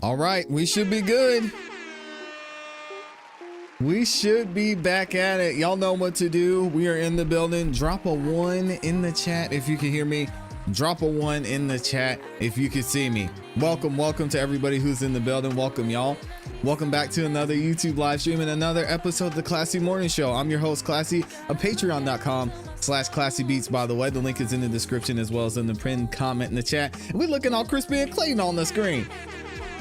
All right, we should be good. We should be back at it. Y'all know what to do. We are in the building. Drop a 1 in the chat if you can hear me. Drop a 1 in the chat if you can see me. Welcome to everybody who's in the building. Welcome, y'all. Welcome back to another YouTube live stream and another episode of the ClassE Morning Show. I'm your host, ClassE, of patreon.com/ClassEbeats. By the way, the link is in the description as well as in the pinned comment in the chat. And we're looking all crispy and clean on the screen.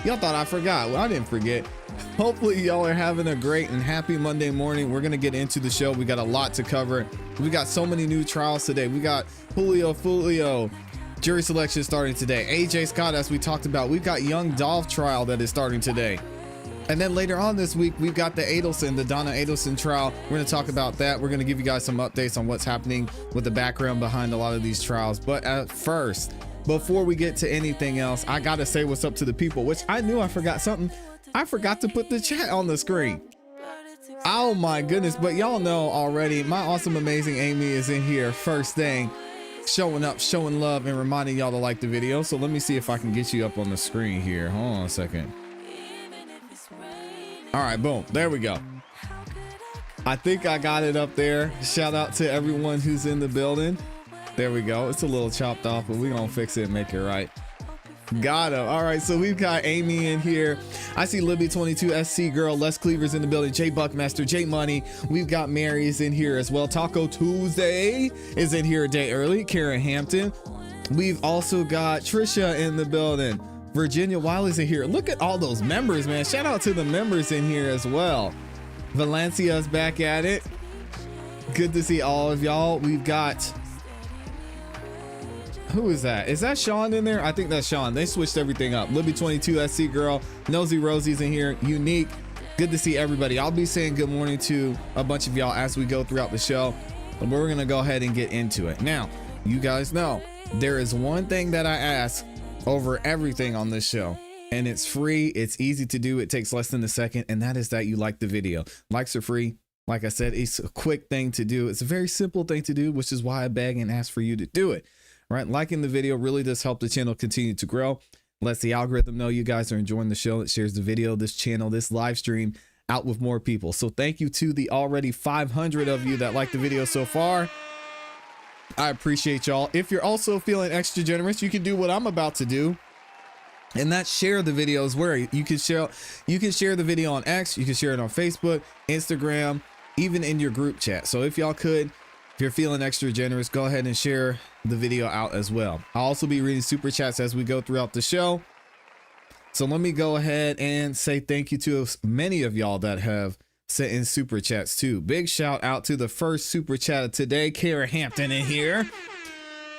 Y'all thought I forgot. Well, I didn't forget. Hopefully y'all are having a great and happy Monday morning. We're gonna get into the show. We got a lot to cover. We got so many new trials today. We got Julio Foolio jury selection starting today. AJ Scott, as we talked about. We've got young Dolph trial that is starting today. And then later on this week, we've got the Donna Adelson trial. We're gonna talk about that. We're gonna give you guys some updates on what's happening with the background behind a lot of these trials. But at first, before we get to anything else, I gotta say what's up to the people, which I knew I forgot something. I forgot to put the chat on the screen. Oh my goodness, but y'all know already, my awesome, amazing Amy is in here first thing, showing up, showing love, and reminding y'all to like the video. So let me see if I can get you up on the screen here. Hold on a second. All right, boom, there we go. I think I got it up there. Shout out to everyone who's in the building. There we go. It's a little chopped off, but we're gonna fix it and make it right. Got him. All right, so we've got Amy in here. I see Libby22, SC Girl, Les Cleavers in the building, J Buckmaster, J Money. We've got Mary's in here as well. Taco Tuesday is in here a day early. Karen Hampton. We've also got Trisha in the building. Virginia Wiley's in here. Look at all those members, man. Shout out to the members in here as well. Valencia's back at it. Good to see all of y'all. We've got, who is that? Is that Sean in there? I think that's Sean. They switched everything up. Libby22, SC Girl, Nosy Rosie's in here. Unique. Good to see everybody. I'll be saying good morning to a bunch of y'all as we go throughout the show, but we're gonna go ahead and get into it. Now, you guys know there is one thing that I ask over everything on this show, and it's free. It's easy to do. It takes less than a second, and that is that you like the video. Likes are free. Like I said, it's a quick thing to do. It's a very simple thing to do, which is why I beg and ask for you to do it. Right, liking the video really does help the channel continue to grow. Lets the algorithm know you guys are enjoying the show. It shares the video, this channel, this live stream out with more people. So thank you to the already 500 of you that like the video so far. I appreciate y'all. If you're also feeling extra generous, you can do what I'm about to do, and that's share the videos. Where you can share the video on X, you can share it on Facebook, Instagram, even in your group chat. So if y'all could, if you're feeling extra generous, go ahead and share the video out as well. I'll also be reading super chats as we go throughout the show. So let me go ahead and say thank you to many of y'all that have sent in super chats too. Big shout out to the first super chat of today. Kara Hampton in here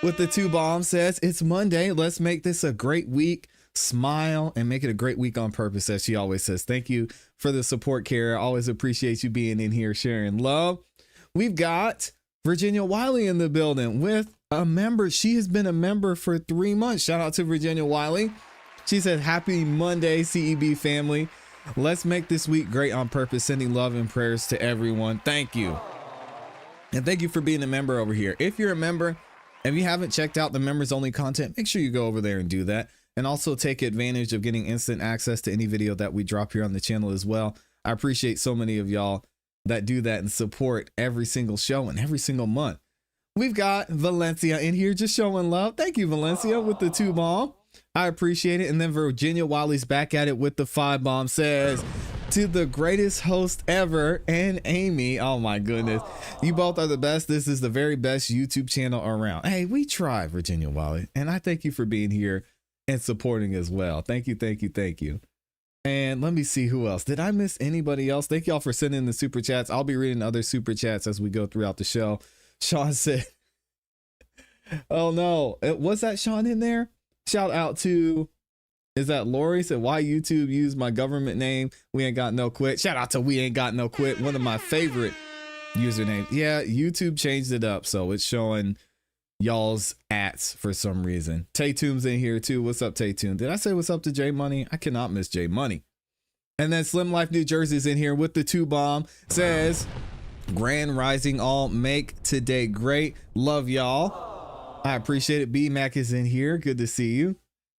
with the 2 bombs says, it's Monday. Let's make this a great week. Smile and make it a great week on purpose, as she always says. Thank you for the support, Kara. Always appreciate you being in here sharing love. We've got Virginia Wiley in the building with a member. She has been a member for 3 months. Shout out to Virginia Wiley. She said, happy Monday, CEB family. Let's make this week great on purpose. Sending love and prayers to everyone. Thank you. And thank you for being a member over here. If you're a member, if you haven't checked out the members only content, make sure you go over there and do that. And also take advantage of getting instant access to any video that we drop here on the channel as well. I appreciate so many of y'all that do that and support every single show and every single month. We've got Valencia in here just showing love. Thank you, Valencia, with the 2 bomb. I appreciate it. And then Virginia Wiley's back at it with the 5 bomb says, to the greatest host ever, and Amy, oh my goodness, you both are the best. This is the very best YouTube channel around. Hey, we try, Virginia Wiley, and I thank you for being here and supporting as well. Thank you, thank you, thank you. And let me see who else. Did I miss anybody else? Thank y'all for sending the super chats. I'll be reading other super chats as we go throughout the show. Sean said, oh no, was that Sean in there? Shout out to, is that Lori? Said, why YouTube use my government name? We ain't got no quit. Shout out to We Ain't Got No Quit. One of my favorite usernames. Yeah, YouTube changed it up. So it's showing y'all's ats for some reason. Tatum's in here too. What's up, Tatum? Did I say what's up to J Money? I cannot miss J Money. And then Slim Life New Jersey's in here with the 2 bomb says, grand rising all, make today great. Love y'all. I appreciate it. B Mac is in here. Good to see you.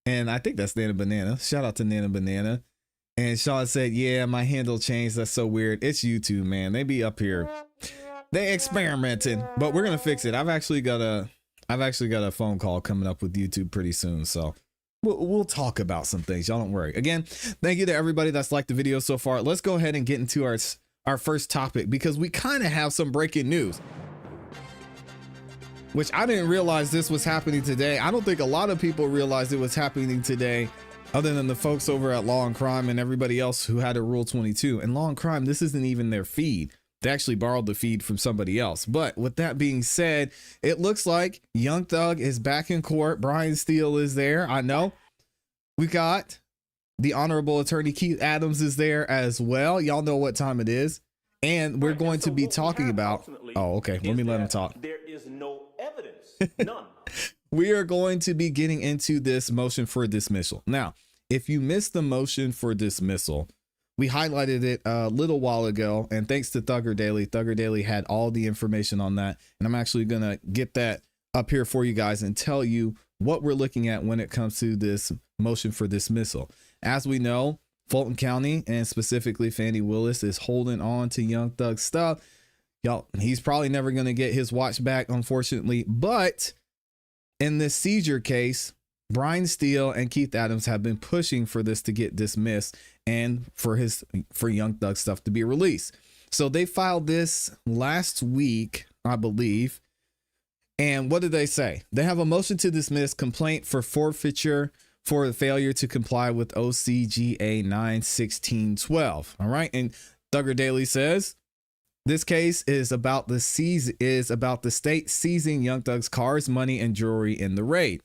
And I think that's Nana Banana. Shout out to Nana Banana. And Sean said, yeah, my handle changed. That's so weird. It's YouTube, man. They be up here. They experimenting, but we're gonna fix it. I've actually got a phone call coming up with YouTube pretty soon. So we'll talk about some things. Y'all don't worry. Again, thank you to everybody that's liked the video so far. Let's go ahead and get into our first topic, because we kind of have some breaking news, which I didn't realize this was happening today. I don't think a lot of people realized it was happening today, other than the folks over at Law and Crime and everybody else who had a Rule 22. And Law and Crime, this isn't even their feed. They actually borrowed the feed from somebody else. But with that being said, it looks like Young Thug is back in court. Brian Steele is there. I know. We got the Honorable Attorney Keith Adams is there as well. Y'all know what time it is. And we're going to be talking about... Oh, okay. Let me let him talk. There is no evidence. None. We are going to be getting into this motion for dismissal. Now, if you missed the motion for dismissal, we highlighted it a little while ago, and thanks to Thugger Daily had all the information on that. And I'm actually going to get that up here for you guys and tell you what we're looking at when it comes to this motion for dismissal. As we know, Fulton County and specifically Fannie Willis is holding on to Young Thug's stuff. Y'all, he's probably never going to get his watch back, unfortunately. But in this seizure case, Brian Steele and Keith Adams have been pushing for this to get dismissed and for Young Thug stuff to be released. So they filed this last week, I believe. And what did they say? They have a motion to dismiss complaint for forfeiture for the failure to comply with OCGA 91612. All right. And Thugger Daily says this case is about the state seizing Young Thug's cars, money, and jewelry in the raid.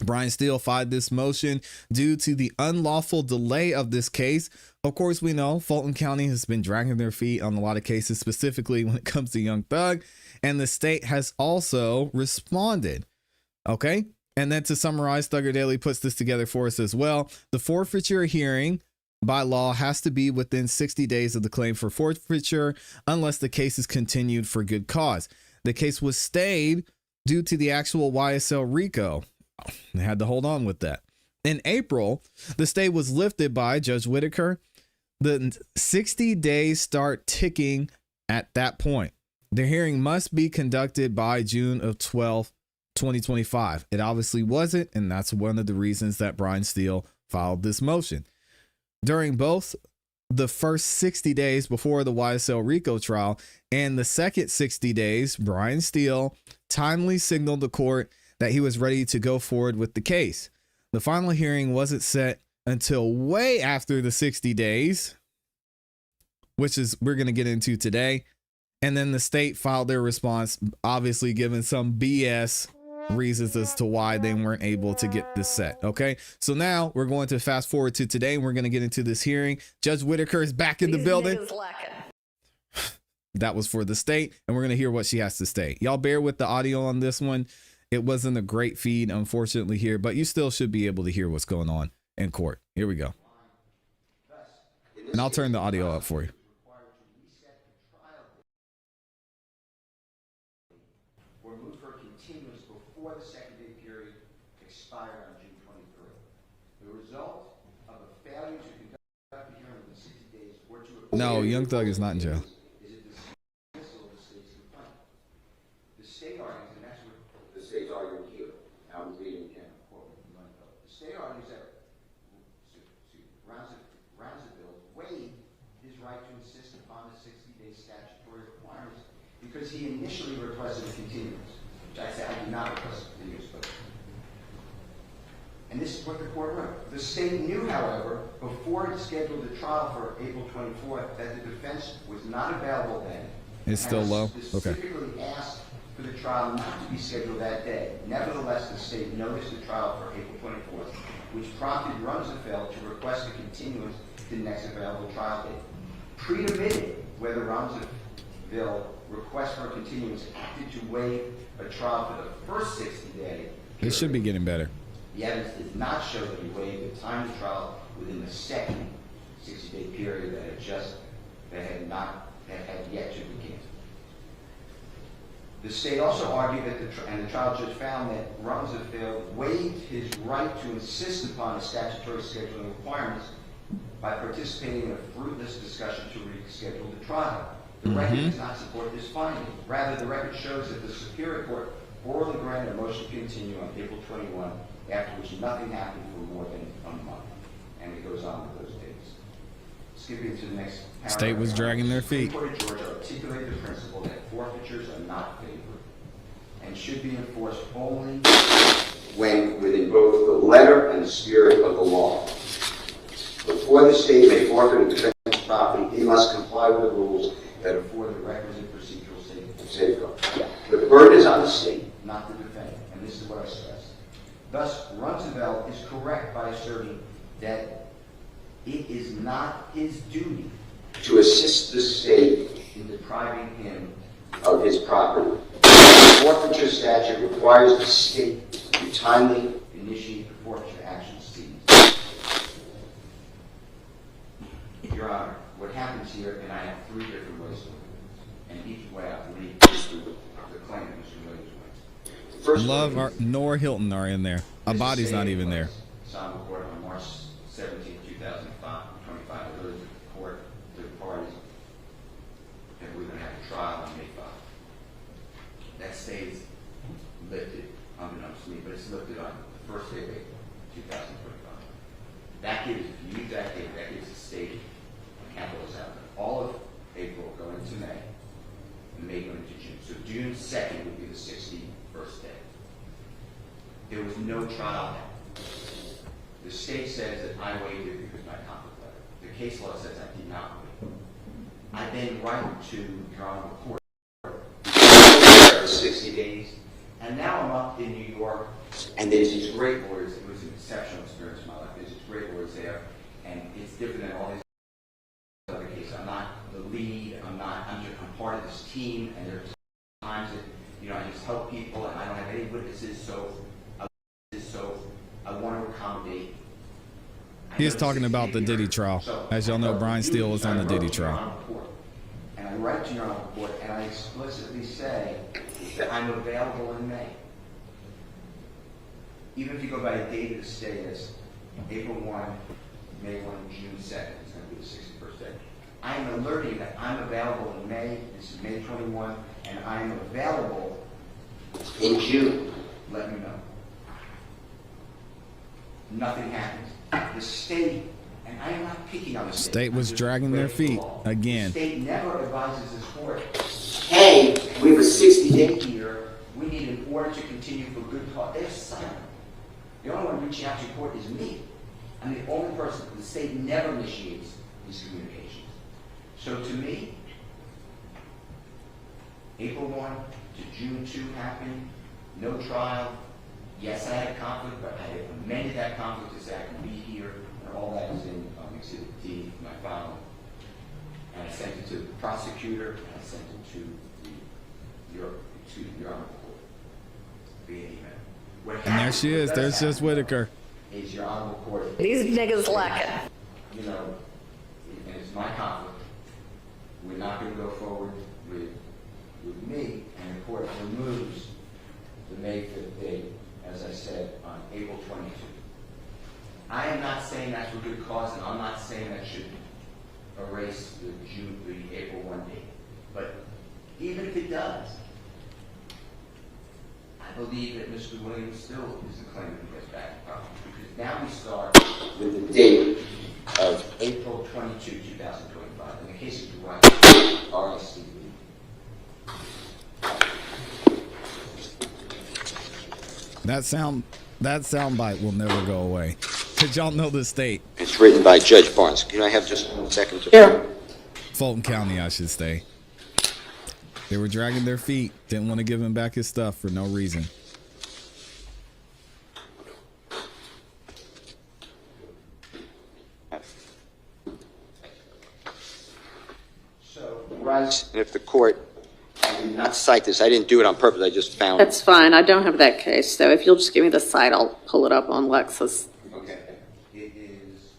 Brian Steele filed this motion due to the unlawful delay of this case. Of course, we know Fulton County has been dragging their feet on a lot of cases, specifically when it comes to Young Thug, and the state has also responded. Okay. And then to summarize, Thugger Daily puts this together for us as well. The forfeiture hearing by law has to be within 60 days of the claim for forfeiture, unless the case is continued for good cause. The case was stayed due to the actual YSL RICO. They had to hold on with that. In April, the stay was lifted by Judge Whitaker. The 60 days start ticking at that point. The hearing must be conducted by June of 2025. It obviously wasn't, and that's one of the reasons that Brian Steele filed this motion. During both the first 60 days before the YSL RICO trial and the second 60 days, Brian Steele timely signaled the court that he was ready to go forward with the case. The final hearing wasn't set until way after the 60 days, which is we're going to get into today. And then the state filed their response, obviously giving some BS reasons as to why they weren't able to get this set. Okay, so now we're going to fast forward to today, and we're going to get into this hearing. Judge Whitaker is back in the building. That was for the state, and we're going to hear what she has to say. Y'all bear with the audio on this one. It wasn't a great feed, unfortunately, here, but you still should be able to hear what's going on in court. Here we go. And I'll turn the audio up for you. No, Young Thug is not in jail. The state arguing here. I was reading again. The state argues that Roundsville waived his right to insist upon the 60-day statutory requirements because he initially requested a continuance. Which I said I did not request a continuance, but. And this is what the court wrote. The state knew, however, before it scheduled the trial for April 24th, that the defense was not available then. It's still low? Okay. Specifically asked for the trial not to be scheduled that day. Nevertheless, the state noticed the trial for April 24th, which prompted Rumsfeld to request a continuance to the next available trial date. Pre-admitted whether Rumsfeld request for a continuance acted to waive a trial for the first 60-day. It should be getting better. The evidence does not show that he waived the time of trial within the second 60-day period that had yet to begin. The state also argued that the trial judge found that Rumsfeld waived his right to insist upon the statutory scheduling requirements by participating in a fruitless discussion to reschedule the trial. The record does not support this finding. Rather, the record shows that the Superior Court orally granted a motion to continue on April 21, after which nothing happened for more than a month. And it goes on with those dates. Skipping to the next paragraph. State was dragging their feet. The Supreme Court of Georgia articulated the principle that forfeitures are not favored and should be enforced only when within both the letter and the spirit of the law. Before the state may forfeit a defendant's property, it must comply with the rules that afford the requisite procedural safeguard. The burden is on the state, not the defendant, and this is what I stress. Thus, Rumsfeld is correct by asserting that it is not his duty to assist the state in depriving him of his property. The forfeiture statute requires the state to timely initiate the forfeiture action seized. Your Honor, what happens here, and I have three different ways to look at this, and each way I believe is the claim that Mr. Williams wins. First, Love nor Hilton are in there. Abadi's not even there. Signed court on March 17, 2025. I go to the court, to the parties, and we're going to have a trial on May 5. That stays lifted, unbeknownst to me, but it's lifted on the first day of April 2025. That gives, if you use that date, that gives the state a capital salary. All of April going into May, and May going into June. So June 2nd would be the 61st day. There was no trial then. The state says that I waived it because of my conflict letter. The case law says I did not waive it. I then write to Your Honor the court for 60 days, and now I'm up in New York, and there's these great lawyers. It was an exceptional experience in my life. There's these great lawyers there, and it's different than all these other cases. I'm not the lead. I'm part of this team, and there's times that I just help people, and I don't have any witnesses, so I want to accommodate. He is talking about the Diddy trial. As y'all know, Brian Steele is on the Diddy trial. And I write to Your Honor the court, and I explicitly say that I'm available in May. Even if you go by the date of the stay as April 1, May 1, June 2nd, it's going to be the 61st day. I am alerting that I'm available in May, this is May 21, and I am available in June. Let me know. Nothing happens. The state, and I am not picking on the state. State was dragging their feet again. The state never advises this court, hey, we have a 60-day here. We need an order to continue for good cause. They're silent. The only one reaching out to court is me. I'm the only person. The state never initiates these communications. So to me, April 1 to June 2 happened, no trial. Yes, I had a conflict, but I had amended that conflict to say I can be here, and all that is in Exhibit D, my file. And I sent it to the prosecutor, and I sent it to Your Honor court via email. And there she is. There's just Whitaker. Is Your Honor court? These niggas lacking. And it's my conflict. We're not going to go forward with me, and the court removes the May 5th date, as I said, on April 22. I am not saying that's for good cause, and I'm not saying that should erase the April 1 date. But even if it does, I believe that Mr. Williams still is the claimant who gets back the property, because now we start with the date of April 22, 2025. In the case of Dwight, RSCB. That sound bite will never go away. Cause y'all know the state. It's written by Judge Barnes. Can I have just 1 second to... Yeah. Fulton County, I should say. They were dragging their feet. Didn't want to give him back his stuff for no reason. So, And if the court did not cite this, I didn't do it on purpose. I just found it. That's fine. I don't have that case, so if you'll just give me the site, I'll pull it up on Lexus. okay. It is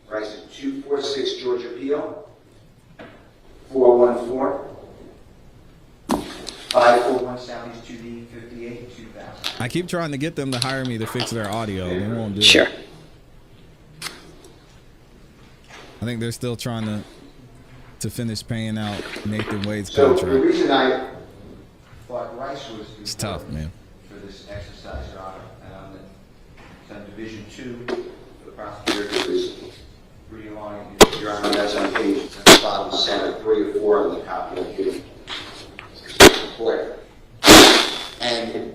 Rice 246 Georgia Appeal, 414, 5 1 Southeast 2D 58 2000. I keep trying to get them to hire me to fix their audio. They won't do Sure. it. I think they're still trying to finish paying out Nathan Wade's So the contract. reason I thought Rice was It's tough, man. for this exercise, Your Honor, and on Division 2, the prosecutor is realigning. Your Honor, that's on page bottom center 3 or 4 of the copy I'm giving. Report. And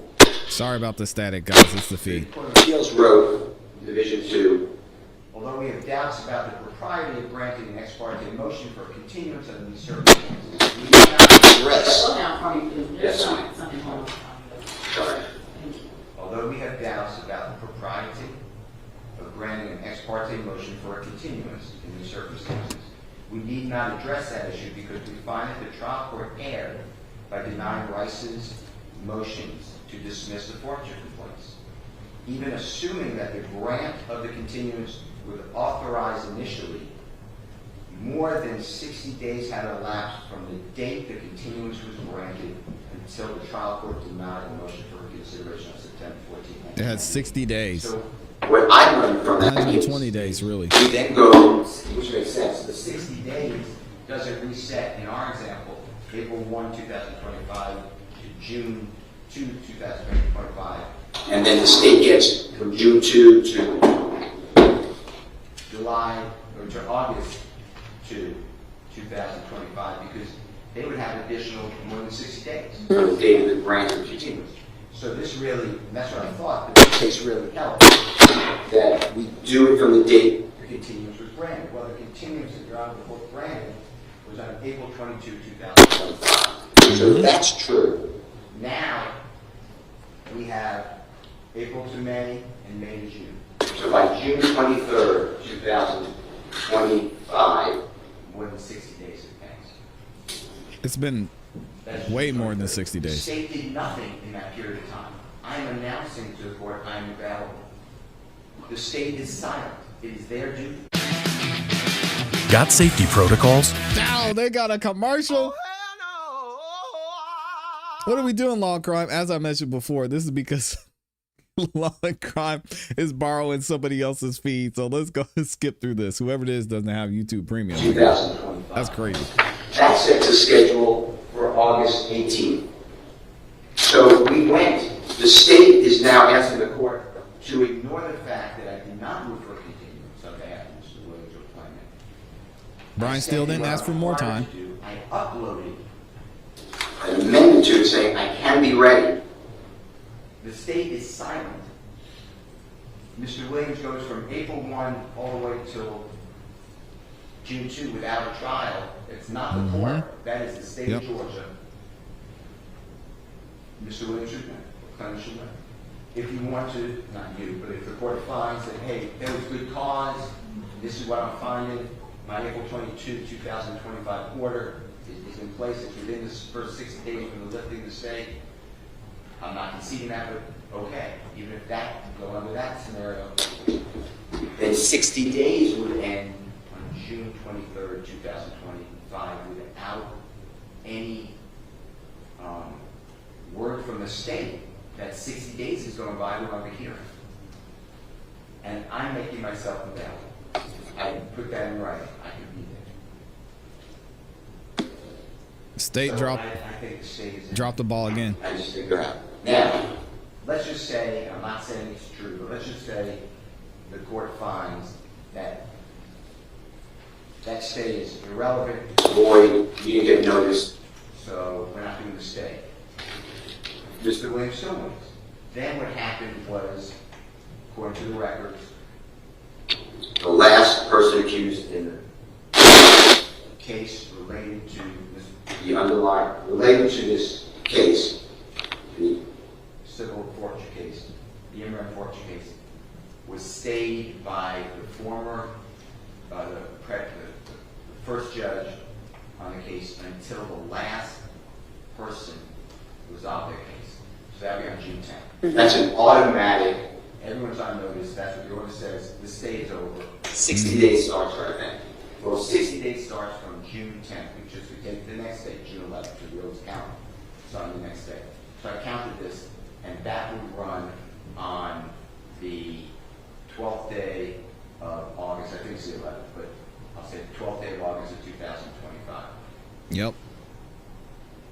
Sorry about the static, guys. It's the feed. Appeals wrote, Division 2, although we have doubts about the propriety of granting an ex parte motion for continuance under these circumstances, we do not address. Slow down for me, please. Yes, Just ma'am. something hold on. Sorry. Although we have doubts about the propriety of granting an ex parte motion for a continuance in these circumstances, we need not address that issue because we find that the trial court erred by denying Rice's motions to dismiss the forfeiture complaints. Even assuming that the grant of the continuance was authorized initially, more than 60 days had elapsed from the date the continuance was granted until the trial court denied the motion for reconsideration on September 14th. It had 60 days. So what I learned from that is 120 days, really. we then go, which makes sense, the 60 days doesn't reset, in our example, April 1, 2025 to June 2, 2025. And then the state gets from June 2 to July, or to August 2, 2025, because they would have additional more than 60 days from the date of the grant of continuance. So this really, and that's what I thought, but this case really helped, that we do it from the date the continuance was granted. Well, the continuance that Your Honor before granted was on April 22, 2025. So that's true. Now, we have April to May and May to June. So by June 23rd, 2025, more than 60 days have passed. It's been That's way June more than 23rd. 60 The days. state did nothing in that period of time. I am announcing to the court I am available. The state is silent. It is their duty. Got safety protocols? Now they got a commercial. What are we doing, Law and Crime? As I mentioned before, this is because Law and Crime is borrowing somebody else's feed. So let's go and skip through this. Whoever it is doesn't have YouTube Premium. 2025. That's crazy. That sets a schedule for August 18th. So we went. The state is now asking the court to ignore the fact that I did not move for continuance on behalf of Mr. Williams or Clement. Brian still didn't ask for more time. I uploaded an amendment to it saying I can be ready. The state is silent. Mr. Williams goes from April 1 all the way till June 2 without a trial. It's not the court. That is the state of Georgia. Mr. Williams should know. Clement should know. If you want to, not you, but if the court finds that, hey, there was good cause, this is what I'm finding, my April 22, 2025 order is in place, it's within the first 60 days from the lifting of the stay, I'm not conceding that, but okay, even if that, go under that scenario, then 60 days would end on June 23rd, 2025 without any word from the state that 60 days is going by without the hearing. And I'm making myself available. I put that in writing. I could be there. State So dropped I think the state is in. dropped the ball again. I just figure out. Now, let's just say, I'm not saying it's true, but let's just say the court finds that that stay is irrelevant, void, you didn't get noticed, so we're not doing the stay. Mr. Williams still wins. Then what happened was, according to the records, the last person accused in the case related to this case, the civil forfeiture case, the immigrant forfeiture case, was stayed by the former, the first judge on the case until the last person resolved their case. So that would be on June 10th. That's an automatic, everyone's on notice, that's what the order says, the stay is over. 60 days starts right then. Well, 60 days starts from June 10th, which is we take the next day, June 11th, because we always count. It's on the next day. So I counted this, and that would run on the 12th day of August. I think it's the 11th, but I'll say the 12th day of August of 2025. Yep.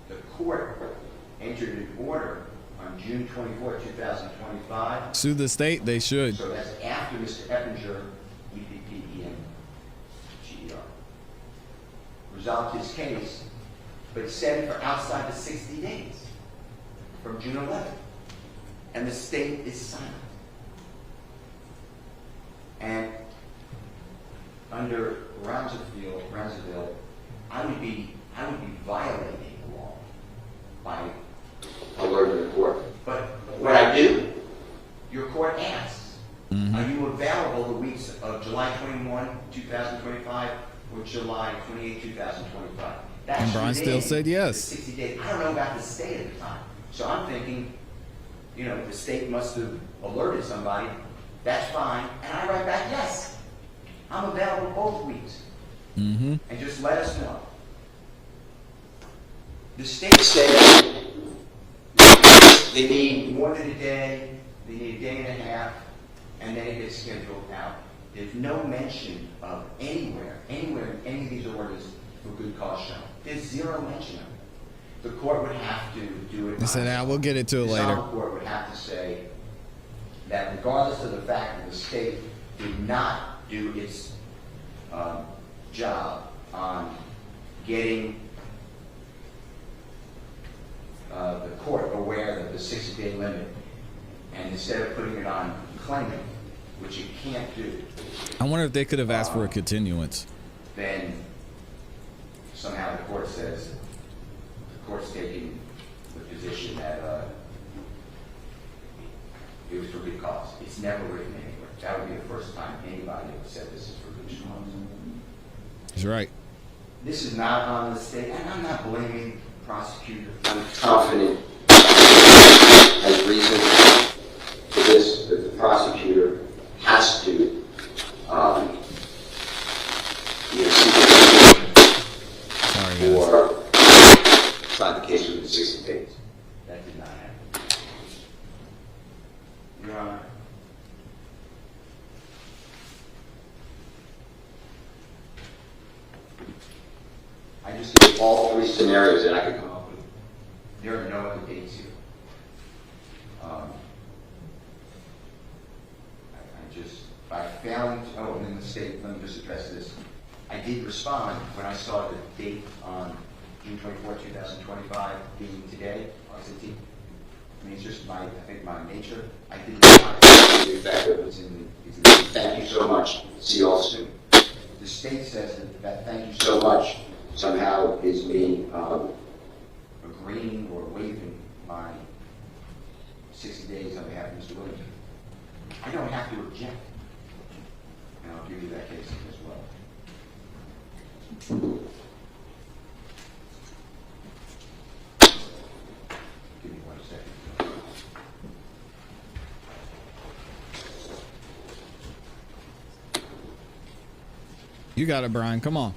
The court entered an order on June 24, 2025. Sue the state, they should. So that's after Mr. Eppinger, EPPEN, GER, resolved his case, but set it for outside the 60 days from June 11th. And the state is silent. And under Roundsville, I would be violating the law by alerting the court. But what I do, your court asks, are you available the weeks of July 21, 2025 or July 28, 2025? That's And Brian still said yes. 60 days. I don't know about the state at the time. So I'm thinking, you know, the state must have alerted somebody. That's fine. And I write back, yes, I'm available both weeks. And just let us know. The state said they need more than a day, they need a day and a half, and then it gets scheduled out. There's no mention of anywhere in any of these orders for good cause shown. There's zero mention of it. The court would have to do it. They said, we'll get it to it The later. court would have to say that regardless of the fact that the state did not do its job on getting the court aware of the 60-day limit, and instead of putting it on claimant, which it can't do, I wonder if they could have asked for a continuance. then somehow the court says, the court's taking the position that it was for good cause. It's never written anywhere. That would be the first time anybody would said this is for good cause. That's right. This is not on the state, and I'm not blaming the prosecutor. I'm confident as reason for this, that the prosecutor has to Sorry, guys. or try the case within 60 days. That did not happen. Your Honor. I just gave all three scenarios that I could come up with. There are no other dates here. By failing to, and then the state, let me just address this. I did respond when I saw the date on June 24, 2025 being today, August 18th. I mean, it's just my nature. I did respond to the fact that it's in the thank you so much. See you all soon. The state says that thank you so much somehow is me agreeing or waiving my 60 days on behalf of Mr. Williams. I don't have to object. And I'll give you that case as well. Give me 1 second. You got it, Brian. Come on.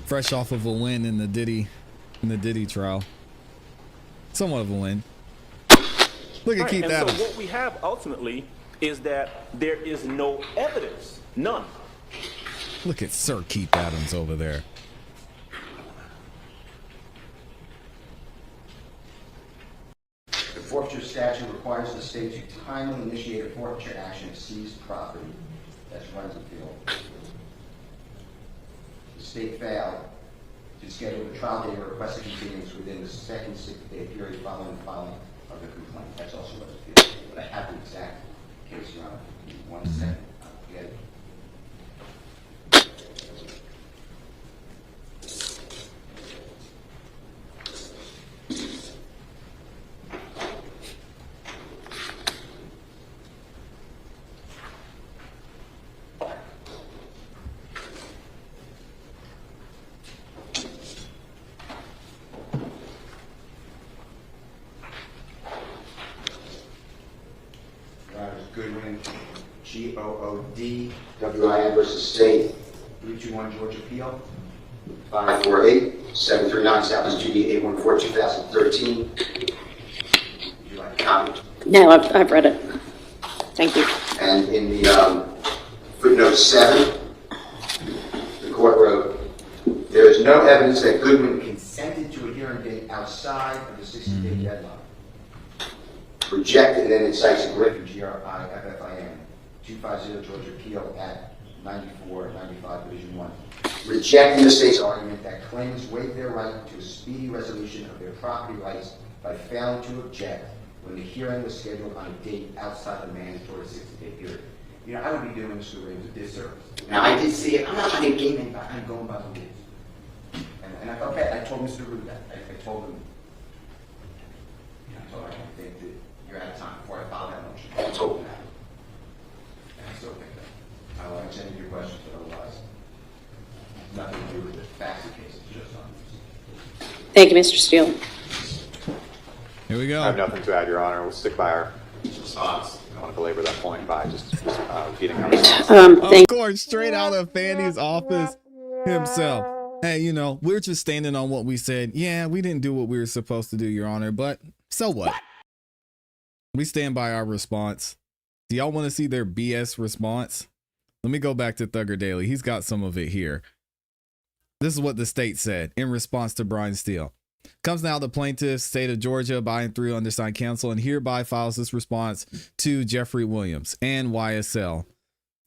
Fresh off of a win in the Diddy trial. Somewhat of a win. Look at Keith and Adams. so what we have ultimately is that there is no evidence, none. Look at Sir Keith Adams over there. The forfeiture statute requires the state to timely initiate a forfeiture action of seized property. That's runs the field. The state failed to schedule the trial date or request a continuance within the second 60-day period following the filing of the complaint. That's also runs the field. But I have the exact case, Your Honor. Give me 1 second. I'll get it. Goodwin, Goodwin versus State, 321 Georgia Appeal. 548, 739 Southeast GD 814, 2013. Would you like a copy? No, I've read it. Thank you. And in the footnote 7, the court wrote, there is no evidence that Goodwin consented to a hearing date outside of the 60-day deadline. Rejected, and then it cites a Griffin, GRIFFIN, 250 Georgia Appeal at 94-95 Division 1. Rejecting the state's argument that claimants waived their right to a speedy resolution of their property rights by failing to object when the hearing was scheduled on a date outside the mandatory 60-day period. You know, I would be doing Mr. Williams a disservice. Now, I did see it. I'm not trying to game anybody. I'm going by the rules. And I felt bad. I told Mr. Rude that. I told him, you know, I told him I don't think that you're out of time before I filed that motion. I told him that. And I still think that. I will answer any of your questions, but otherwise, nothing to do with the facts of the case. It's just on this. Thank you, Mr. Steele. Here we go. I have nothing to add, Your Honor. We'll stick by our response. I don't want to belabor that point by just repeating our response. Of course, straight out of Fanny's office himself. Hey, you know, we're just standing on what we said. Yeah, we didn't do what we were supposed to do, Your Honor, but so what? We stand by our response. Do y'all want to see their BS response? Let me go back to Thugger Daily. He's got some of it here. This is what the state said in response to Brian Steele. Comes now the plaintiff, state of Georgia, by and through undersigned counsel, and hereby files this response to Jeffrey Williams and YSL.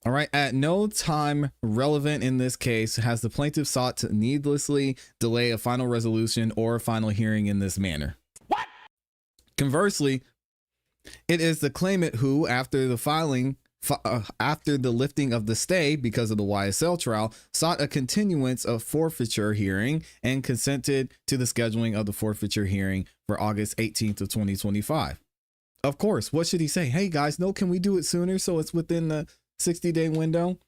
All right. At no time relevant in this case has the plaintiff sought to needlessly delay a final resolution or a final hearing in this manner. What? Conversely, it is the claimant who, after the lifting of the stay because of the YSL trial, sought a continuance of forfeiture hearing and consented to the scheduling of the forfeiture hearing for August 18th of 2025. Of course, what should he say? Hey guys, no, can we do it sooner so it's within the 60-day window?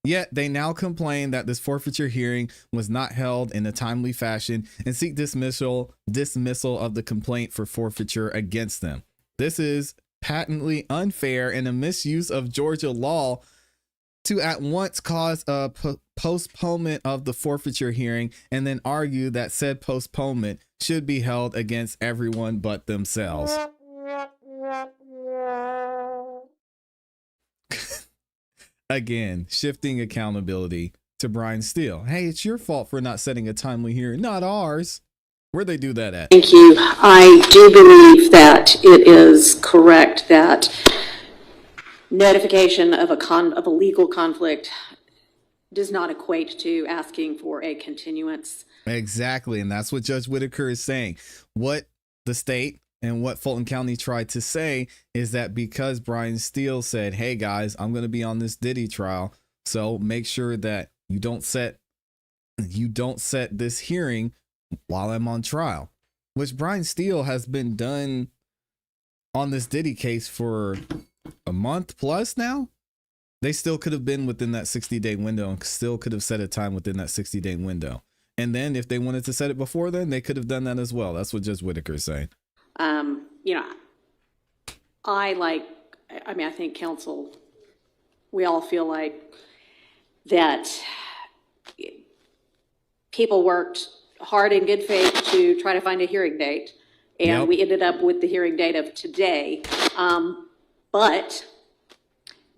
Yet they now complain that this forfeiture hearing was not held in a timely fashion and seek dismissal of the complaint for forfeiture against them. This is patently unfair and a misuse of Georgia law to at once cause a postponement of the forfeiture hearing and then argue that said postponement should be held against everyone but themselves. Again, shifting accountability to Brian Steele. Hey, it's your fault for not setting a timely hearing, not ours. Where'd they do that at? Thank you. I do believe that it is correct that notification of a legal conflict does not equate to asking for a continuance. Exactly. And that's what Judge Whitaker is saying. What the state and what Fulton County tried to say is that because Brian Steele said, hey guys, I'm going to be on this Diddy trial, so make sure that you don't set this hearing while I'm on trial, which Brian Steele has been done on this Diddy case for a month plus now. They still could have been within that 60-day window and still could have set a time within that 60-day window. And then if they wanted to set it before then, they could have done that as well. That's what Judge Whitaker is saying. You know, I think counsel, we all feel like that people worked hard in good faith to try to find a hearing date, and we ended up with the hearing date of today. But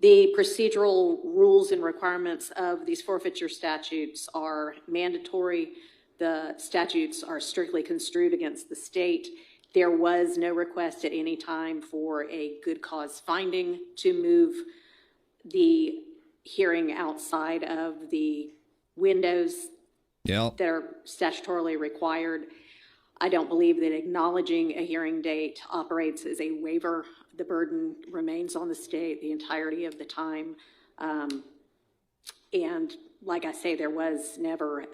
the procedural rules and requirements of these forfeiture statutes are mandatory. The statutes are strictly construed against the state. There was no request at any time for a good cause finding to move the hearing outside of the windows that are statutorily required. I don't believe that acknowledging a hearing date operates as a waiver. The burden remains on the state the entirety of the time. And like I say, there was never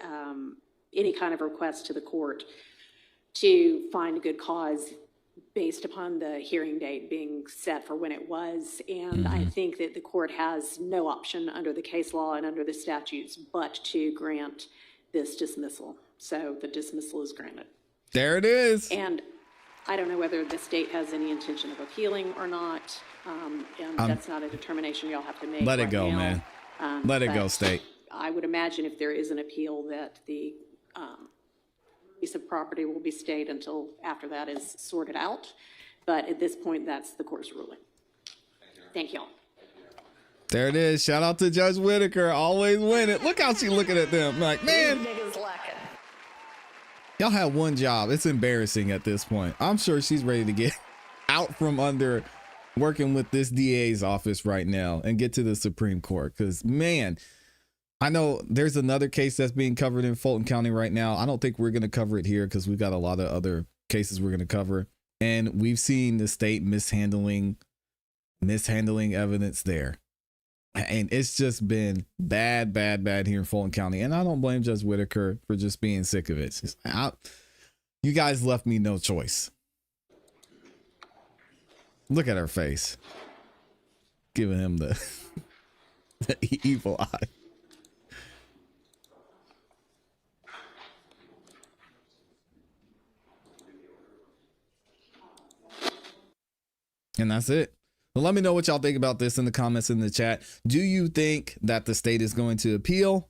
any kind of request to the court to find a good cause based upon the hearing date being set for when it was. And I think that the court has no option under the case law and under the statutes but to grant this dismissal. So the dismissal is granted. There it is. And I don't know whether the state has any intention of appealing or not. And that's not a determination y'all have to make. Let it go, man. Let it go, state. I would imagine if there is an appeal that the piece of property will be stayed until after that is sorted out. But at this point, that's the court's ruling. Thank you all. There it is. Shout out to Judge Whitaker. Always winning. Look how she looking at them. Like, man, Niggas lacking. y'all have one job. It's embarrassing at this point. I'm sure she's ready to get out from under working with this DA's office right now and get to the Supreme Court. Because, man, I know there's another case that's being covered in Fulton County right now. I don't think we're going to cover it here because we've got a lot of other cases we're going to cover. And we've seen the state mishandling evidence there. And it's just been bad here in Fulton County. And I don't blame Judge Whitaker for just being sick of it. Just, you guys left me no choice. Look at her face. Giving him the evil eye. And that's it. Well, let me know what y'all think about this in the comments in the chat. Do you think that the state is going to appeal?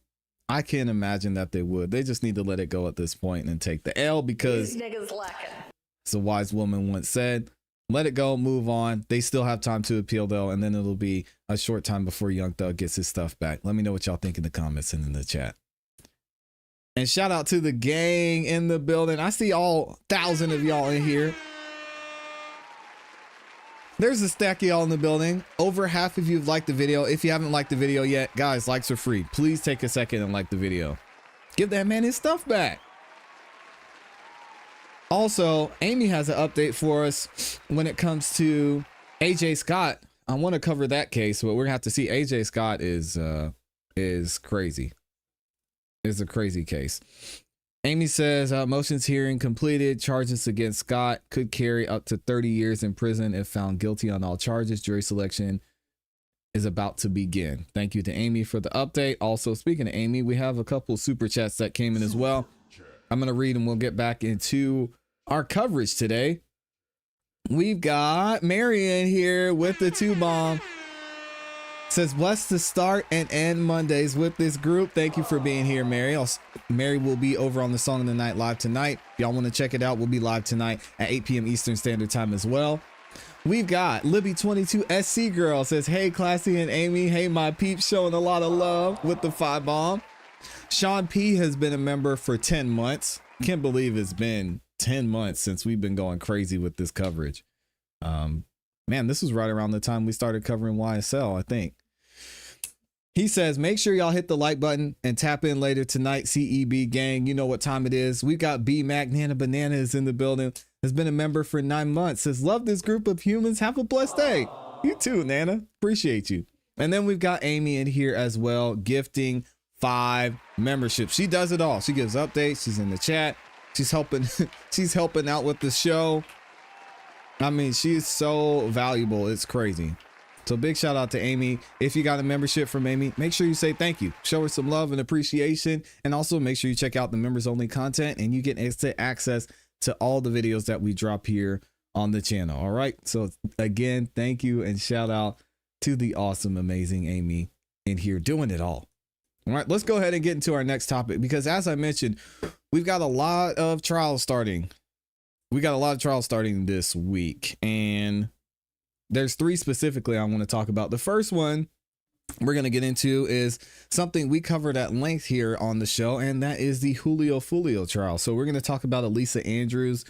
I can't imagine that they would. They just need to let it go at this point and take the L because These niggas lacking. as a wise woman once said, let it go, move on. They still have time to appeal though, and then it'll be a short time before Young Thug gets his stuff back. Let me know what y'all think in the comments and in the chat. And shout out to the gang in the building. I see all 1,000 of y'all in here. There's a stack of y'all in the building. Over half of you have liked the video. If you haven't liked the video yet, guys, likes are free. Please take a second and like the video. Give that man his stuff back. Also, Amy has an update for us when it comes to AJ Scott. I want to cover that case, but we're gonna have to see. AJ Scott is crazy. It's a crazy case. Amy says motions hearing completed. Charges against Scott could carry up to 30 years in prison if found guilty on all charges. Jury selection is about to begin. Thank you to Amy for the update. Also, speaking of Amy, we have a couple super chats that came in as well. I'm going to read and we'll get back into our coverage today. We've got Marion here with the 2-bomb. Says blessed to start and end Mondays with this group. Thank you for being here, Mary. Mary will be over on the Song of the Night live tonight. If y'all want to check it out, we'll be live tonight at 8 p.m. Eastern Standard Time as well. We've got Libby22 SC Girl says, hey, ClassE and Amy. Hey, my peeps, showing a lot of love with the 5-bomb. Sean P has been a member for 10 months. Can't believe it's been 10 months since we've been going crazy with this coverage. Man, this was right around the time we started covering YSL, I think. He says, make sure y'all hit the like button and tap in later tonight. CEB gang, you know what time it is. We've got B Mac Nana Banana is in the building. Has been a member for 9 months. Says, love this group of humans. Have a blessed day. You too, Nana. Appreciate you. And then we've got Amy in here as well, gifting 5 memberships. She does it all. She gives updates. She's in the chat. She's helping. She's helping out with the show. I mean, she's so valuable. It's crazy. So big shout out to Amy. If you got a membership from Amy, make sure you say thank you. Show her some love and appreciation. And also make sure you check out the members only content and you get instant access to all the videos that we drop here on the channel. All right. So again, thank you and shout out to the awesome, amazing Amy in here doing it all. All right, let's go ahead and get into our next topic because as I mentioned, we've got a lot of trials starting. We got a lot of trials starting this week, and there's 3 specifically I want to talk about. The first one we're going to get into is something we covered at length here on the show, and that is the Julio Foolio trial. So we're going to talk about Elisa Andrews.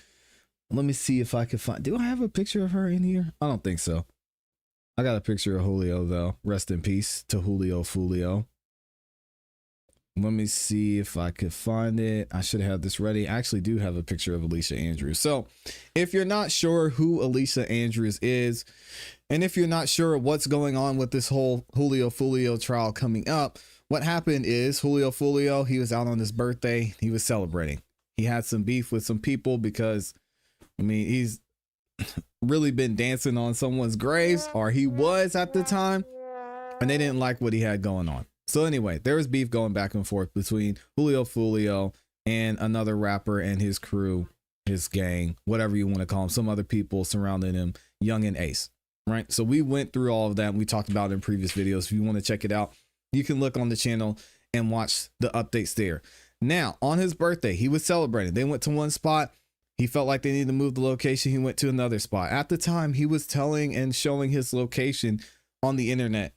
Let me see if I can find, do I have a picture of her in here? I don't think so. I got a picture of Julio though. Rest in peace to Julio Foolio. Let me see if I could find it. I should have this ready. I actually do have a picture of Alicia Andrews. So if you're not sure who Alicia Andrews is, and if you're not sure what's going on with this whole Julio Foolio trial coming up, what happened is Julio Foolio, he was out on his birthday. He was celebrating. He had some beef with some people because, I mean, he's really been dancing on someone's graves, or he was at the time, and they didn't like what he had going on. So anyway, there was beef going back and forth between Julio Foolio and another rapper and his crew, his gang, whatever you want to call them, some other people surrounding him, Young and Ace, right? So we went through all of that and we talked about it in previous videos. If you want to check it out, you can look on the channel and watch the updates there. Now, on his birthday, he was celebrating. They went to one spot. He felt like they needed to move the location. He went to another spot. At the time, he was telling and showing his location on the internet.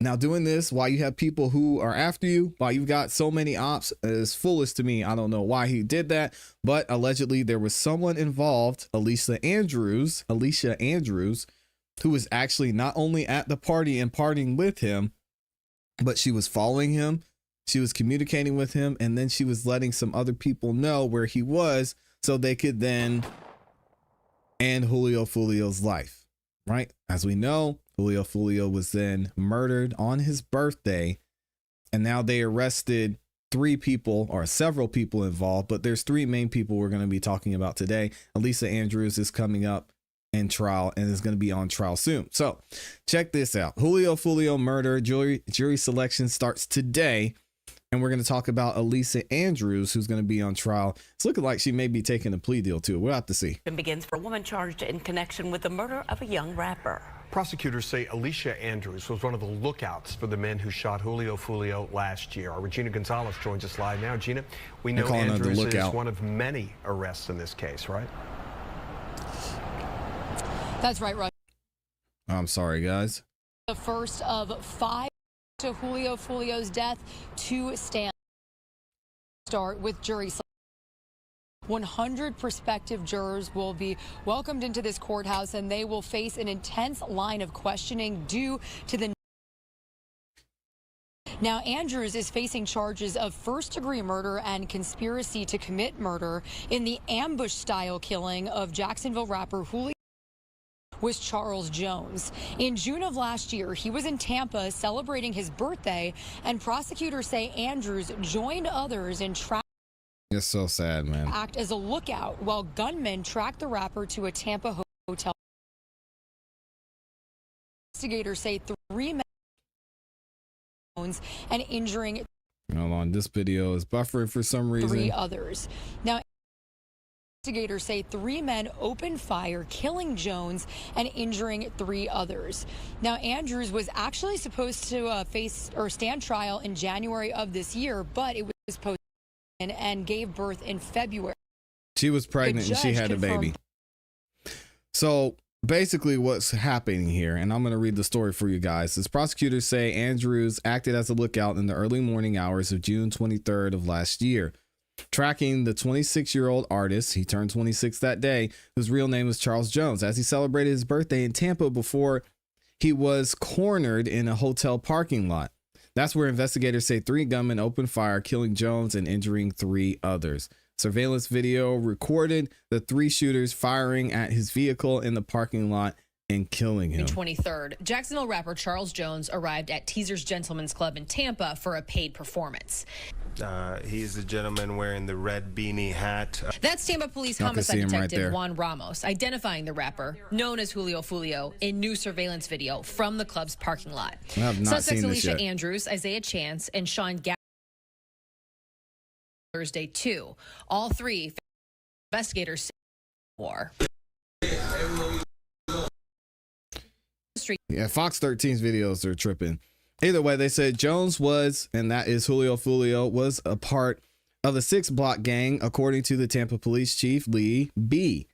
Now, doing this while you have people who are after you, while you've got so many ops, is foolish to me. I don't know why he did that, but allegedly there was someone involved, Alicia Andrews, who was actually not only at the party and partying with him, but she was following him. She was communicating with him, and then she was letting some other people know where he was so they could then end Julio Foolio's life, right? As we know, Julio Foolio was then murdered on his birthday, and now they arrested 3 people or several people involved, but there's 3 main people we're going to be talking about today. Alicia Andrews is coming up in trial and is going to be on trial soon. So check this out. Julio Foolio murder jury selection starts today. And we're going to talk about Alicia Andrews, who's going to be on trial. It's looking like she may be taking a plea deal too. We'll have to see. It begins for a woman charged in connection with the murder of a young rapper. Prosecutors say Alicia Andrews was one of the lookouts for the men who shot Julio Foolio last year. Our Regina Gonzalez joins us live now. Gina, we know Andrews is one of many arrests in this case, right? That's right, Roger. I'm sorry, guys. The first of 5 to Julio Foolio's death to start with jury selection. 100 prospective jurors will be welcomed into this courthouse, and they will face an intense line of questioning due to the. Now, Andrews is facing charges of first-degree murder and conspiracy to commit murder in the ambush-style killing of Jacksonville rapper Julio was Charles Jones. In June of last year, he was in Tampa celebrating his birthday, and prosecutors say Andrews joined others in It's so sad, man. Act as a lookout while gunmen tracked the rapper to a Tampa hotel. Investigators say 3 men and injuring. Hold on, this video is buffering for some reason. 3 others. Now, investigators say 3 men opened fire, killing Jones and injuring 3 others. Now, Andrews was actually supposed to face or stand trial in January of this year, but it was postponed and gave birth in February. She was pregnant and she had a baby. So basically what's happening here, and I'm going to read the story for you guys, is prosecutors say Andrews acted as a lookout in the early morning hours of June 23rd of last year, tracking the 26-year-old artist, he turned 26 that day, whose real name was Charles Jones, as he celebrated his birthday in Tampa before he was cornered in a hotel parking lot. That's where investigators say 3 gunmen opened fire, killing Jones and injuring 3 others. Surveillance video recorded the 3 shooters firing at his vehicle in the parking lot and killing him. 23rd, Jacksonville rapper Charles Jones arrived at Teaser's Gentlemen's Club in Tampa for a paid performance. He's the gentleman wearing the red beanie hat. That's Tampa Police Homicide Detective Juan Ramos identifying the rapper, known as Julio Foolio, in new surveillance video from the club's parking lot. I have not Suspects seen this Alicia yet. Andrews, Isaiah Chance, and Sean Thursday 2. All 3 investigators say war. Yeah, Fox 13's videos are tripping. Either way, they said Jones was, and that is Julio Foolio, was a part of the 6 Block gang, according to the Tampa Police Chief Lee B.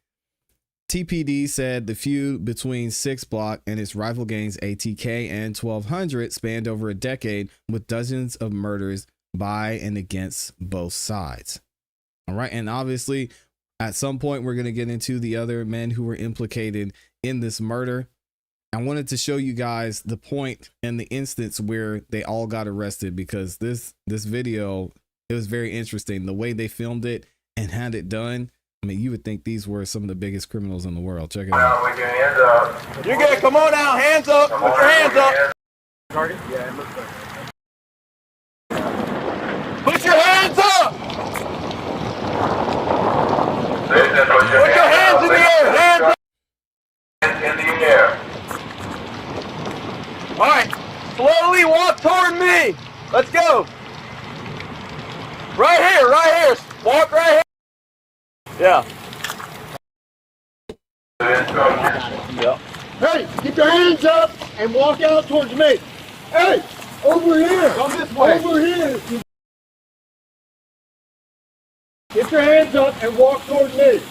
TPD said the feud between 6 Block and its rival gangs ATK and 1200 spanned over a decade, with dozens of murders by and against both sides. All right, and obviously, at some point, we're going to get into the other men who were implicated in this murder. I wanted to show you guys the point and the instance where they all got arrested, because this video, it was very interesting. The way they filmed it and had it done. I mean, you would think these were some of the biggest criminals in the world. Check it out. Put your hands up. You're good. Come on out. Hands up. Put your hands up. Target? Yeah, it looks like it. Put your hands up. Put your hands in the air. Hands up. In the air. All right, slowly walk toward me. Let's go. Right here. Walk right here. Yeah. Yep. Hey, keep your hands up and walk out towards me. Hey, Over here. Come this way. Over here. Get your hands up and walk toward me.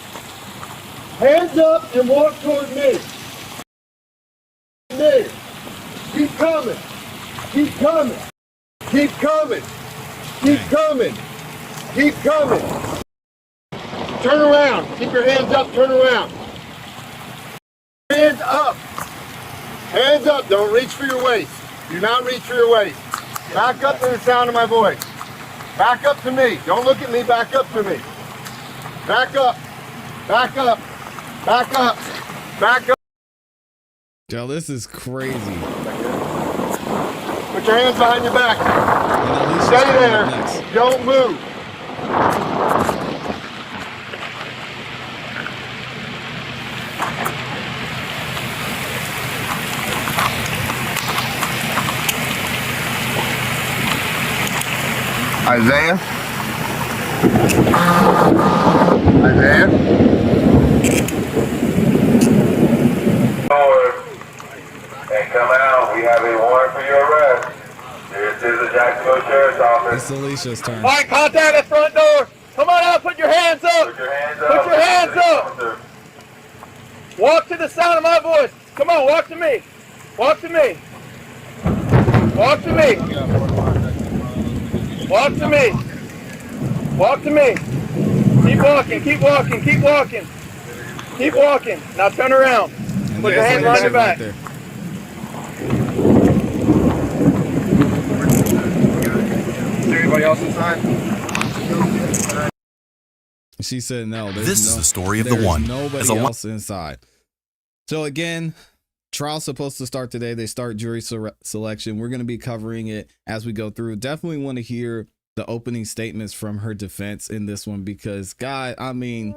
Hands up and walk toward me. Keep coming. Keep coming. Keep coming. Keep coming. Keep coming. Turn around. Keep your hands up. Turn around. Hands up. Hands up. Don't reach for your waist. Do not reach for your waist. Back up to the sound of my voice. Back up to me. Don't look at me. Back up to me. Back up. Back up. Back up. Back up. Yo, this is crazy. Put your hands behind your back. Stay there. Don't move. Isaiah? Isaiah? And come out. We have a warrant for your arrest. This is the Jacksonville Sheriff's Office. It's Alicia's turn. All right, contact at front door. Come on out. Put your hands up. Put your hands up. Put your hands up. Walk to the sound of my voice. Come on, walk to me. Walk to me. Walk to me. Walk to me. Walk to me. Keep walking, keep walking, keep walking. Keep walking. Now turn around. Put your hands behind your back. Right. Is there anybody else inside? She said no. This is the story of the one. Nobody else inside. So again, trial's supposed to start today. They start jury selection. We're going to be covering it as we go through. Definitely want to hear the opening statements from her defense in this one because, God, I mean,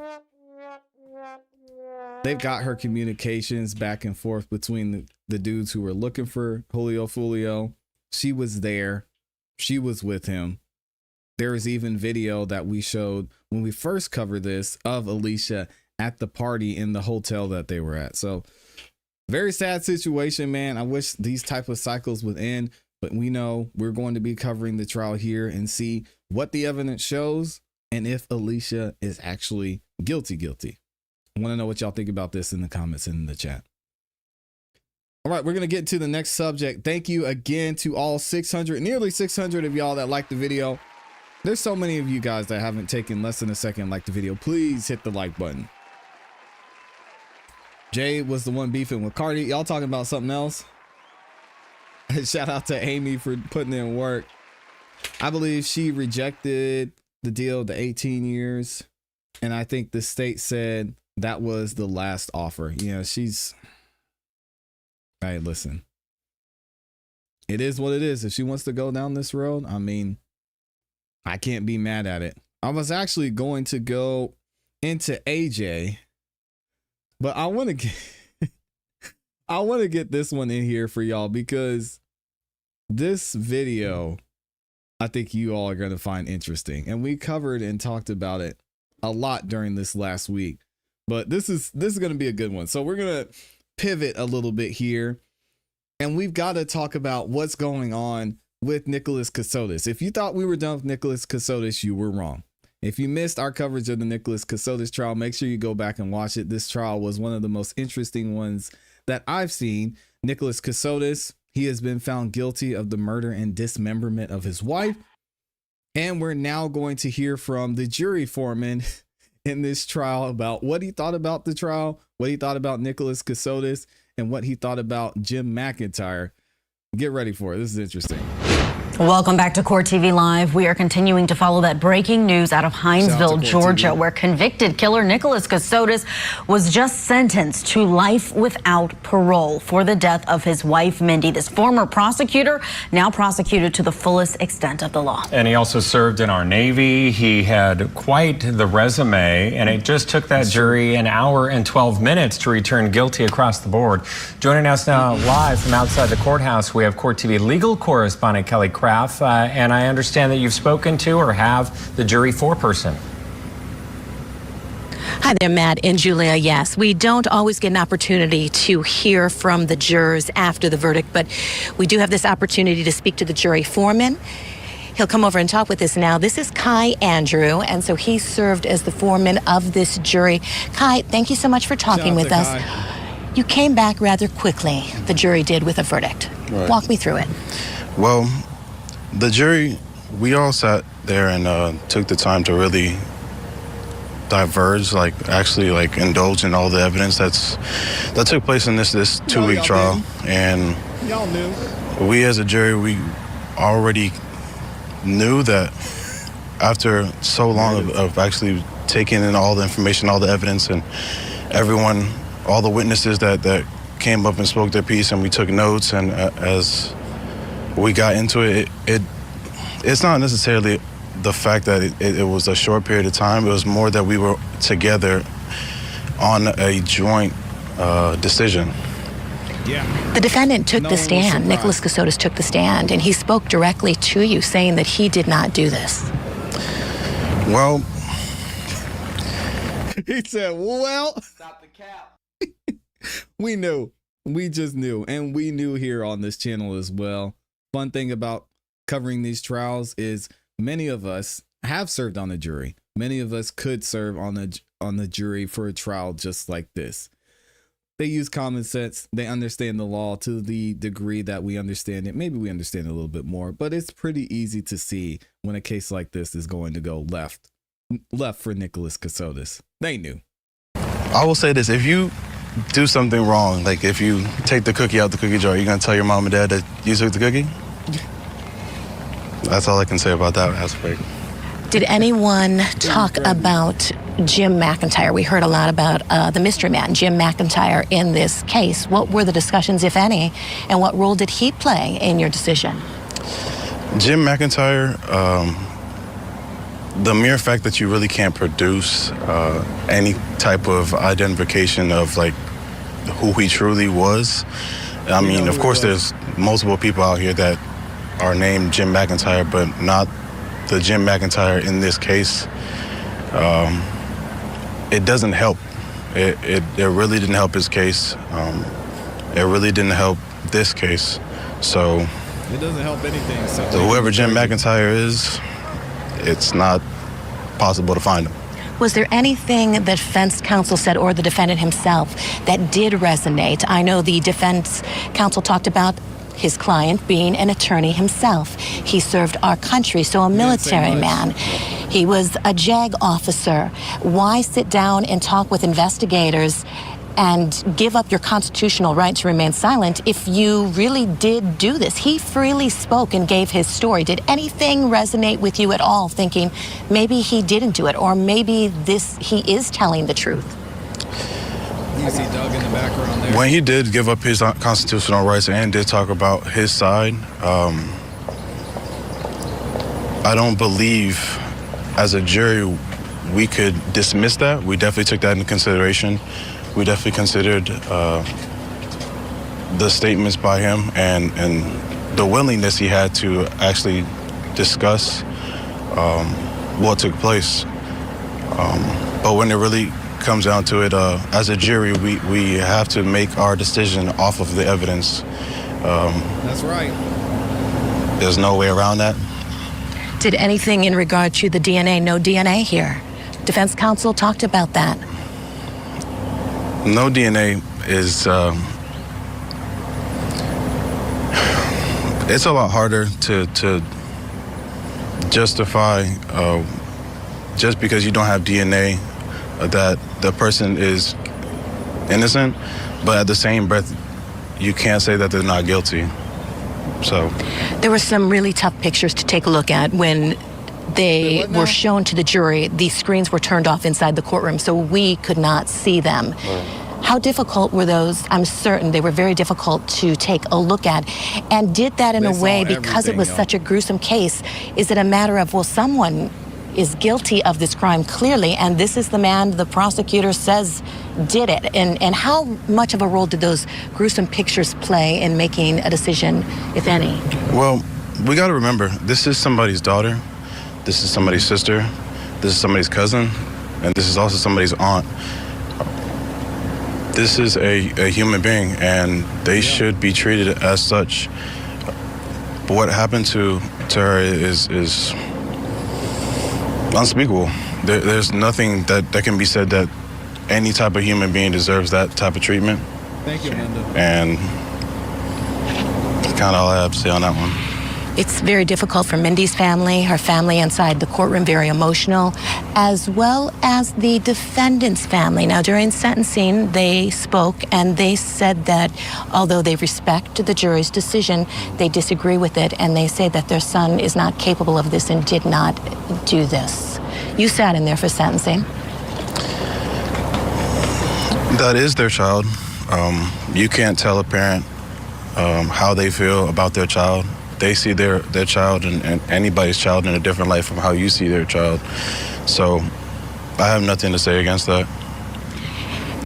they've got her communications back and forth between the dudes who were looking for Julio Foolio. She was there. She was with him. There is even video that we showed when we first covered this of Alicia at the party in the hotel that they were at. So very sad situation, man. I wish these type of cycles would end, but we know we're going to be covering the trial here and see what the evidence shows and if Alicia is actually guilty. I want to know what y'all think about this in the comments and in the chat. All right, we're going to get to the next subject. Thank you again to all 600, nearly 600 of y'all that liked the video. There's so many of you guys that haven't taken less than a second to like the video. Please hit the like button. Jay was the one beefing with Cardi. Y'all talking about something else? Shout out to Amy for putting in work. I believe she rejected the deal, the 18 years. And I think the state said that was the last offer. You know, she's... Hey, listen. It is what it is. If she wants to go down this road, I mean, I can't be mad at it. I was actually going to go into AJ, but I want to get this one in here for y'all because this video, I think you all are going to find interesting. And we covered and talked about it a lot during this last week, but this is going to be a good one. So we're going to pivot a little bit here and we've got to talk about what's going on with Nicholas Kassotis. If you thought we were done with Nicholas Kassotis, you were wrong. If you missed our coverage of the Nicholas Kassotis trial, make sure you go back and watch it. This trial was one of the most interesting ones that I've seen. Nicholas Kassotis, he has been found guilty of the murder and dismemberment of his wife. And we're now going to hear from the jury foreman in this trial about what he thought about the trial, what he thought about Nicholas Kassotis, and what he thought about Jim McIntyre. Get ready for it. This is interesting. Welcome back to Court TV Live. We are continuing to follow that breaking news out of Hinesville, Georgia, where convicted killer Nicholas Kassotis was just sentenced to life without parole for the death of his wife, Mindy. This former prosecutor now prosecuted to the fullest extent of the law. And he also served in our Navy. He had quite the resume, and it just took that jury an hour and 12 minutes to return guilty across the board. Joining us now live from outside the courthouse, we have Court TV legal correspondent Kelly Kraft. And I understand that you've spoken to or have the jury foreperson. Hi there, Matt and Julia. Yes, we don't always get an opportunity to hear from the jurors after the verdict, but we do have this opportunity to speak to the jury foreman. He'll come over and talk with us now. This is Kai Andrew, and so he served as the foreman of this jury. Kai, thank you so much for talking with us. You came back rather quickly, the jury did, with a verdict. Right. Walk me through it. Well, the jury, we all sat there and took the time to really diverge, actually indulge in all the evidence that took place in this 2-week trial. And y'all knew. We as a jury, we already knew that after so long of actually taking in all the information, all the evidence, and everyone, all the witnesses that came up and spoke their piece, and we took notes, and as we got into it, it's not necessarily the fact that it was a short period of time. It was more that we were together on a joint decision. Yeah. The defendant took the stand. Nicholas Kassotis took the stand, and he spoke directly to you, saying that he did not do this. Well, he said, well, stop the cap. We knew. We just knew. And we knew here on this channel as well. Fun thing about covering these trials is many of us have served on a jury. Many of us could serve on the jury for a trial just like this. They use common sense. They understand the law to the degree that we understand it. Maybe we understand it a little bit more, but it's pretty easy to see when a case like this is going to go left for Nicholas Kassotis. They knew. I will say this: if you do something wrong, like if you take the cookie out the cookie jar, you're gonna tell your mom and dad that you took the cookie? That's all I can say about that aspect. Did anyone talk about Jim McIntyre? We heard a lot about the mystery man, Jim McIntyre, in this case. What were the discussions, if any, and what role did he play in your decision? Jim McIntyre, the mere fact that you really can't produce any type of identification of who he truly was. I mean, of course, there's multiple people out here that are named Jim McIntyre, but not the Jim McIntyre in this case. It doesn't help. It really didn't help his case. It really didn't help this case. So it doesn't help anything. So whoever Jim McIntyre is, it's not possible to find him. Was there anything that defense counsel said, or the defendant himself, that did resonate? I know the defense counsel talked about his client being an attorney himself. He served our country, so a military man. He was a JAG officer. Why sit down and talk with investigators and give up your constitutional right to remain silent if you really did do this? He freely spoke and gave his story. Did anything resonate with you at all, thinking maybe he didn't do it, or maybe he is telling the truth? You see Doug in the background there. When he did give up his constitutional rights and did talk about his side, I don't believe as a jury we could dismiss that. We definitely took that into consideration. We definitely considered the statements by him and the willingness he had to actually discuss what took place. But when it really comes down to it, as a jury, we have to make our decision off of the evidence. That's right. There's no way around that. Did anything in regard to the DNA? No DNA here. Defense counsel talked about that. No DNA is, it's a lot harder to justify just because you don't have DNA that the person is innocent, but at the same breath, you can't say that they're not guilty. So there were some really tough pictures to take a look at when they were shown to the jury. The screens were turned off inside the courtroom, so we could not see them. How difficult were those? I'm certain they were very difficult to take a look at. And did that in a way, because it was such a gruesome case, is it a matter of, well, someone is guilty of this crime clearly, and this is the man the prosecutor says did it? And how much of a role did those gruesome pictures play in making a decision, if any? Well, we got to remember, this is somebody's daughter. This is somebody's sister. This is somebody's cousin. and this is also somebody's aunt. This is a human being, and they should be treated as such. But what happened to her is unspeakable. There's nothing that can be said that any type of human being deserves that type of treatment. Thank you, Linda. And that's kind of all I have to say on that one. It's very difficult for Mindy's family, her family inside the courtroom, very emotional, as well as the defendant's family. Now, during sentencing, they spoke and they said that although they respect the jury's decision, they disagree with it, and they say that their son is not capable of this and did not do this. You sat in there for sentencing. That is their child. You can't tell a parent how they feel about their child. They see their child and anybody's child in a different light from how you see their child. So I have nothing to say against that.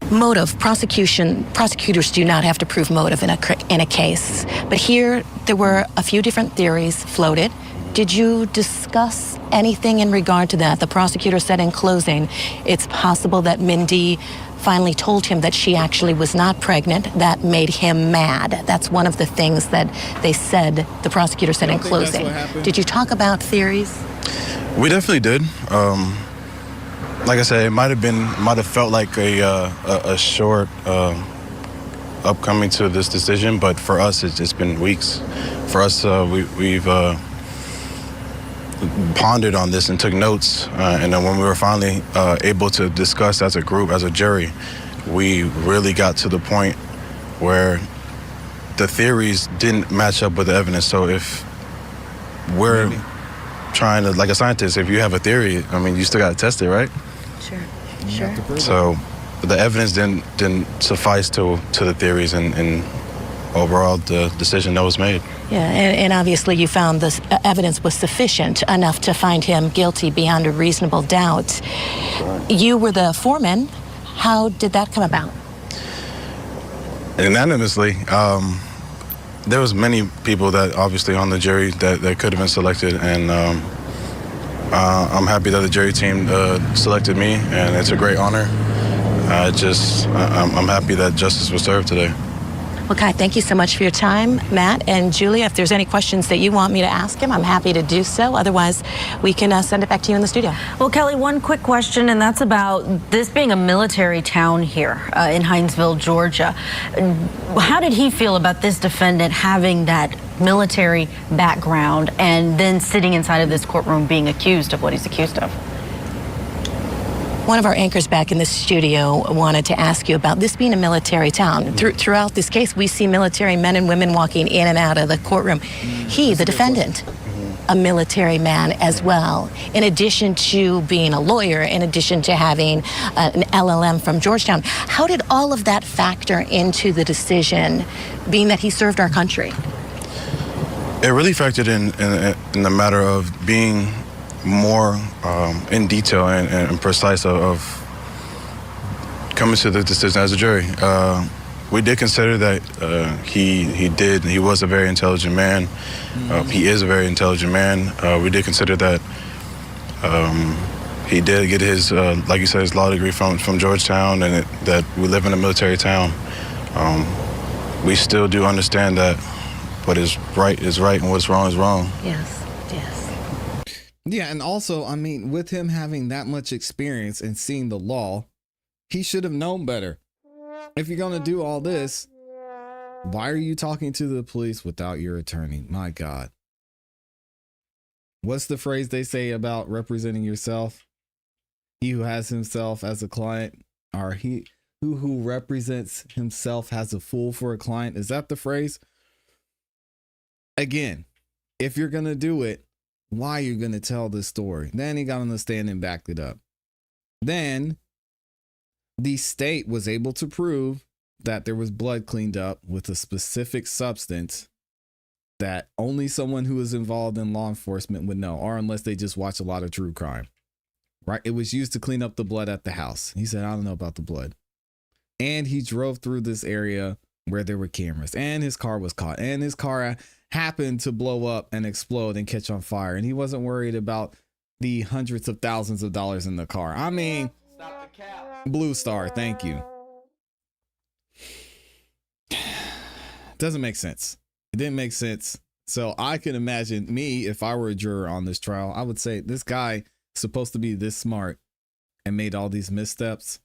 Motive. Prosecutors do not have to prove motive in a case. But here, there were a few different theories floated. Did you discuss anything in regard to that? The prosecutor said in closing, it's possible that Mindy finally told him that she actually was not pregnant. That made him mad. That's one of the things that they said, the prosecutor said in closing. Did you talk about theories? We definitely did. Like I said, it might have felt like a short upcoming to this decision, but for us, it's been weeks. For us, we've pondered on this and took notes, and then when we were finally able to discuss as a group, as a jury, we really got to the point where the theories didn't match up with the evidence. So if we're trying to, like a scientist, if you have a theory, I mean, you still got to test it, right? Sure. So the evidence didn't suffice to the theories, and overall the decision that was made. Yeah, and obviously you found the evidence was sufficient enough to find him guilty beyond a reasonable doubt. Right. You were the foreman. How did that come about? Unanimously. There was many people that obviously on the jury that could have been selected, and I'm happy that the jury team selected me, and it's a great honor. I'm happy that justice was served today. Well, Kai, thank you so much for your time. Matt and Julia, if there's any questions that you want me to ask him, I'm happy to do so. Otherwise, we can send it back to you in the studio. Well, Kelly, one quick question, and that's about this being a military town here in Hinesville, Georgia. How did he feel about this defendant having that military background and then sitting inside of this courtroom being accused of what he's accused of? One of our anchors back in the studio wanted to ask you about this being a military town. Throughout this case, we see military men and women walking in and out of the courtroom. He, the defendant, a military man as well, in addition to being a lawyer, in addition to having an LLM from Georgetown. How did all of that factor into the decision, being that he served our country? It really factored in the matter of being more in detail and precise of coming to the decision as a jury. We did consider that he was a very intelligent man. He is a very intelligent man. We did consider that he did get his, like you said, his law degree from Georgetown, and that we live in a military town. We still do understand that what is right and what's wrong is wrong. Yes. Yeah, and also, I mean, with him having that much experience and seeing the law, he should have known better. If you're going to do all this, why are you talking to the police without your attorney? My God. What's the phrase they say about representing yourself? He who has himself as a client, or he who represents himself has a fool for a client. Is that the phrase? Again, if you're going to do it, why you're going to tell this story? Then he got on the stand and backed it up. Then the state was able to prove that there was blood cleaned up with a specific substance that only someone who is involved in law enforcement would know, or unless they just watch a lot of true crime, right? It was used to clean up the blood at the house. He said, I don't know about the blood. And he drove through this area where there were cameras, and his car was caught, and his car happened to blow up and explode and catch on fire. And he wasn't worried about the hundreds of thousands of dollars in the car. I mean, Blue Star, thank you. Doesn't make sense. It didn't make sense. So I can imagine me, if I were a juror on this trial, I would say this guy supposed to be this smart and made all these missteps.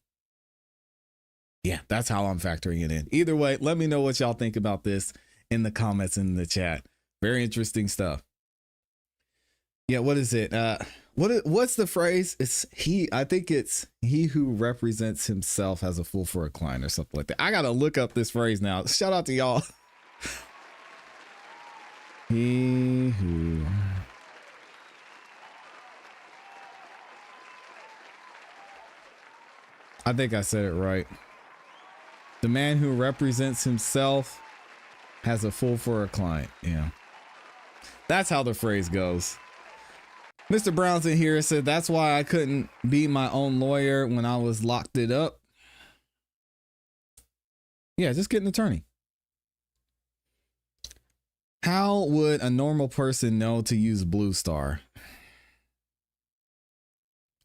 Yeah, that's how I'm factoring it in. Either way, let me know what y'all think about this in the comments in the chat. Very interesting stuff. Yeah, what is it? What's the phrase? I think it's he who represents himself has a fool for a client or something like that. I gotta look up this phrase now. Shout out to y'all. He who I think I said it right. The man who represents himself has a fool for a client. Yeah. That's how the phrase goes. Mr. Brown's in here said, that's why I couldn't be my own lawyer when I was locked it up. Yeah, just get an attorney. How would a normal person know to use Blue Star?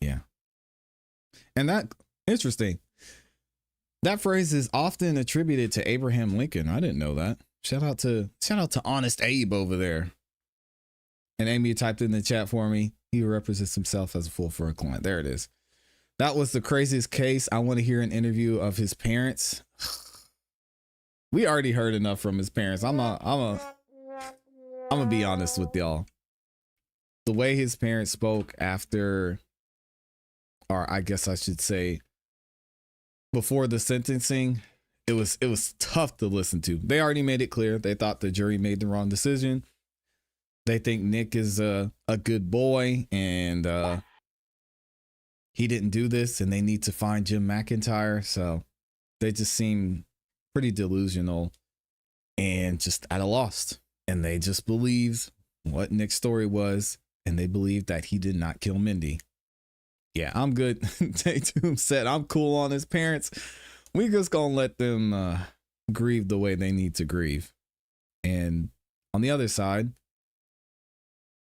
Yeah. And that, interesting. That phrase is often attributed to Abraham Lincoln. I didn't know that. Shout out to Honest Abe over there. And Amy typed in the chat for me. He represents himself as a fool for a client. There it is. That was the craziest case. I want to hear an interview of his parents. We already heard enough from his parents. I'm gonna be honest with y'all. The way his parents spoke after, or I guess I should say, before the sentencing, it was tough to listen to. They already made it clear. They thought the jury made the wrong decision. They think Nick is a good boy and he didn't do this and they need to find Jim McIntyre. So they just seem pretty delusional and just at a loss. And they just believed what Nick's story was. And they believed that he did not kill Mindy. Yeah, I'm good. Tatum said, I'm cool on his parents. We just gonna let them grieve the way they need to grieve. And on the other side,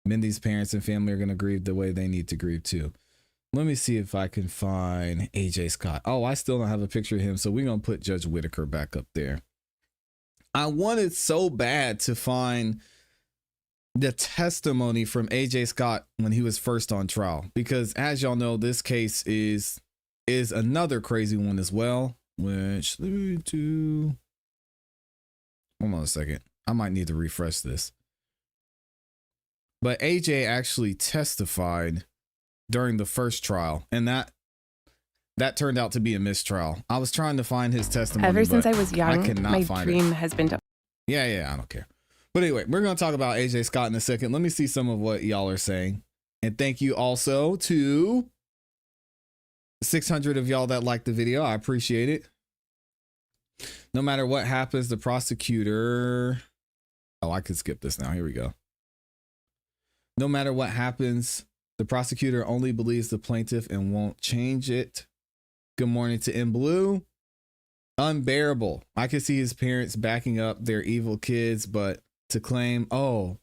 Mindy's parents and family are going to grieve the way they need to grieve too. Let me see if I can find AJ Scott. Oh, I still don't have a picture of him. So we're going to put Judge Whitaker back up there. I wanted so bad to find the testimony from AJ Scott when he was first on trial, because as y'all know, this case is another crazy one as well, which let me do. Hold on a second. I might need to refresh this. But AJ actually testified during the first trial, and that turned out to be a mistrial. I was trying to find his testimony. Ever since I was young, my dream has been to. Yeah, I don't care. But anyway, we're going to talk about AJ Scott in a second. Let me see some of what y'all are saying. And thank you also to 600 of y'all that liked the video. I appreciate it. No matter what happens, the prosecutor. Oh, I could skip this now. Here we go. No matter what happens, the prosecutor only believes the plaintiff and won't change it. Good morning to In Blue. Unbearable. I could see his parents backing up their evil kids, but to claim, oh,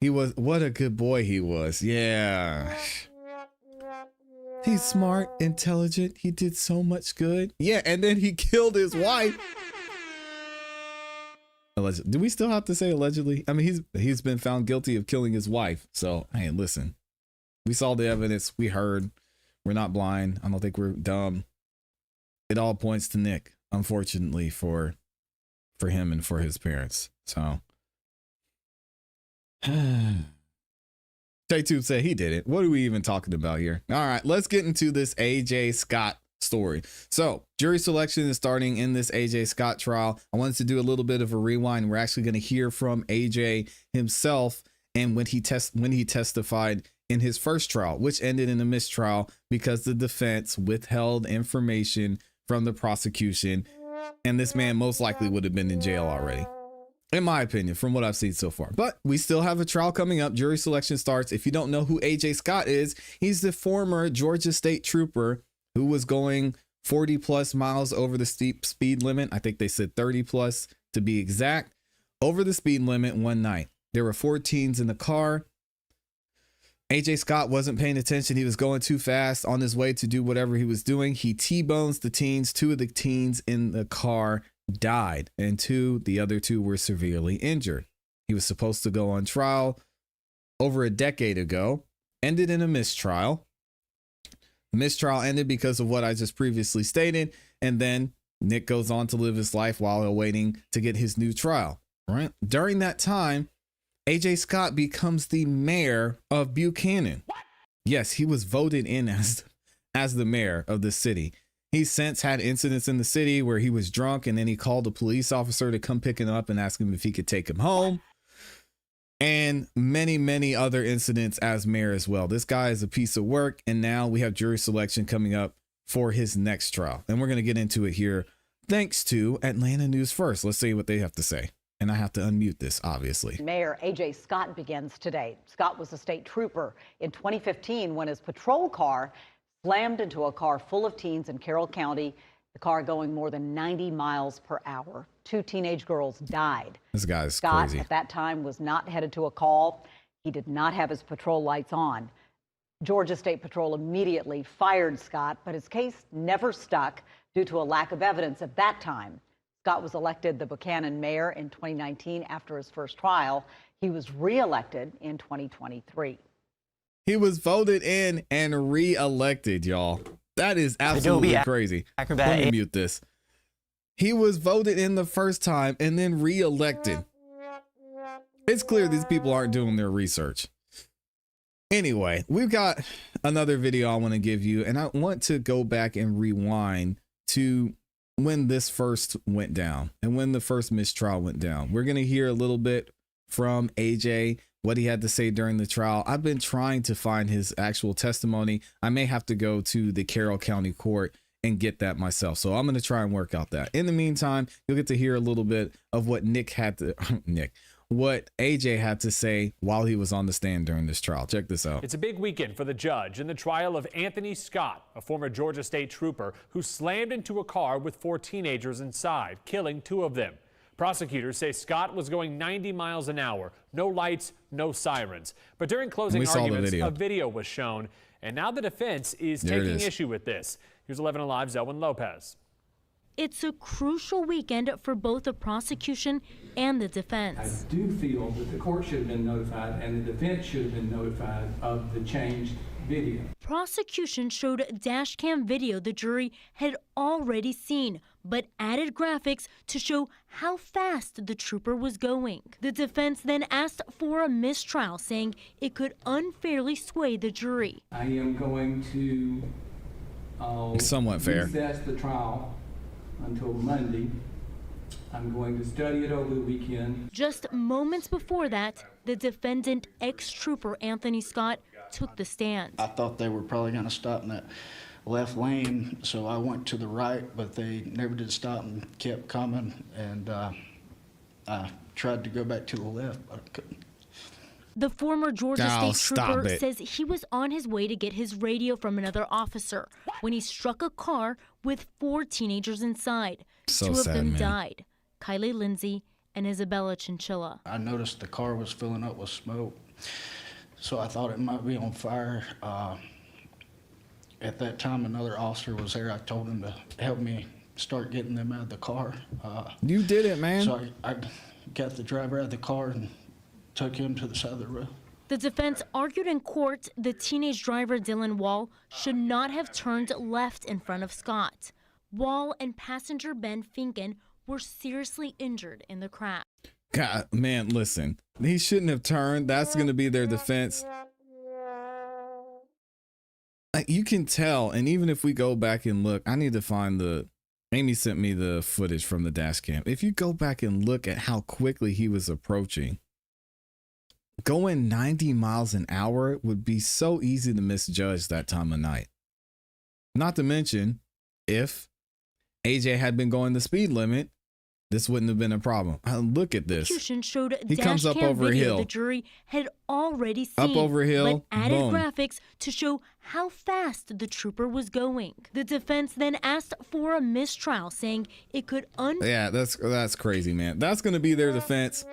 he was, what a good boy he was. Yeah. He's smart, intelligent. He did so much good. Yeah, and then he killed his wife. Allegedly. Do we still have to say allegedly? I mean, he's been found guilty of killing his wife. So, hey, listen, we saw the evidence. We heard. We're not blind. I don't think we're dumb. It all points to Nick, unfortunately, for him and for his parents. So, Tay2 said he did it. What are we even talking about here? All right, let's get into this AJ Scott story. So jury selection is starting in this AJ Scott trial. I wanted to do a little bit of a rewind. We're actually going to hear from AJ himself and when he testified in his first trial, which ended in a mistrial because the defense withheld information from the prosecution, and this man most likely would have been in jail already, in my opinion, from what I've seen so far. But we still have a trial coming up. Jury selection starts. If you don't know who AJ Scott is, he's the former Georgia State trooper who was going 40 plus miles over the steep speed limit. I think they said 30 plus to be exact, over the speed limit one night. There were 4 teens in the car. AJ Scott wasn't paying attention. He was going too fast on his way to do whatever he was doing. He T-bones the teens. 2 of the teens in the car died, and the other two were severely injured. He was supposed to go on trial over a decade ago, ended in a mistrial. The mistrial ended because of what I just previously stated, and then Nick goes on to live his life while awaiting to get his new trial. Right? During that time, AJ Scott becomes the mayor of Buchanan. What? Yes, he was voted in as the mayor of the city. He's since had incidents in the city where he was drunk, and then he called a police officer to come pick him up and ask him if he could take him home. And many, many other incidents as mayor as well. This guy is a piece of work, and now we have jury selection coming up for his next trial. And we're going to get into it here thanks to Atlanta News First. Let's see what they have to say. And I have to unmute this, obviously. Mayor AJ Scott begins today. Scott was a state trooper in 2015 when his patrol car slammed into a car full of teens in Carroll County, the car going more than 90 miles per hour. 2 teenage girls died. This guy's Scott, crazy. at that time, was not headed to a call. He did not have his patrol lights on. Georgia State Patrol immediately fired Scott, but his case never stuck due to a lack of evidence at that time. Scott was elected the Buchanan mayor in 2019 after his first trial. He was reelected in 2023. He was voted in and reelected, y'all. That is absolutely crazy. Let me mute this. He was voted in the first time and then reelected. It's clear these people aren't doing their research. Anyway, we've got another video I want to give you, and I want to go back and rewind to when this first went down and when the first mistrial went down. We're going to hear a little bit from AJ, what he had to say during the trial. I've been trying to find his actual testimony. I may have to go to the Carroll County Court and get that myself. So I'm going to try and work out that. In the meantime, you'll get to hear a little bit of what what AJ had to say while he was on the stand during this trial. Check this out. It's a big weekend for the judge in the trial of Anthony Scott, a former Georgia State trooper who slammed into a car with 4 teenagers inside, killing 2 of them. Prosecutors say Scott was going 90 miles an hour, no lights, no sirens. But during closing arguments, a video was shown, and now the defense is taking issue with this. Here's 11 Alive's Zelwyn Lopez. It's a crucial weekend for both the prosecution and the defense. I do feel that the court should have been notified and the defense should have been notified of the changed video. Prosecution showed dash cam video the jury had already seen, but added graphics to show how fast the trooper was going. The defense then asked for a mistrial, saying it could unfairly sway the jury. I am going to somewhat fair. Recess the trial until Monday. I'm going to study it over the weekend. Just moments before that, the defendant, ex-trooper Anthony Scott, took the stand. I thought they were probably going to stop in that left lane, so I went to the right, but they never did stop and kept coming, and I tried to go back to the left, but I couldn't. The former Georgia State trooper says he was on his way to get his radio from another officer when he struck a car with 4 teenagers inside. So 2 of sad, them man. died, Kylie Lindsay and Isabella Chinchilla. I noticed the car was filling up with smoke, so I thought it might be on fire. At that time, another officer was there. I told him to help me start getting them out of the car. You did it, man. So I got the driver out of the car and took him to the side of the road. The defense argued in court the teenage driver Dylan Wall should not have turned left in front of Scott. Wall and passenger Ben Finken were seriously injured in the crash. God, man, listen. He shouldn't have turned. That's going to be their defense. You can tell, and even if we go back and look, I need to find Amy sent me the footage from the dash cam. If you go back and look at how quickly he was approaching, going 90 miles an hour would be so easy to misjudge that time of night. Not to mention, if AJ had been going the speed limit, this wouldn't have been a problem. Look at this. Showed he comes up over a hill. The jury had already seen, up over a hill, but added boom. graphics to show how fast the trooper was going. The defense then asked for a mistrial, saying it could Yeah, that's crazy, man. That's going to be their defense.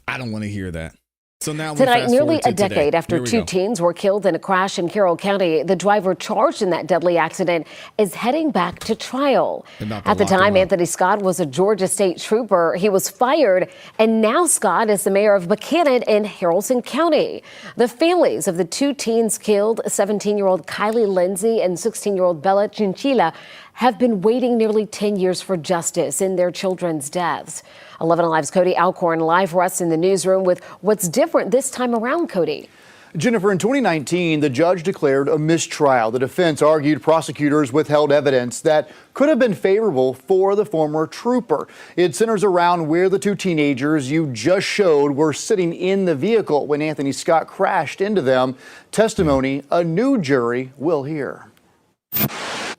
I don't want to hear that. So now tonight, nearly a decade after two teens were killed in a crash in Carroll County, the driver charged in that deadly accident is heading back to trial. At the time, Anthony Scott was a Georgia State Trooper. He was fired, and now Scott is the mayor of Buchanan in Haralson County. The families of the two teens killed, 17-year-old Kylie Lindsay and 16-year-old Bella Chinchilla, have been waiting nearly 10 years for justice in their children's deaths. 11 Alive's Cody Alcorn live for us in the newsroom with what's different this time around, Cody. Jennifer, in 2019, the judge declared a mistrial. The defense argued prosecutors withheld evidence that could have been favorable for the former trooper. It centers around where the two teenagers you just showed were sitting in the vehicle when Anthony Scott crashed into them. Testimony a new jury will hear.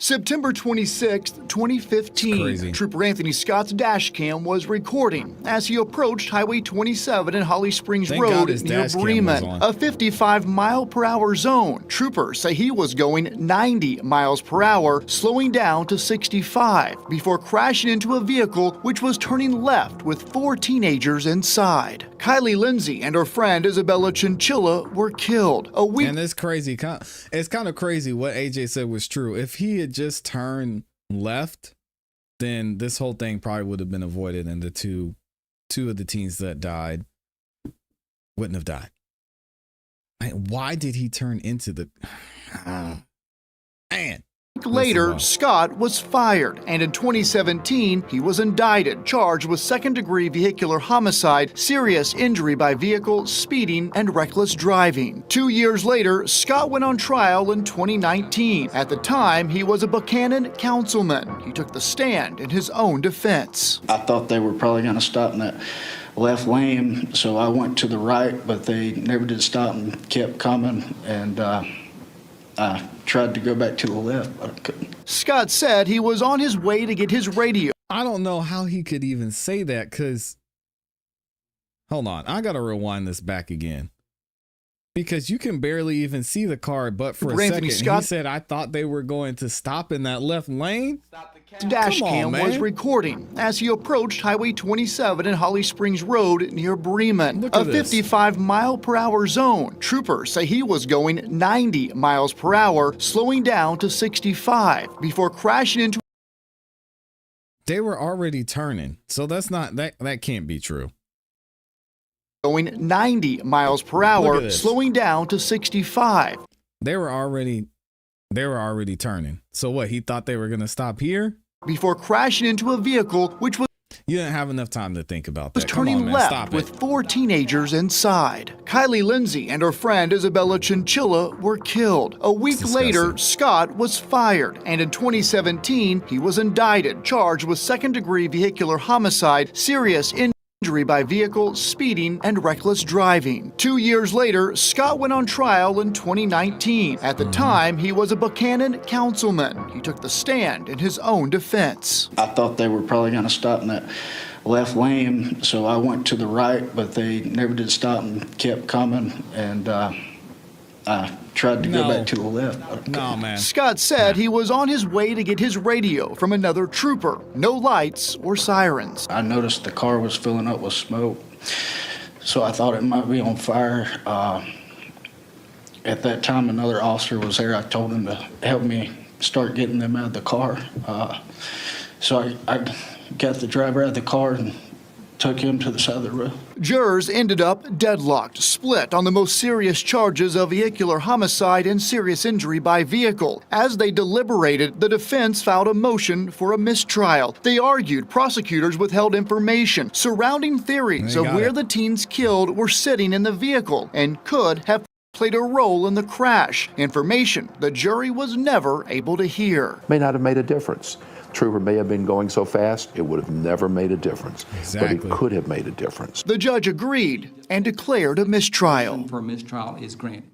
September 26, 2015, Trooper Anthony Scott's dash cam was recording as he approached Highway 27 and Holly Springs Road near Bremen, a 55-mile-per-hour zone. Troopers say he was going 90 miles per hour, slowing down to 65 before crashing into a vehicle which was turning left with 4 teenagers inside. Kylie Lindsay and her friend Isabella Chinchilla were killed. And it's crazy. It's kind of crazy what AJ said was true. If he had just turned left, then this whole thing probably would have been avoided, and the two of the teens that died wouldn't have died. Why did he turn into the man? Later, Scott was fired, and in 2017, he was indicted, charged with second-degree vehicular homicide, serious injury by vehicle, speeding, and reckless driving. 2 years later, Scott went on trial in 2019. At the time, he was a Buchanan councilman. He took the stand in his own defense. I thought they were probably going to stop in that left lane, so I went to the right, but they never did stop and kept coming, and I tried to go back to the left, but I couldn't. Scott said he was on his way to get his radio. I don't know how he could even say that, because, hold on, I got to rewind this back again. Because you can barely even see the car, but for a second, he said, I thought they were going to stop in that left lane. Dash cam was recording as he approached Highway 27 and Holly Springs Road near Bremen, a 55-mile-per-hour zone. Troopers say he was going 90 miles per hour, slowing down to 65 before crashing into. They were already turning, so that's not that can't be true. Going 90 miles per hour, slowing down to 65. They were already turning. So what, he thought they were going to stop here? Before crashing into a vehicle which was. You didn't have enough time to think about that. Was turning left with 4 teenagers inside. Kylie Lindsay and her friend Isabella Chinchilla were killed. A week later, Scott was fired, and in 2017, he was indicted, charged with second-degree vehicular homicide, serious injury by vehicle, speeding, and reckless driving. 2 years later, Scott went on trial in 2019. At the time, he was a Buchanan councilman. He took the stand in his own defense. I thought they were probably going to stop in that left lane, so I went to the right, but they never did stop and kept coming, and I tried to go back to the left. No, man. Scott said he was on his way to get his radio from another trooper. No lights or sirens. I noticed the car was filling up with smoke, so I thought it might be on fire. At that time, another officer was there. I told him to help me start getting them out of the car. So I got the driver out of the car and took him to the side of the road. Jurors ended up deadlocked, split on the most serious charges of vehicular homicide and serious injury by vehicle. As they deliberated, the defense filed a motion for a mistrial. They argued prosecutors withheld information surrounding theories of where the teens killed were sitting in the vehicle and could have played a role in the crash. Information the jury was never able to hear. May not have made a difference. Trooper may have been going so fast, it would have never made a difference. But it could have made a difference. The judge agreed and declared a mistrial. For a mistrial is granted.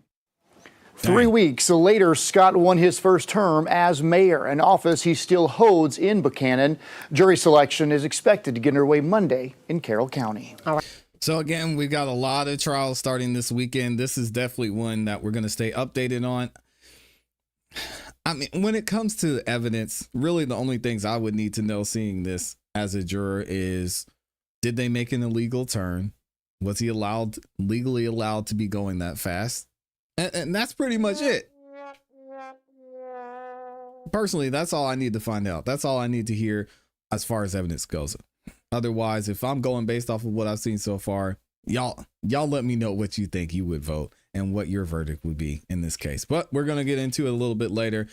3 weeks later, Scott won his first term as mayor, an office he still holds in Buchanan. Jury selection is expected to get underway Monday in Carroll County. All right. So again, we've got a lot of trials starting this weekend. This is definitely one that we're going to stay updated on. I mean, when it comes to evidence, really the only things I would need to know seeing this as a juror is, did they make an illegal turn? Was he legally allowed to be going that fast? And that's pretty much it. Personally, that's all I need to find out. That's all I need to hear as far as evidence goes. Otherwise, if I'm going based off of what I've seen so far, y'all let me know what you think you would vote and what your verdict would be in this case. But we're going to get into it a little bit later.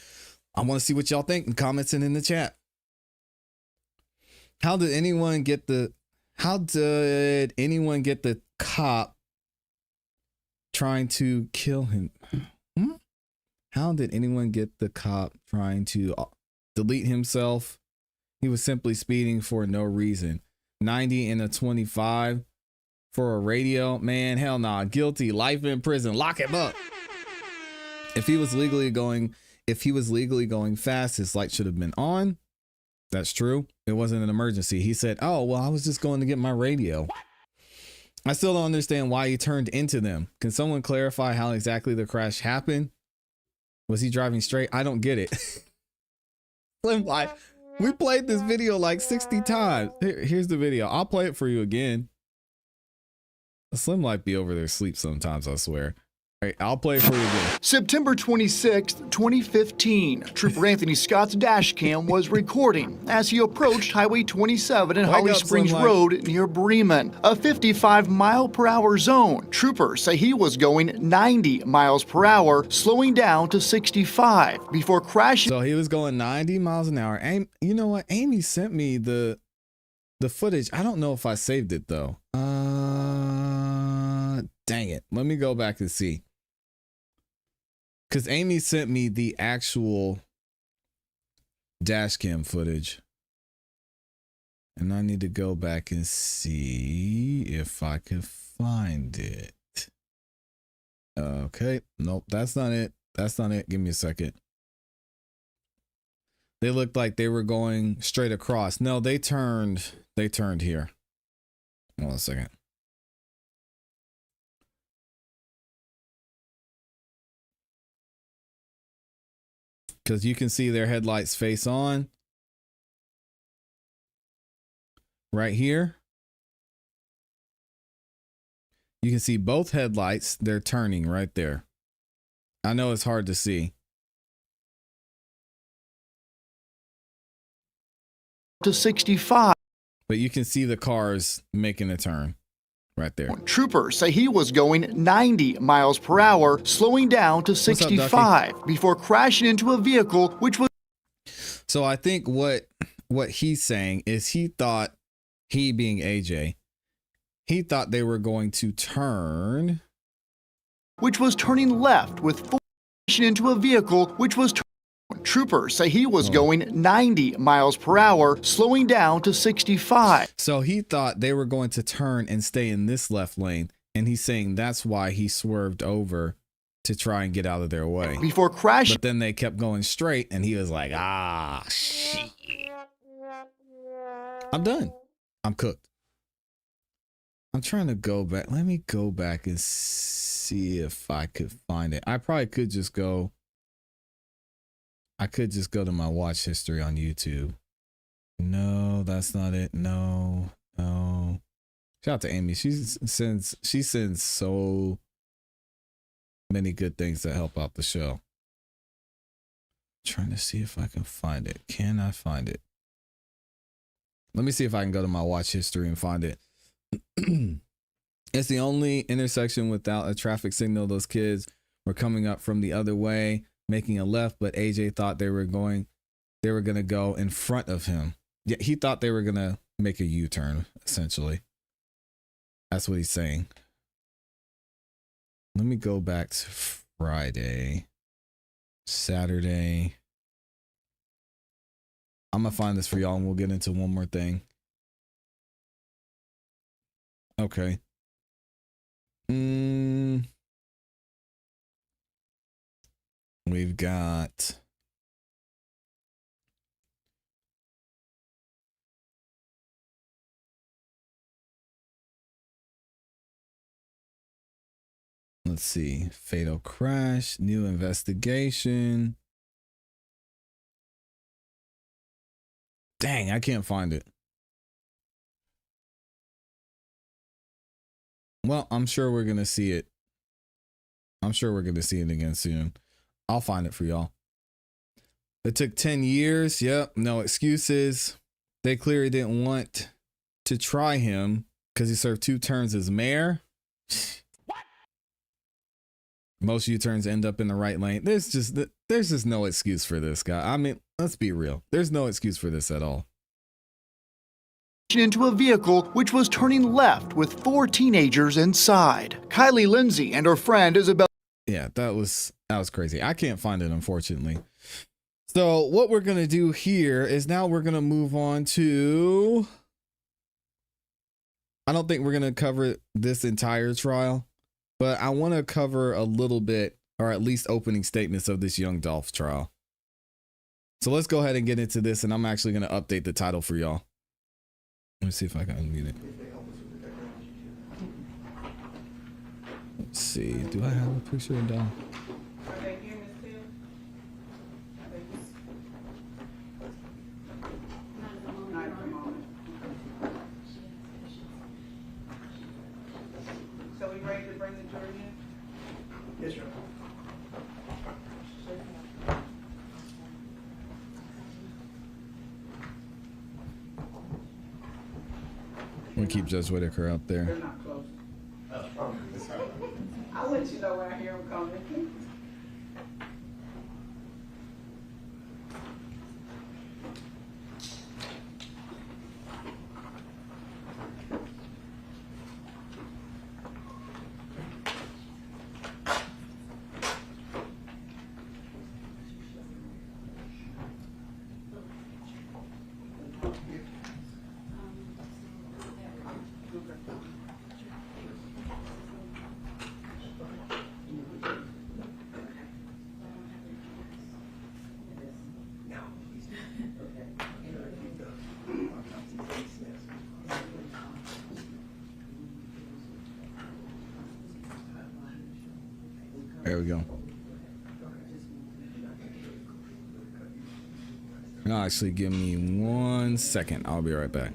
I want to see what y'all think in comments and in the chat. How did anyone get the cop trying to kill him? How did anyone get the cop trying to delete himself? He was simply speeding for no reason. 90 and a 25 for a radio. Man, hell nah. Guilty. Life in prison. Lock him up. If he was legally going fast, his light should have been on. That's true. It wasn't an emergency. He said, oh, well, I was just going to get my radio. I still don't understand why he turned into them. Can someone clarify how exactly the crash happened? Was he driving straight? I don't get it. Slim Life. We played this video like 60 times. Here's the video. I'll play it for you again. Slim Life be over there asleep sometimes, I swear. All right, I'll play it for you again. September 26, 2015. Trooper Anthony Scott's dash cam was recording as he approached Highway 27 and Holly Springs Road near Bremen, a 55-mile-per-hour zone. Troopers say he was going 90 miles per hour, slowing down to 65 before crashing. So he was going 90 miles an hour. And you know what? Amy sent me the footage. I don't know if I saved it though. Dang it. Let me go back and see. Because Amy sent me the actual dash cam footage. And I need to go back and see if I can find it. Okay. Nope, that's not it. That's not it. Give me a second. They looked like they were going straight across. No, they turned here. Hold on a second. Because you can see their headlights face on right here. You can see both headlights. They're turning right there. I know it's hard to see. To 65. But you can see the cars making a turn right there. Troopers say he was going 90 miles per hour, slowing down to 65 before crashing into a vehicle, which was. So I think what he's saying is he thought, he being AJ, he thought they were going to turn. Which was turning left with full into a vehicle, which was. Troopers say he was going 90 miles per hour, slowing down to 65. So he thought they were going to turn and stay in this left lane. And he's saying that's why he swerved over to try and get out of their way. Before crashing. But then they kept going straight and he was like, ah, shit. I'm done. I'm cooked. I'm trying to go back. Let me go back and see if I could find it. I probably could just go. I could just go to my watch history on YouTube. No, that's not it. No. Shout out to Amy. She sends so many good things that help out the show. Trying to see if I can find it. Can I find it? Let me see if I can go to my watch history and find it. It's the only intersection without a traffic signal. Those kids were coming up from the other way, making a left, but AJ thought they were going to go in front of him. Yeah, he thought they were going to make a U-turn, essentially. That's what he's saying. Let me go back to Friday, Saturday. I'm going to find this for y'all and we'll get into one more thing. Okay. We've got let's see, fatal crash, new investigation. Dang, I can't find it. Well, I'm sure we're going to see it. I'm sure we're going to see it again soon. I'll find it for y'all. It took 10 years. Yep. No excuses. They clearly didn't want to try him because he served 2 terms as mayor. What? Most U-turns end up in the right lane. There's just no excuse for this guy. I mean, let's be real. There's no excuse for this at all. Into a vehicle which was turning left with 4 teenagers inside. Kylie Lindsay and her friend Isabel. Yeah, that was crazy. I can't find it, unfortunately. So what we're going to do here is now we're going to move on to, I don't think we're going to cover this entire trial, but I want to cover a little bit, or at least opening statements of this young Dolph trial. So let's go ahead and get into this, and I'm actually going to update the title for y'all. Let me see if I can unmute it. Let's see. Do I have a picture of Dolph? So we ready to bring the jury in? Yes, sir. We'll keep Judge Whitaker up there. They're not close. I'll let you know when I hear them coming. There we go. No, actually, give me 1 second. I'll be right back.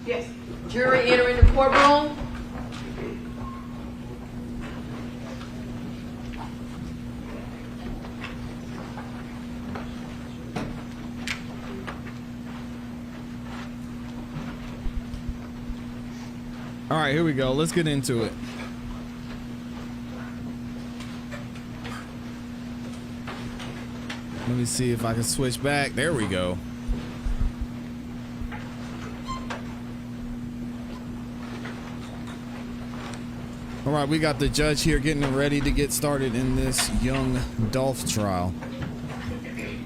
Yes. Jury entering the courtroom. All right, here we go. Let's get into it. Let me see if I can switch back. There we go. All right, we got the judge here getting ready to get started in this young Dolph trial.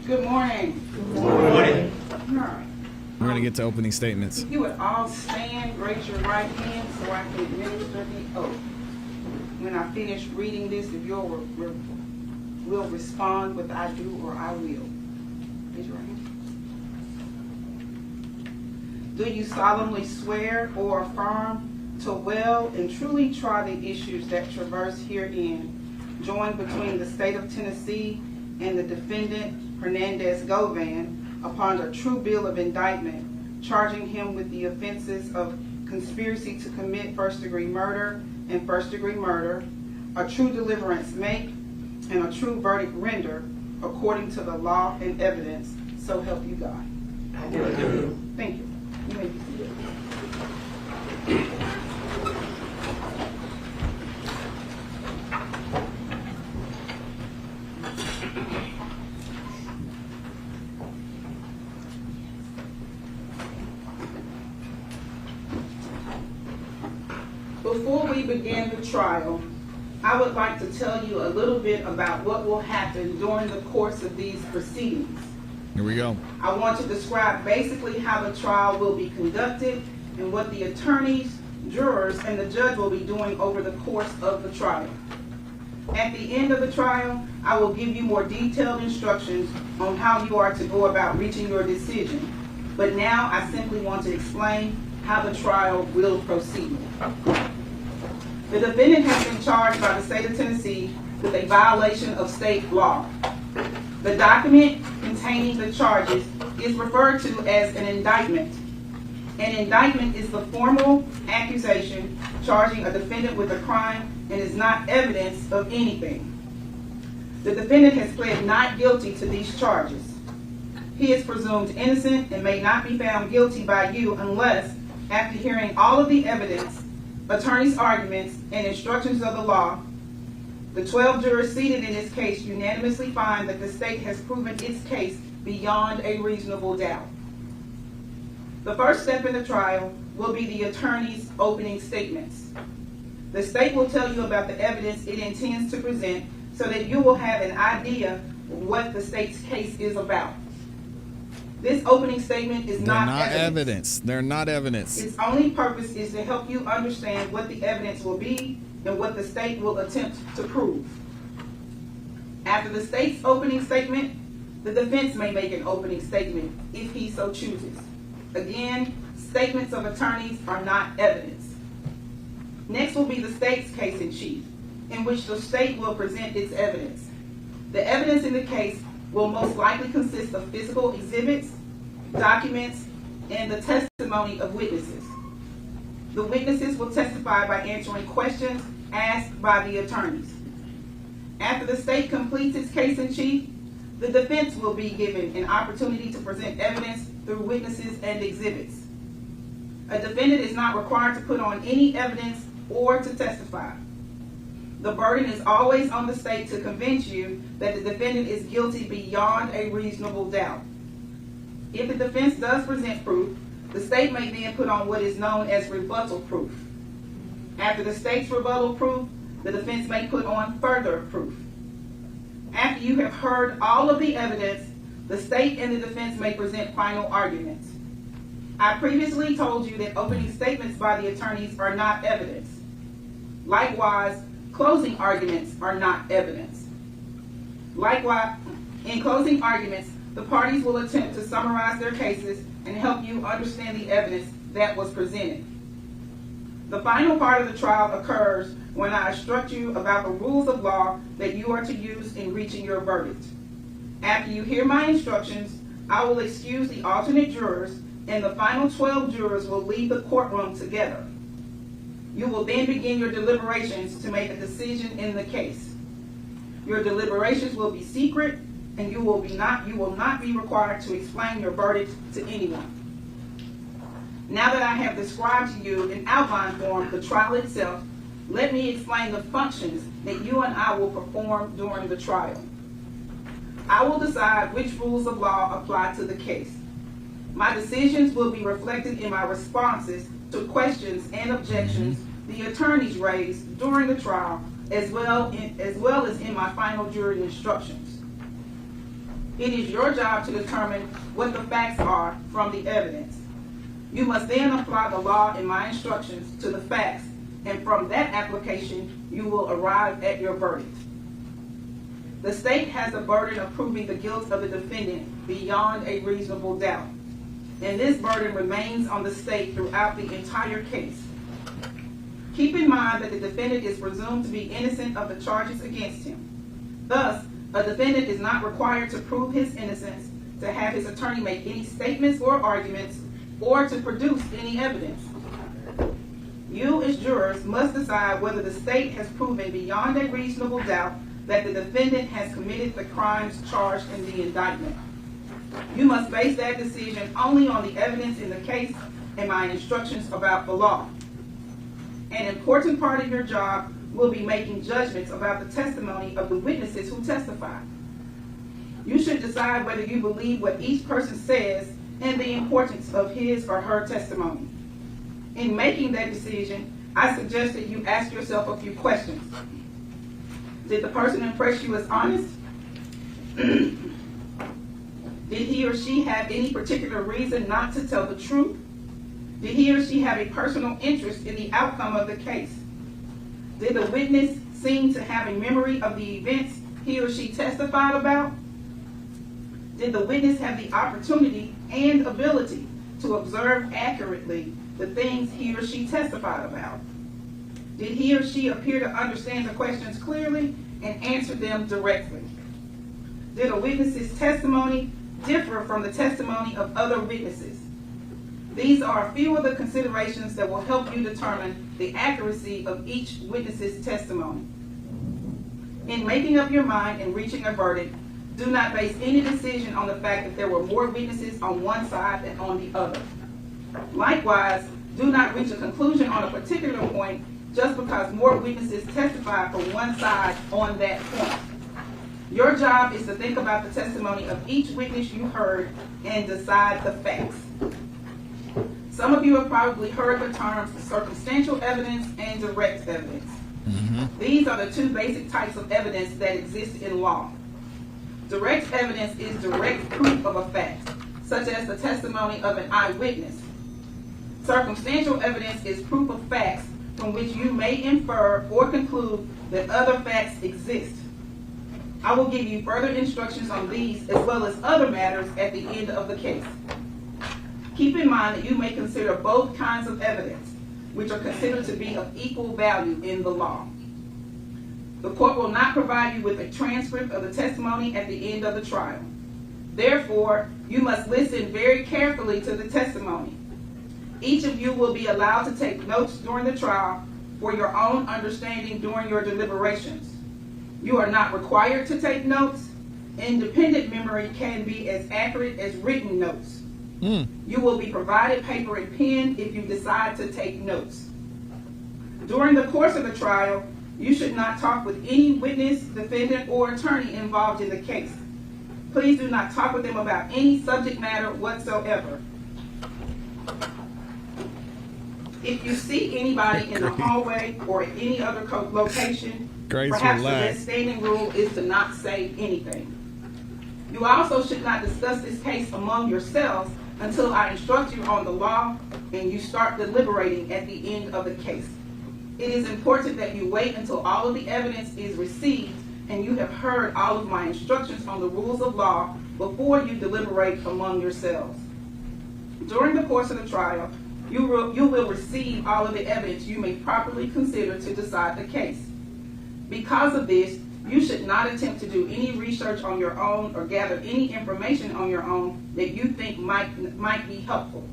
Good morning. Good morning. All right. We're going to get to opening statements. If you would all stand, raise your right hand so I can administer the oath. When I finish reading this, if you will respond with I do or I will. Raise your right hand. Do you solemnly swear or affirm to well and truly try the issues that traverse herein, joined between the state of Tennessee and the defendant Hernandez-Govan, upon a true bill of indictment, charging him with the offenses of conspiracy to commit first-degree murder and first-degree murder, a true deliverance make, and a true verdict render, according to the law and evidence, so help you God? I do. Thank you. You may be seated. Before we begin the trial, I would like to tell you a little bit about what will happen during the course of these proceedings. Here we go. I want to describe basically how the trial will be conducted and what the attorneys, jurors, and the judge will be doing over the course of the trial. At the end of the trial, I will give you more detailed instructions on how you are to go about reaching your decision. But now I simply want to explain how the trial will proceed. The defendant has been charged by the state of Tennessee with a violation of state law. The document containing the charges is referred to as an indictment. An indictment is the formal accusation charging a defendant with a crime and is not evidence of anything. The defendant has pled not guilty to these charges. He is presumed innocent and may not be found guilty by you unless, after hearing all of the evidence, attorney's arguments, and instructions of the law, the 12 jurors seated in this case unanimously find that the state has proven its case beyond a reasonable doubt. The first step in the trial will be the attorney's opening statements. The state will tell you about the evidence it intends to present so that you will have an idea of what the state's case is about. This opening statement is not evidence. They're not evidence. Its only purpose is to help you understand what the evidence will be and what the state will attempt to prove. After the state's opening statement, the defense may make an opening statement if he so chooses. Again, statements of attorneys are not evidence. Next will be the state's case in chief, in which the state will present its evidence. The evidence in the case will most likely consist of physical exhibits, documents, and the testimony of witnesses. The witnesses will testify by answering questions asked by the attorneys. After the state completes its case in chief, the defense will be given an opportunity to present evidence through witnesses and exhibits. A defendant is not required to put on any evidence or to testify. The burden is always on the state to convince you that the defendant is guilty beyond a reasonable doubt. If the defense does present proof, the state may then put on what is known as rebuttal proof. After the state's rebuttal proof, the defense may put on further proof. After you have heard all of the evidence, the state and the defense may present final arguments. I previously told you that opening statements by the attorneys are not evidence. Likewise, closing arguments are not evidence. Likewise, in closing arguments, the parties will attempt to summarize their cases and help you understand the evidence that was presented. The final part of the trial occurs when I instruct you about the rules of law that you are to use in reaching your verdict. After you hear my instructions, I will excuse the alternate jurors, and the final 12 jurors will leave the courtroom together. You will then begin your deliberations to make a decision in the case. Your deliberations will be secret, and you will not be required to explain your verdict to anyone. Now that I have described to you in outline form the trial itself, let me explain the functions that you and I will perform during the trial. I will decide which rules of law apply to the case. My decisions will be reflected in my responses to questions and objections the attorneys raised during the trial, as well as in my final jury instructions. It is your job to determine what the facts are from the evidence. You must then apply the law in my instructions to the facts, and from that application, you will arrive at your verdict. The state has the burden of proving the guilt of the defendant beyond a reasonable doubt, and this burden remains on the state throughout the entire case. Keep in mind that the defendant is presumed to be innocent of the charges against him. Thus, a defendant is not required to prove his innocence, to have his attorney make any statements or arguments, or to produce any evidence. You, as jurors, must decide whether the state has proven beyond a reasonable doubt that the defendant has committed the crimes charged in the indictment. You must base that decision only on the evidence in the case and my instructions about the law. An important part of your job will be making judgments about the testimony of the witnesses who testify. You should decide whether you believe what each person says and the importance of his or her testimony. In making that decision, I suggest that you ask yourself a few questions. Did the person impress you as honest? Did he or she have any particular reason not to tell the truth? Did he or she have a personal interest in the outcome of the case? Did the witness seem to have a memory of the events he or she testified about? Did the witness have the opportunity and ability to observe accurately the things he or she testified about? Did he or she appear to understand the questions clearly and answer them directly? Did a witness's testimony differ from the testimony of other witnesses? These are a few of the considerations that will help you determine the accuracy of each witness's testimony. In making up your mind and reaching a verdict, do not base any decision on the fact that there were more witnesses on one side than on the other. Likewise, do not reach a conclusion on a particular point just because more witnesses testify for one side on that point. Your job is to think about the testimony of each witness you heard and decide the facts. Some of you have probably heard the terms circumstantial evidence and direct evidence. These are the two basic types of evidence that exist in law. Direct evidence is direct proof of a fact, such as the testimony of an eyewitness. Circumstantial evidence is proof of facts from which you may infer or conclude that other facts exist. I will give you further instructions on these as well as other matters at the end of the case. Keep in mind that you may consider both kinds of evidence, which are considered to be of equal value in the law. The court will not provide you with a transcript of the testimony at the end of the trial. Therefore, you must listen very carefully to the testimony. Each of you will be allowed to take notes during the trial for your own understanding during your deliberations. You are not required to take notes. Independent memory can be as accurate as written notes. You will be provided paper and pen if you decide to take notes. During the course of the trial, you should not talk with any witness, defendant, or attorney involved in the case. Please do not talk with them about any subject matter whatsoever. If you see anybody in the hallway or at any other location, perhaps the best standing rule is to not say anything. You also should not discuss this case among yourselves until I instruct you on the law and you start deliberating at the end of the case. It is important that you wait until all of the evidence is received and you have heard all of my instructions on the rules of law before you deliberate among yourselves. During the course of the trial, you will receive all of the evidence you may properly consider to decide the case. Because of this, you should not attempt to do any research on your own or gather any information on your own that you think might be helpful.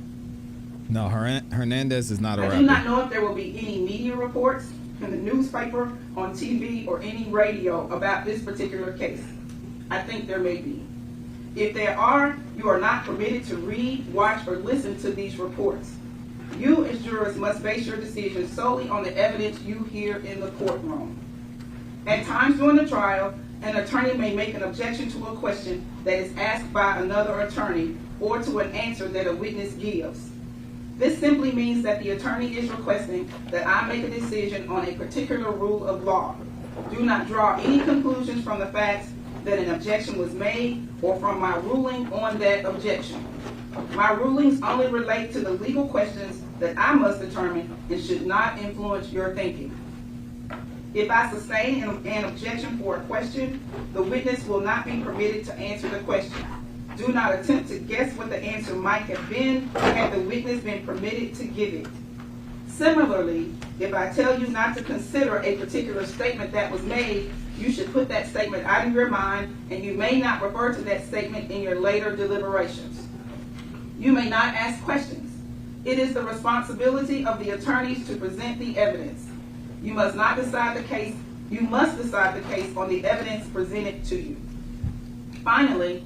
No, Hernandez is not a rapper. I do not know if there will be any media reports in the newspaper, on TV, or any radio about this particular case. I think there may be. If there are, you are not permitted to read, watch, or listen to these reports. You as jurors must base your decisions solely on the evidence you hear in the courtroom. At times during the trial, an attorney may make an objection to a question that is asked by another attorney or to an answer that a witness gives. This simply means that the attorney is requesting that I make a decision on a particular rule of law. Do not draw any conclusions from the facts that an objection was made or from my ruling on that objection. My rulings only relate to the legal questions that I must determine and should not influence your thinking. If I sustain an objection for a question, the witness will not be permitted to answer the question. Do not attempt to guess what the answer might have been had the witness been permitted to give it. Similarly, if I tell you not to consider a particular statement that was made, you should put that statement out of your mind, and you may not refer to that statement in your later deliberations. You may not ask questions. It is the responsibility of the attorneys to present the evidence. You must decide the case on the evidence presented to you. Finally,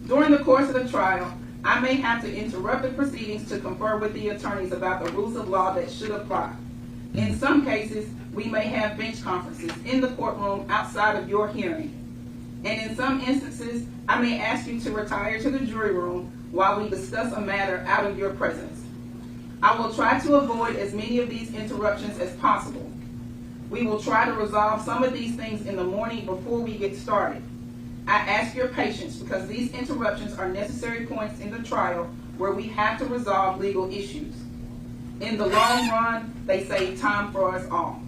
during the course of the trial, I may have to interrupt the proceedings to confer with the attorneys about the rules of law that should apply. In some cases, we may have bench conferences in the courtroom outside of your hearing. And in some instances, I may ask you to retire to the jury room while we discuss a matter out of your presence. I will try to avoid as many of these interruptions as possible. We will try to resolve some of these things in the morning before we get started. I ask your patience because these interruptions are necessary points in the trial where we have to resolve legal issues. In the long run, they save time for us all.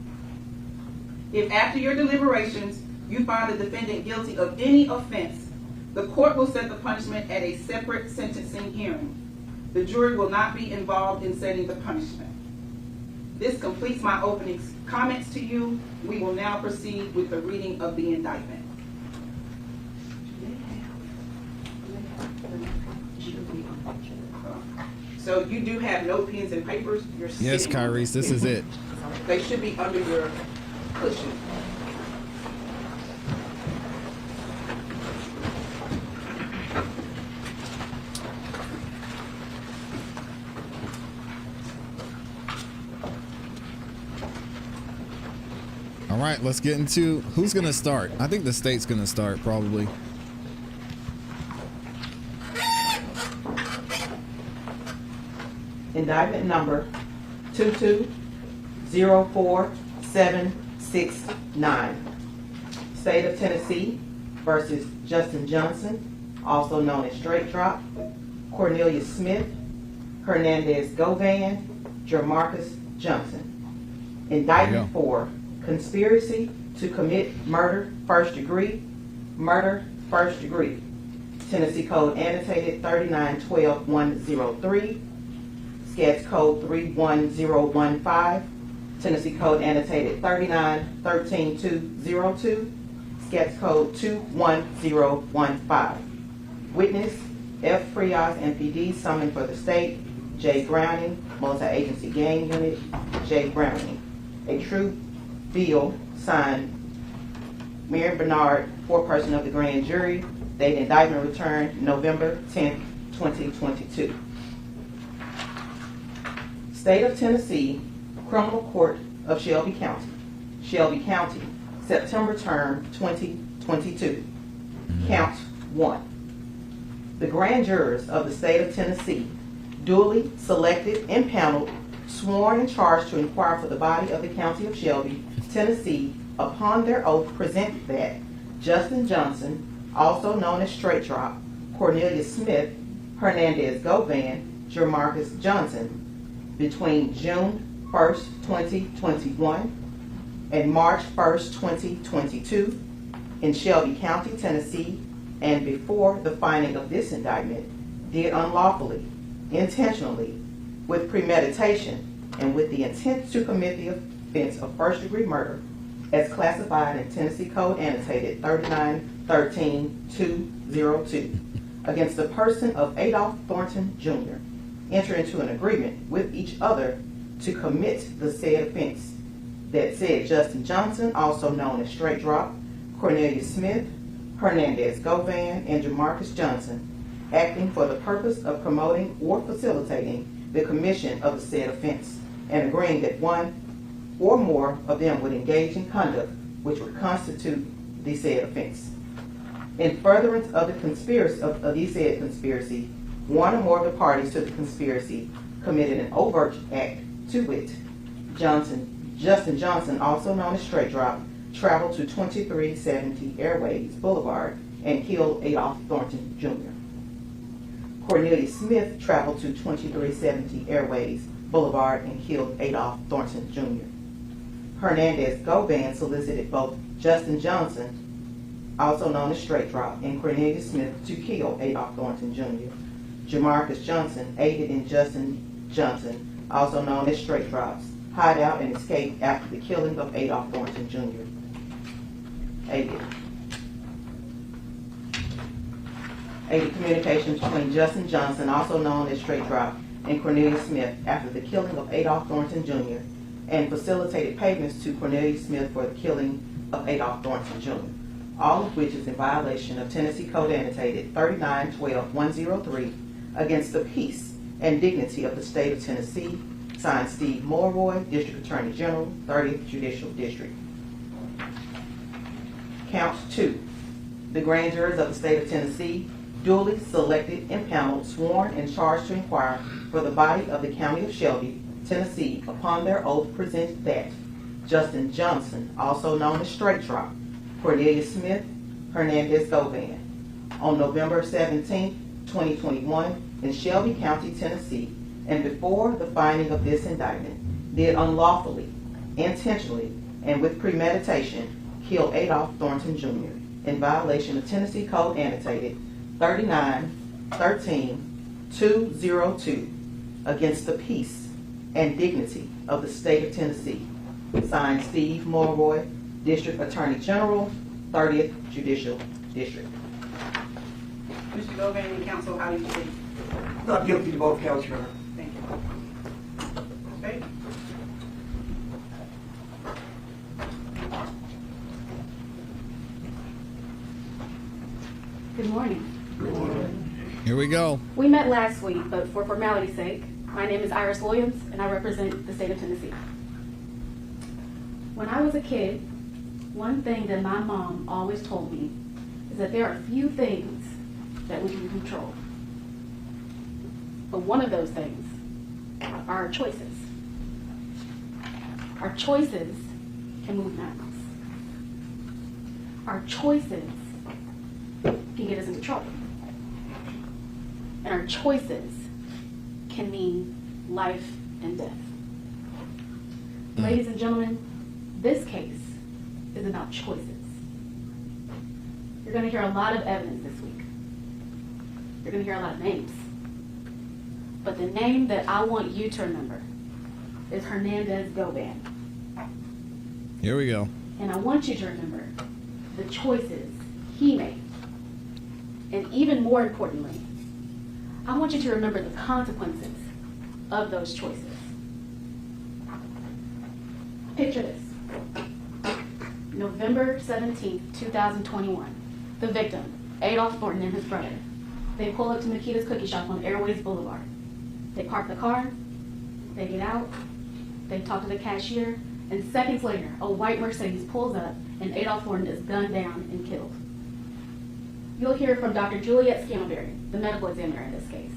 If after your deliberations you find the defendant guilty of any offense, the court will set the punishment at a separate sentencing hearing. The jury will not be involved in setting the punishment. This completes my opening comments to you. We will now proceed with the reading of the indictment. So you do have no pens and papers. Yes, Kyrese, this is it. They should be under your cushion. All right, let's get into who's going to start. I think the state's going to start probably. Indictment number 2204769. State of Tennessee versus Justin Johnson, also known as Straight Drop, Cornelius Smith, Hernandez Govan, Jermarcus Johnson. Indictment for conspiracy to commit murder first degree, Tennessee Code annotated 3912103, Scats Code 31015, Tennessee Code annotated 3913202, Scats Code 21015. Witness F. Frias, MPD, summoned for the state. J. Browning, Multi-Agency Gang Unit, J. Browning. A true bill signed Mary Bernard, foreperson of the grand jury. Date indictment returned November 10, 2022. State of Tennessee, Criminal Court of Shelby County, September term 2022. Count 1. The grand jurors of the state of Tennessee, duly selected and paneled, sworn and charged to inquire for the body of the county of Shelby, Tennessee, upon their oath present that Justin Johnson, also known as Straight Drop, Cornelius Smith, Hernandez Govan, Jermarcus Johnson, between June 1st, 2021 and March 1st, 2022 in Shelby County, Tennessee, and before the finding of this indictment, did unlawfully, intentionally, with premeditation, and with the intent to commit the offense of first-degree murder as classified in Tennessee Code annotated 3913202 against the person of Adolph Thornton Jr., enter into an agreement with each other to commit the said offense. That said Justin Johnson, also known as Straight Drop, Cornelius Smith, Hernandez Govan, and Jermarcus Johnson, acting for the purpose of promoting or facilitating the commission of the said offense, and agreeing that one or more of them would engage in conduct which would constitute the said offense. In furtherance of the conspiracy, of the said conspiracy, one or more of the parties to the conspiracy committed an overt act, to wit, Justin Johnson, also known as Straight Drop, traveled to 2370 Airways Boulevard and killed Adolph Thornton Jr. Cornelius Smith traveled to 2370 Airways Boulevard and killed Adolph Thornton Jr. Hernandez Govan solicited both Justin Johnson, also known as Straight Drop, and Cornelius Smith to kill Adolph Thornton Jr. Jamarcus Johnson aided in Justin Johnson, also known as Straight Drop's hideout and escape after the killing of Adolph Thornton Jr. Aided communications between Justin Johnson, also known as Straight Drop, and Cornelius Smith after the killing of Adolph Thornton Jr. and facilitated payments to Cornelius Smith for the killing of Adolph Thornton Jr., all of which is in violation of Tennessee Code Annotated 39-12-103 against the peace and dignity of the state of Tennessee, signed Steve Mulroy, District Attorney General, 30th Judicial District. Count 2. The grand jurors of the state of Tennessee, duly selected, impaneled, sworn, and charged to inquire for the body of the County of Shelby, Tennessee, upon their oath present that Justin Johnson, also known as Straight Drop, Cornelius Smith, Hernandez Govan, on November 17, 2021, in Shelby County, Tennessee, and before the finding of this indictment, did unlawfully, intentionally, and with premeditation kill Adolph Thornton Jr. in violation of Tennessee Code Annotated 39-13-202 against the peace and dignity of the state of Tennessee. Signed Steve Mulroy, District Attorney General, 30th Judicial District. Mr. Govan and counsel, how do you plead? Not guilty to both counts, Your Honor. Thank you. Okay. Good morning. Good morning. Here we go. We met last week, but for formality's sake, my name is Iris Williams, and I represent the state of Tennessee. When I was a kid, one thing that my mom always told me is that there are few things that we can control. But one of those things are our choices. Our choices can move mountains. Our choices can get us into trouble. And our choices can mean life and death. Ladies and gentlemen, this case is about choices. You're going to hear a lot of evidence this week. You're going to hear a lot of names. But the name that I want you to remember is Hernandez Govan. Here we go. And I want you to remember the choices he made. And even more importantly, I want you to remember the consequences of those choices. Picture this. November 17th, 2021. The victim, Adolph Thornton, and his brother. They pull up to Makita's Cookie Shop on Airways Boulevard. They park the car, they get out, they talk to the cashier, and seconds later, a white Mercedes pulls up and Adolph Thornton is gunned down and killed. You'll hear from Dr. Juliet Scantleberry, the medical examiner in this case.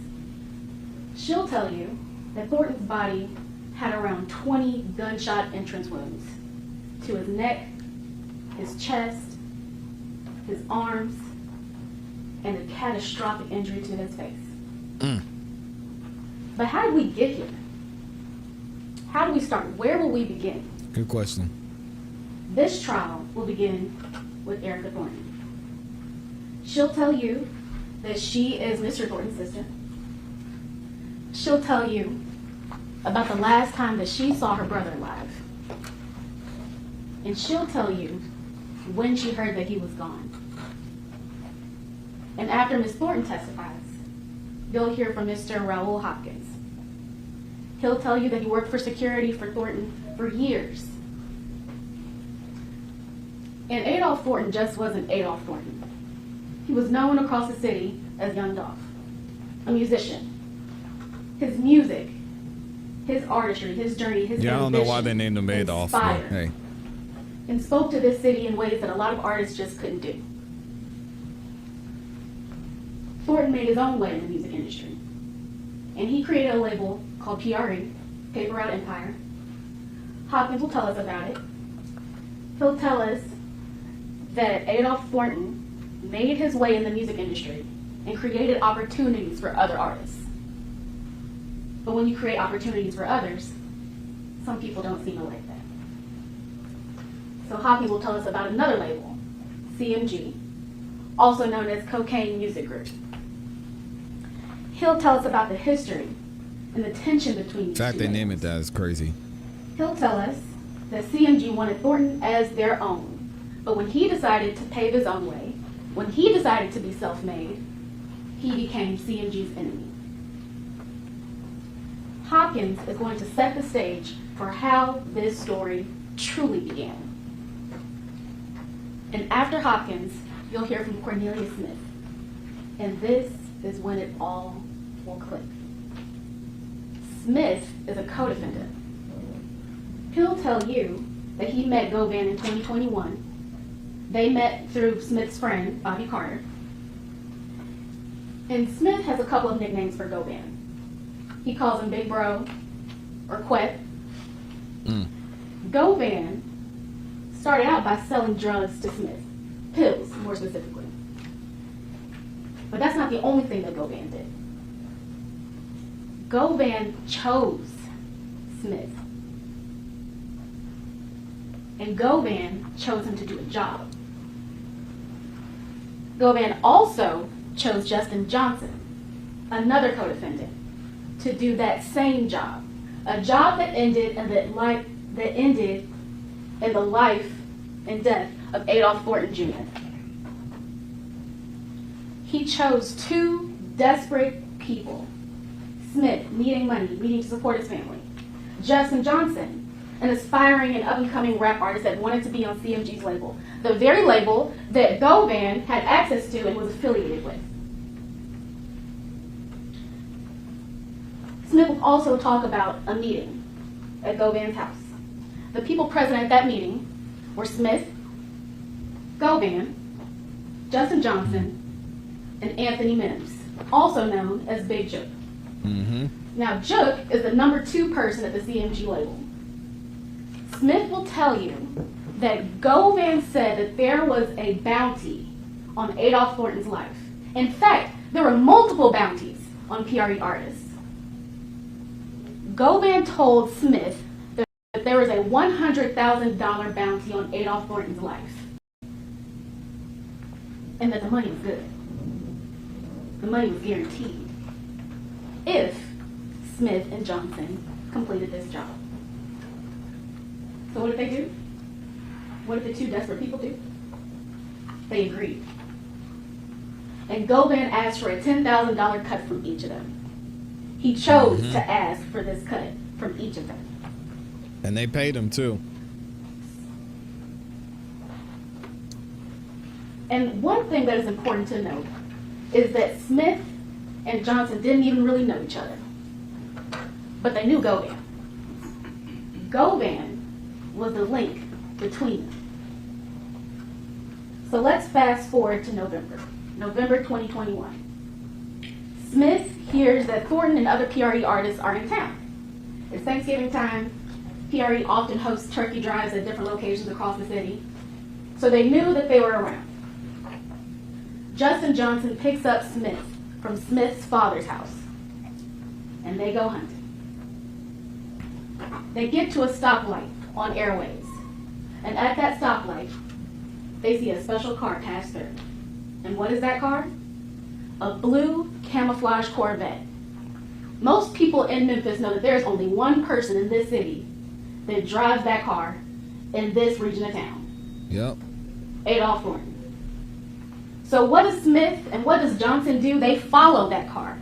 She'll tell you that Thornton's body had around 20 gunshot entrance wounds to his neck, his chest, his arms, and a catastrophic injury to his face. But how did we get here? How do we start? Where will we begin? Good question. This trial will begin with Erica Thornton. She'll tell you that she is Mr. Thornton's sister. She'll tell you about the last time that she saw her brother alive. And she'll tell you when she heard that he was gone. And after Ms. Thornton testifies, you'll hear from Mr. Raul Hopkins. He'll tell you that he worked for security for Thornton for years. And Adolph Thornton just wasn't Adolph Thornton. He was known across the city as Young Dolph, a musician. His music, his artistry, his journey, his I don't know why they named him Adolph, but hey. And spoke to this city in ways that a lot of artists just couldn't do. Thornton made his own way in the music industry. And he created a label called PRE, Paper Route Empire. Hopkins will tell us about it. He'll tell us that Adolph Thornton made his way in the music industry and created opportunities for other artists. But when you create opportunities for others, some people don't seem to like that. So Hopkins will tell us about another label, CMG, also known as Cocaine Music Group. He'll tell us about the history and the tension between these The fact two they name labels. it that is crazy. He'll tell us that CMG wanted Thornton as their own, but when he decided to pave his own way, when he decided to be self-made, he became CMG's enemy. Hopkins is going to set the stage for how this story truly began. And after Hopkins, you'll hear from Cornelia Smith. And this is when it all will click. Smith is a co-defendant. He'll tell you that he met Govan in 2021. They met through Smith's friend, Bobby Carter. And Smith has a couple of nicknames for Govan. He calls him Big Bro or Quet. Govan started out by selling drugs to Smith, pills more specifically. But that's not the only thing that Govan did. Govan chose Smith. And Govan chose him to do a job. Govan also chose Justin Johnson, another co-defendant, to do that same job. A job that ended in the life and death of Adolph Thornton Jr. He chose two desperate people. Smith, needing money, needing to support his family. Justin Johnson, an aspiring and up-and-coming rap artist that wanted to be on CMG's label, the very label that Govan had access to and was affiliated with. Smith will also talk about a meeting at Govan's house. The people present at that meeting were Smith, Govan, Justin Johnson, and Anthony Mims, also known as Big Jook. Now, Jook is the number 2 person at the CMG label. Smith will tell you that Govan said that there was a bounty on Adolph Thornton's life. In fact, there were multiple bounties on PRE artists. Govan told Smith that there was a $100,000 bounty on Adolph Thornton's life, and that the money was good. The money was guaranteed if Smith and Johnson completed this job. So what did they do? What did the 2 desperate people do? They agreed. And Govan asked for a $10,000 cut from each of them. He chose to ask for this cut from each of them. And they paid him too. And one thing that is important to note is that Smith and Johnson didn't even really know each other. But they knew Govan. Govan was the link between them. So let's fast forward to November 2021. Smith hears that Thornton and other PRE artists are in town. It's Thanksgiving time. PRE often hosts turkey drives at different locations across the city. So they knew that they were around. Justin Johnson picks up Smith from Smith's father's house, and they go hunting. They get to a stoplight on Airways, and at that stoplight, they see a special car pass through. And what is that car? A blue camouflage Corvette. Most people in Memphis know that there's only one person in this city that drives that car in this region of town. Yep. Adolph Thornton. So what does Smith and what does Johnson do? They follow that car.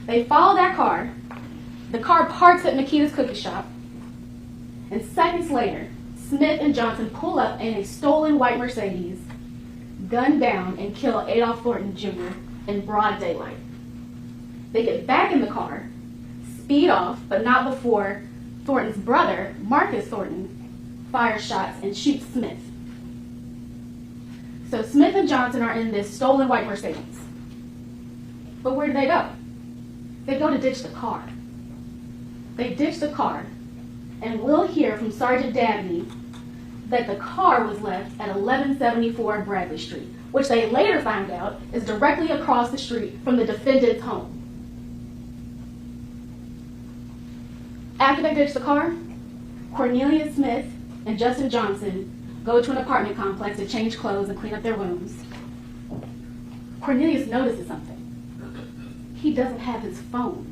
They follow that car. The car parks at Makita's cookie shop. And seconds later, Smith and Johnson pull up in a stolen white Mercedes, gun down, and kill Adolph Thornton Jr. in broad daylight. They get back in the car, speed off, but not before Thornton's brother, Marcus Thornton, fires shots and shoots Smith. So Smith and Johnson are in this stolen white Mercedes. But where do they go? They go to ditch the car. They ditch the car, and we'll hear from Sergeant Dabney that the car was left at 1174 Bradley Street, which they later found out is directly across the street from the defendant's home. After they ditch the car, Cornelia Smith and Justin Johnson go to an apartment complex to change clothes and clean up their rooms. Cornelius notices something. He doesn't have his phone.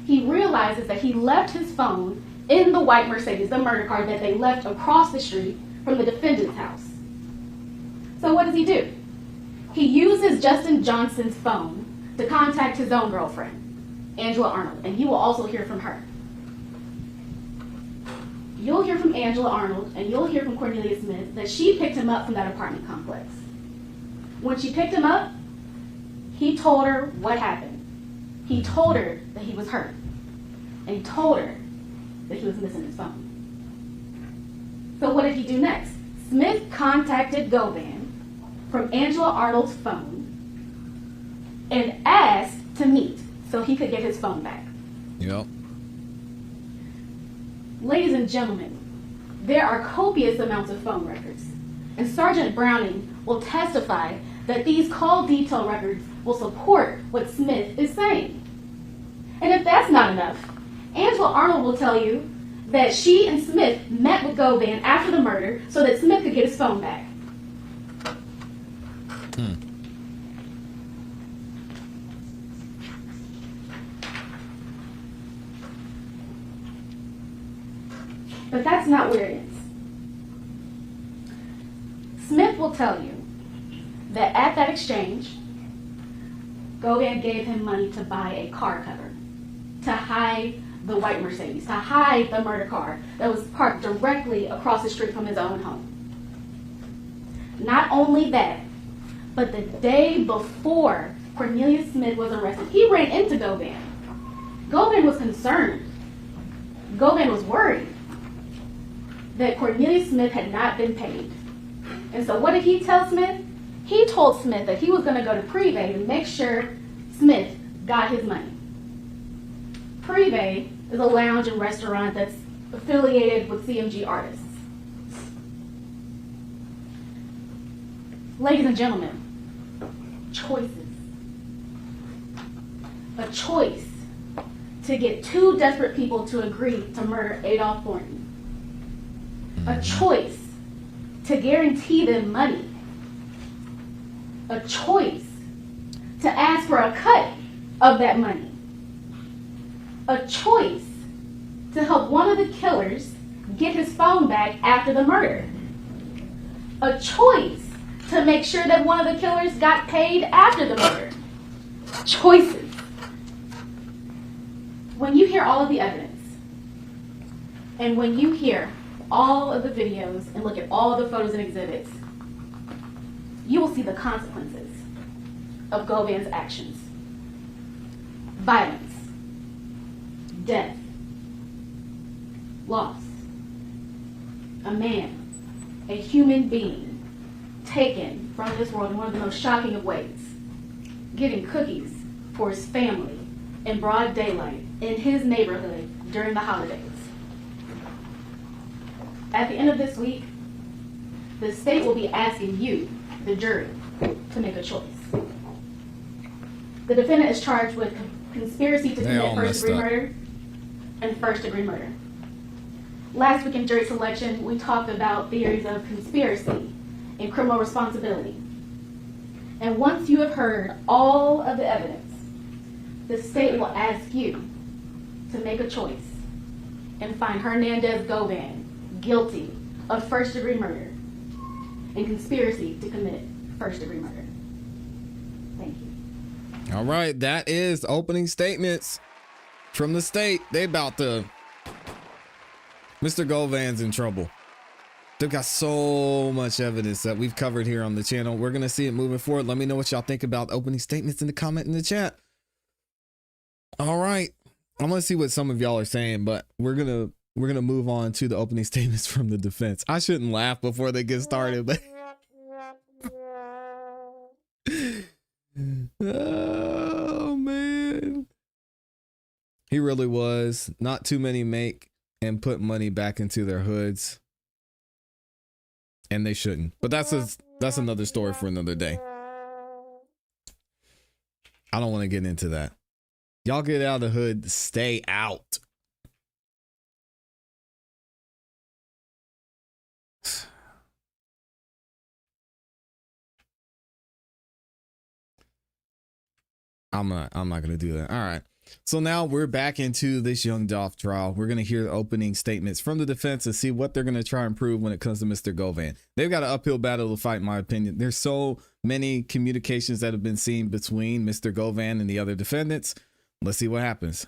He realizes that he left his phone in the white Mercedes, the murder car that they left across the street from the defendant's house. So what does he do? He uses Justin Johnson's phone to contact his own girlfriend, Angela Arnold, and you will also hear from her. You'll hear from Angela Arnold, and you'll hear from Cornelia Smith that she picked him up from that apartment complex. When she picked him up, he told her what happened. He told her that he was hurt, and he told her that he was missing his phone. So what did he do next? Smith contacted Govan from Angela Arnold's phone and asked to meet so he could get his phone back. Yep. Ladies and gentlemen, there are copious amounts of phone records, and Sergeant Browning will testify that these call detail records will support what Smith is saying. And if that's not enough, Angela Arnold will tell you that she and Smith met with Govan after the murder so that Smith could get his phone back. But that's not where it ends. Smith will tell you that at that exchange, Govan gave him money to buy a car cover, to hide the white Mercedes, to hide the murder car that was parked directly across the street from his own home. Not only that, but the day before Cornelia Smith was arrested, he ran into Govan. Govan was concerned. Govan was worried that Cornelia Smith had not been paid. And so what did he tell Smith? He told Smith that he was going to go to Privé to make sure Smith got his money. Privé is a lounge and restaurant that's affiliated with CMG artists. Ladies and gentlemen, choices. A choice to get two desperate people to agree to murder Adolph Thornton. A choice to guarantee them money. A choice to ask for a cut of that money. A choice to help one of the killers get his phone back after the murder. A choice to make sure that one of the killers got paid after the murder. Choices. When you hear all of the evidence, and when you hear all of the videos and look at all of the photos and exhibits, you will see the consequences of Govan's actions. Violence, death, loss. A man, a human being, taken from this world in one of the most shocking of ways, getting cookies for his family in broad daylight in his neighborhood during the holidays. At the end of this week, the state will be asking you, the jury, to make a choice. The defendant is charged with conspiracy to commit first-degree murder and first-degree murder. Last week in jury selection, we talked about theories of conspiracy and criminal responsibility. And once you have heard all of the evidence, the state will ask you to make a choice and find Hernandez Govan guilty of first-degree murder and conspiracy to commit first-degree murder. Thank you. All right, that is opening statements from the state. They about to... Mr. Govan's in trouble. They've got so much evidence that we've covered here on the channel. We're going to see it moving forward. Let me know what y'all think about opening statements in the comment in the chat. All right. I'm going to see what some of y'all are saying, but we're going to move on to the opening statements from the defense. I shouldn't laugh before they get started, but He really was. Not too many make and put money back into their hoods. And they shouldn't. But that's another story for another day. I don't want to get into that. Y'all get out of the hood, stay out. I'm not gonna do that. All right. So now we're back into this young Dolph trial. We're gonna hear the opening statements from the defense and see what they're gonna try and prove when it comes to Mr. Govan. They've got an uphill battle to fight, in my opinion. There's so many communications that have been seen between Mr. Govan and the other defendants. Let's see what happens.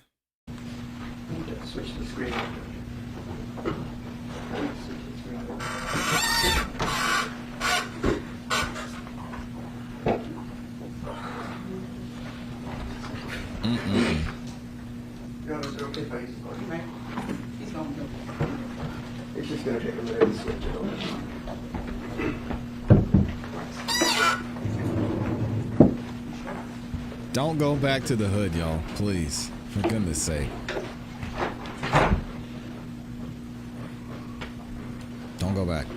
Switch the screen. Okay, if I use the button. Right. He's going to. It's just going to take a minute to switch it over. Don't go back to the hood, y'all. Please. For goodness sake. Don't go back.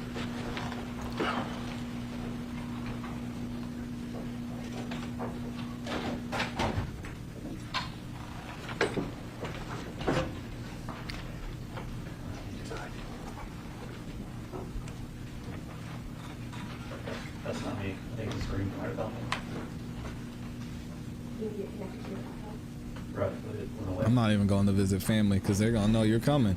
That's not me. I think it's screen right about me. Right. I'm not even going to visit family because they're going to know you're coming.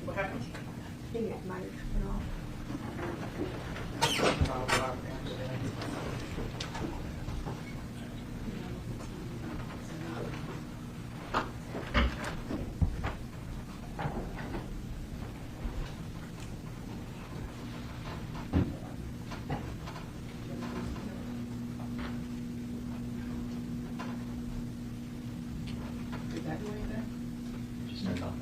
What happened? I think it might have been off. Did that do anything? Just turned off.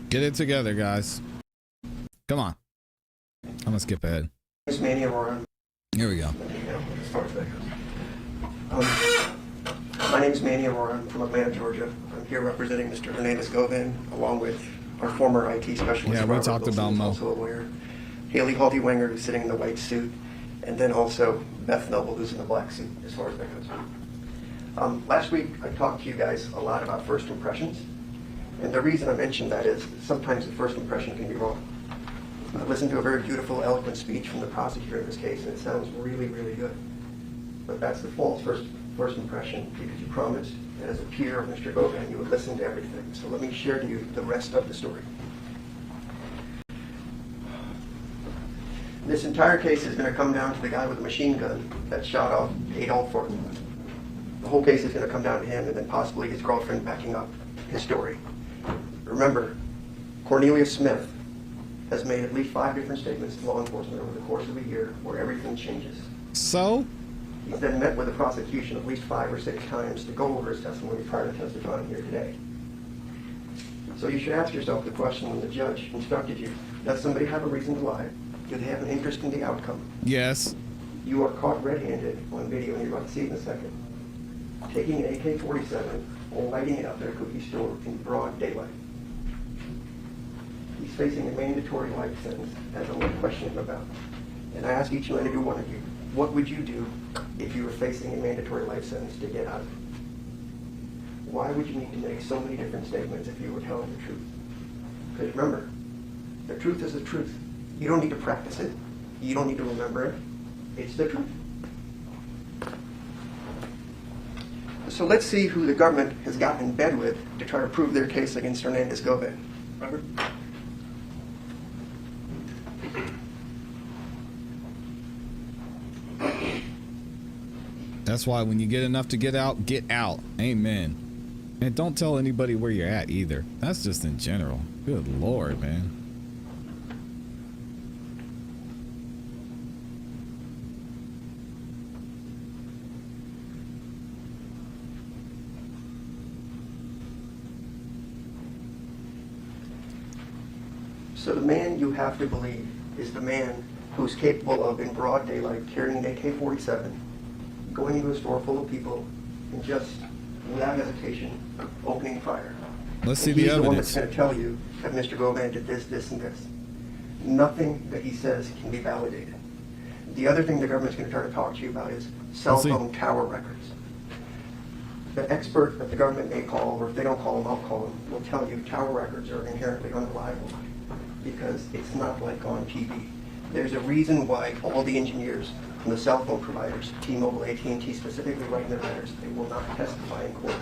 Get it together, guys. Come on. I'm gonna skip ahead. It's Manny Aurora. Here we go. As far as that goes. My name is Manny Aurora. I'm from Atlanta, Georgia. I'm here representing Mr. Hernandez Govan, along with our former IT specialist. Yeah, we Robert talked Wilson, about who's Mo. Also a lawyer. Haley Halty-Wenger, who's sitting in the white suit, and then also Beth Noble, who's in the black suit, as far as that goes. Last week, I talked to you guys a lot about first impressions. And the reason I mentioned that is sometimes the first impression can be wrong. I listened to a very beautiful, eloquent speech from the prosecutor in this case, and it sounds really, really good. But that's the false first impression, because you promised that as a peer of Mr. Govan, you would listen to everything. So let me share to you the rest of the story. This entire case is going to come down to the guy with the machine gun that shot off Adolph Fortin. The whole case is going to come down to him and then possibly his girlfriend backing up his story. Remember, Cornelius Smith has made at least 5 different statements to law enforcement over the course of a year where everything changes. So? He's then met with the prosecution at least 5 or 6 times to go over his testimony prior to testifying here today. So you should ask yourself the question when the judge instructed you, does somebody have a reason to lie? Do they have an interest in the outcome? Yes. You are caught red-handed on video, and you're about to see it in a second, taking an AK-47 or lighting it up at a cookie store in broad daylight. He's facing a mandatory life sentence, as I'm going to question him about. And I ask each and every one of you, what would you do if you were facing a mandatory life sentence to get out of it? Why would you need to make so many different statements if you were telling the truth? Because remember, the truth is the truth. You don't need to practice it. You don't need to remember it. It's the truth. The So let's see who the government has gotten in bed with to try to prove their case against Hernandez Govan. Robert? That's why when you get enough to get out, get out. Amen. And don't tell anybody where you're at either. That's just in general. Good Lord, man. So the man you have to believe is the man who's capable of, in broad daylight, carrying an AK-47, going into a store full of people, and just, without hesitation, opening fire. Let's see the evidence. He's the one that's going to tell you that Mr. Govan did this, this, and this. Nothing that he says can be validated. The other thing the government's going to try to talk to you about is cell phone tower records. The expert that the government may call, or if they don't call him, I'll call him, will tell you tower records are inherently unreliable because it's not like on TV. There's a reason why all the engineers from the cell phone providers, T-Mobile, AT&T specifically, write in their letters they will not testify in court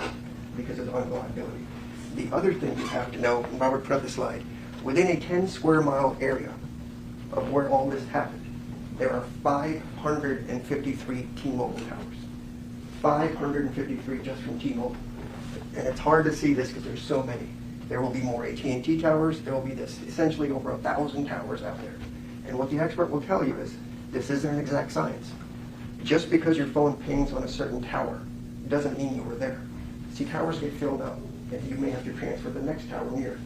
because of unreliability. The other thing you have to know, and Robert put up the slide, within a 10 square mile area of where all this happened, there are 553 T-Mobile towers. 553 just from T-Mobile. And it's hard to see this because there's so many. There will be more AT&T towers. There will be this essentially over 1,000 towers out there. And what the expert will tell you is this isn't an exact science. Just because your phone pings on a certain tower doesn't mean you were there. See, towers get filled up, and you may have to transfer the next tower near.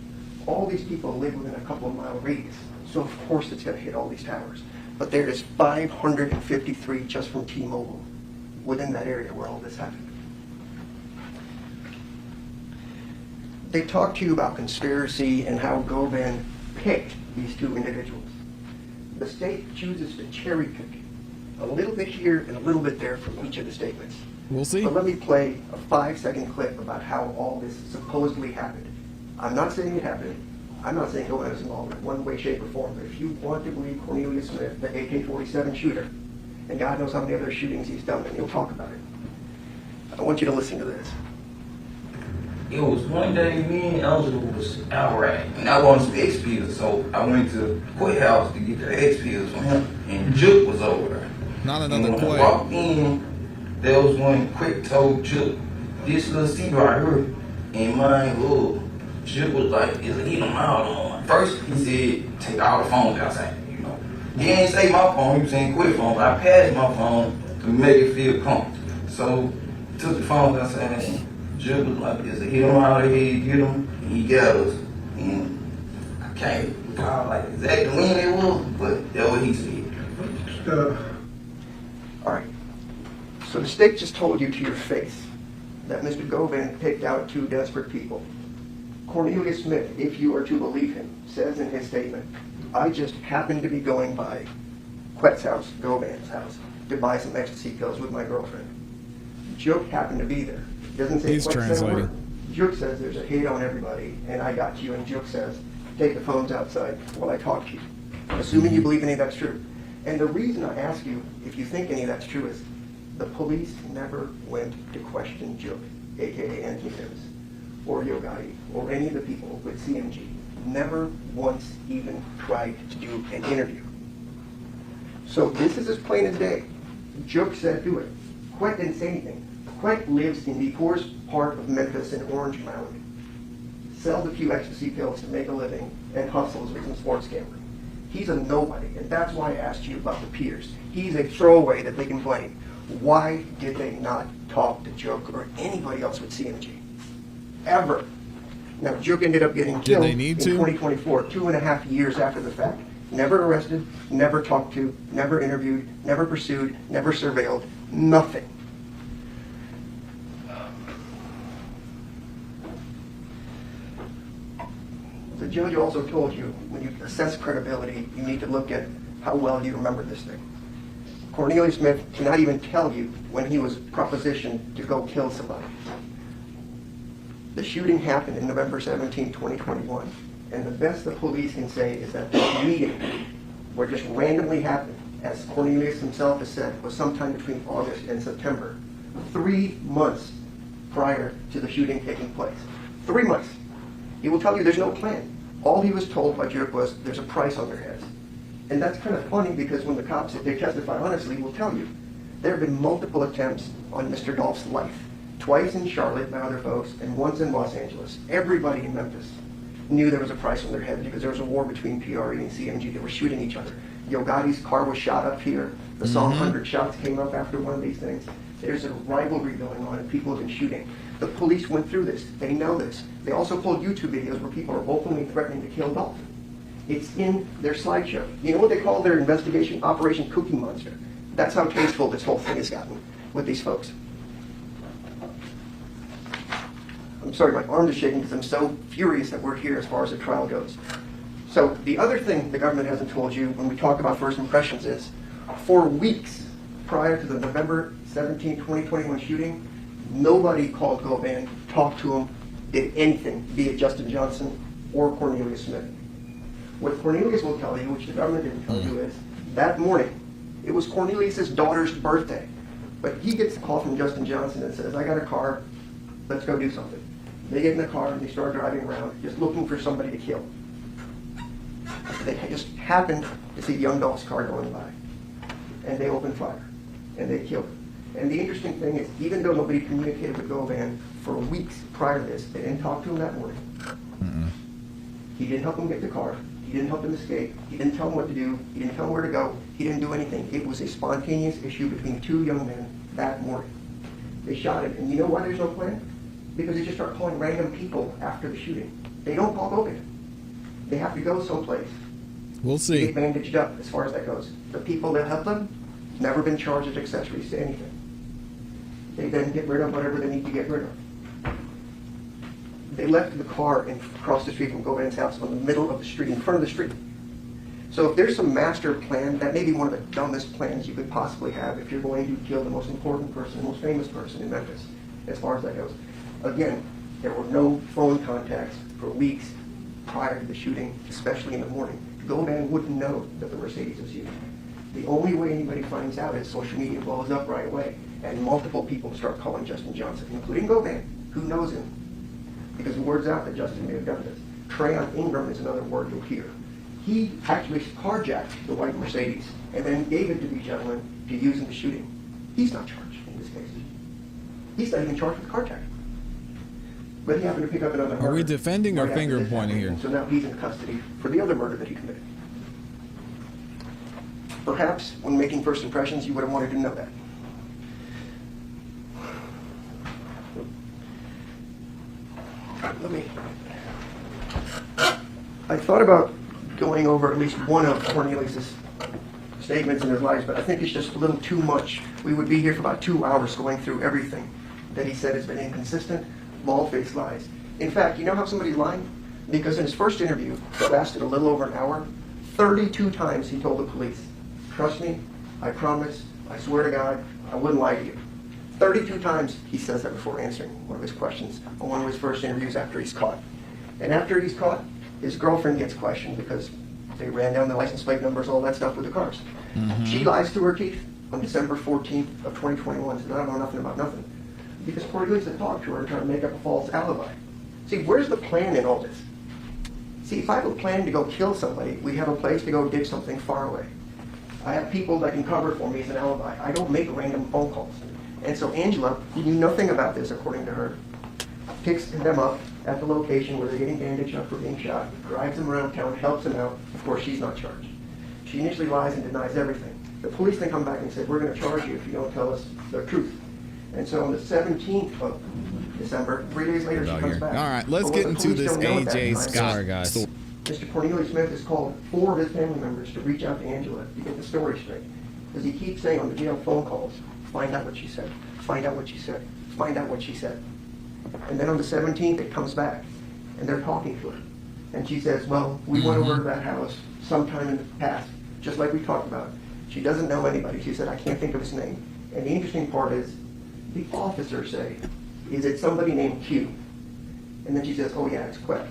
All these people live within a couple of mile radius, so of course it's going to hit all these towers. But there is 553 just from T-Mobile within that area where all this happened. They talked to you about conspiracy and how Govan picked these two individuals. The state chooses to cherry pick a little bit here and a little bit there from each of the statements. We'll see. But let me play a 5-second clip about how all this supposedly happened. I'm not saying it happened. I'm not saying Govan was involved in one way, shape, or form. But if you want to believe Cornelius Smith, the AK-47 shooter, and God knows how many other shootings he's done, and he'll talk about it, I want you to listen to this. It was one day, me and Elder was out riding, and I wanted some X pills, so I went to the courthouse to get the X pills from him, and Juke was over there. Not another When I walked in, there was one quick told Juke, this little seat right here, and my little Juke was like, is a hit him out on. First, he said, take all the phones outside, you know. He didn't say my phone, he was saying quit phone, but I passed my phone to make it feel comfortable. So, took the phones outside. Juke was like, there's a hit him out of here, get him, and he got us. And I can't recall like exactly when it was, but that's what he said. All right. So the state just told you to your face that Mr. Govan picked out two desperate people. Cornelius Smith, if you are to believe him, says in his statement, I just happened to be going by Quet's house, Govan's house, to buy some ecstasy pills with my girlfriend. Juke happened to be there. Doesn't say He's Quet said a word. translating. Juke says there's a hit on everybody, and I got you, and Juke says, take the phones outside while I talk to you. Assuming you believe any of that's true. And the reason I ask you if you think any of that's true is the police never went to question Juke, a.k.a. Anthony Mims, or Yogati, or any of the people with CMG. Never once even tried to do an interview. So this is as plain as day. Juke said do it. Quet didn't say anything. Quet lives in the poorest part of Memphis in Orange Mound, sells a few ecstasy pills to make a living, and hustles with some sports gambling. He's a nobody, and that's why I asked you about the peers. He's a throwaway that they can blame. Why did they not talk to Juke or anybody else with CMG? Ever. Now, Juke ended up getting killed in 2024, 2.5 years after the fact. Never arrested, never talked to, never interviewed, never pursued, never surveilled, nothing. The judge also told you, when you assess credibility, you need to look at how well you remember this thing. Cornelius Smith cannot even tell you when he was propositioned to go kill somebody. The shooting happened in November 17, 2021, and the best the police can say is that this meeting, where just randomly happened, as Cornelius himself has said, was sometime between August and September. 3 months prior to the shooting taking place. 3 months. He will tell you there's no plan. All he was told by Jerk was there's a price on their heads. And that's kind of funny because when the cops, if they testify honestly, will tell you there have been multiple attempts on Mr. Dolph's life. Twice in Charlotte by other folks and once in Los Angeles. Everybody in Memphis knew there was a price on their head because there was a war between PRE and CMG. They were shooting each other. Yo Gotti's car was shot up here. The song 100 Shots came up after one of these things. There's a rivalry going on and people have been shooting. The police went through this. They know this. They also pulled YouTube videos where people are openly threatening to kill Dolph. It's in their slideshow. You know what they call their investigation? Operation Cookie Monster. That's how tasteful this whole thing has gotten with these folks. I'm sorry, my arm is shaking because I'm so furious that we're here as far as the trial goes. So the other thing the government hasn't told you when we talk about first impressions is, for weeks prior to the November 17, 2021 shooting, nobody called Govan, talked to him, did anything, be it Justin Johnson or Cornelius Smith. What Cornelius will tell you, which the government didn't tell you, is that morning, it was Cornelius' daughter's birthday. But he gets a call from Justin Johnson and says, I got a car, let's go do something. They get in the car and they start driving around, just looking for somebody to kill. They just happened to see young Dolph's car going by. And they opened fire. And they killed him. And the interesting thing is, even though nobody communicated with Govan for weeks prior to this, they didn't talk to him that morning. He didn't help him get the car. He didn't help him escape. He didn't tell him what to do. He didn't tell him where to go. He didn't do anything. It was a spontaneous issue between two young men that morning. They shot him. And you know why there's no plan? Because they just start calling random people after the shooting. They don't call Govan. They have to go someplace. We'll see. Get bandaged up as far as that goes. The people that help them, never been charged as accessories to anything. They then get rid of whatever they need to get rid of. They left the car across the street from Govan's house on the middle of the street, in front of the street. So if there's some master plan, that may be one of the dumbest plans you could possibly have if you're going to kill the most important person, the most famous person in Memphis, as far as that goes. Again, there were no phone contacts for weeks prior to the shooting, especially in the morning. Govan wouldn't know that the Mercedes was used. The only way anybody finds out is social media blows up right away, and multiple people start calling Justin Johnson, including Govan, who knows him, because the word's out that Justin may have done this. Trayon Ingram is another word you'll hear. He actually carjacked the white Mercedes and then gave it to these gentlemen to use in the shooting. He's not charged in this case. He's not even charged with carjacking. But he happened to pick up another murder. Are we defending or finger pointing here? So now he's in custody for the other murder that he committed. Perhaps when making first impressions, you would have wanted to know that. I thought about going over at least one of Cornelius' statements in his life, but I think it's just a little too much. We would be here for about 2 hours going through everything that he said has been inconsistent, bald-faced lies. In fact, you know how somebody's lying? Because in his first interview, that lasted a little over an hour, 32 times he told the police, trust me, I promise, I swear to God, I wouldn't lie to you. 32 times he says that before answering one of his questions on one of his first interviews after he's caught. And after he's caught, his girlfriend gets questioned because they ran down the license plate numbers, all that stuff with the cars. She lies through her teeth on December 14th of 2021, says, I don't know nothing about nothing. Because Cornelius had talked to her and tried to make up a false alibi. See, where's the plan in all this? See, if I have a plan to go kill somebody, we have a place to go dig something far away. I have people that can cover for me as an alibi. I don't make random phone calls. And so Angela, who knew nothing about this, according to her, picks them up at the location where they're getting bandaged up for being shot, drives them around town, helps them out. Of course, she's not charged. She initially lies and denies everything. The police then come back and say, we're going to charge you if you don't tell us the truth. And so on the 17th of December, 3 days later, she comes back. All right, let's get into this AJ Scott. Sorry, guys. Mr. Cornelius Smith has called 4 of his family members to reach out to Angela to get the story straight. Because he keeps saying on the jail phone calls, find out what she said, find out what she said, find out what she said. And then on the 17th, it comes back, and they're talking to her. And she says, well, we went over to that house sometime in the past, just like we talked about. She doesn't know anybody. She said, I can't think of his name. And the interesting part is, the officers say, is it somebody named Q? And then she says, oh yeah, it's Quet.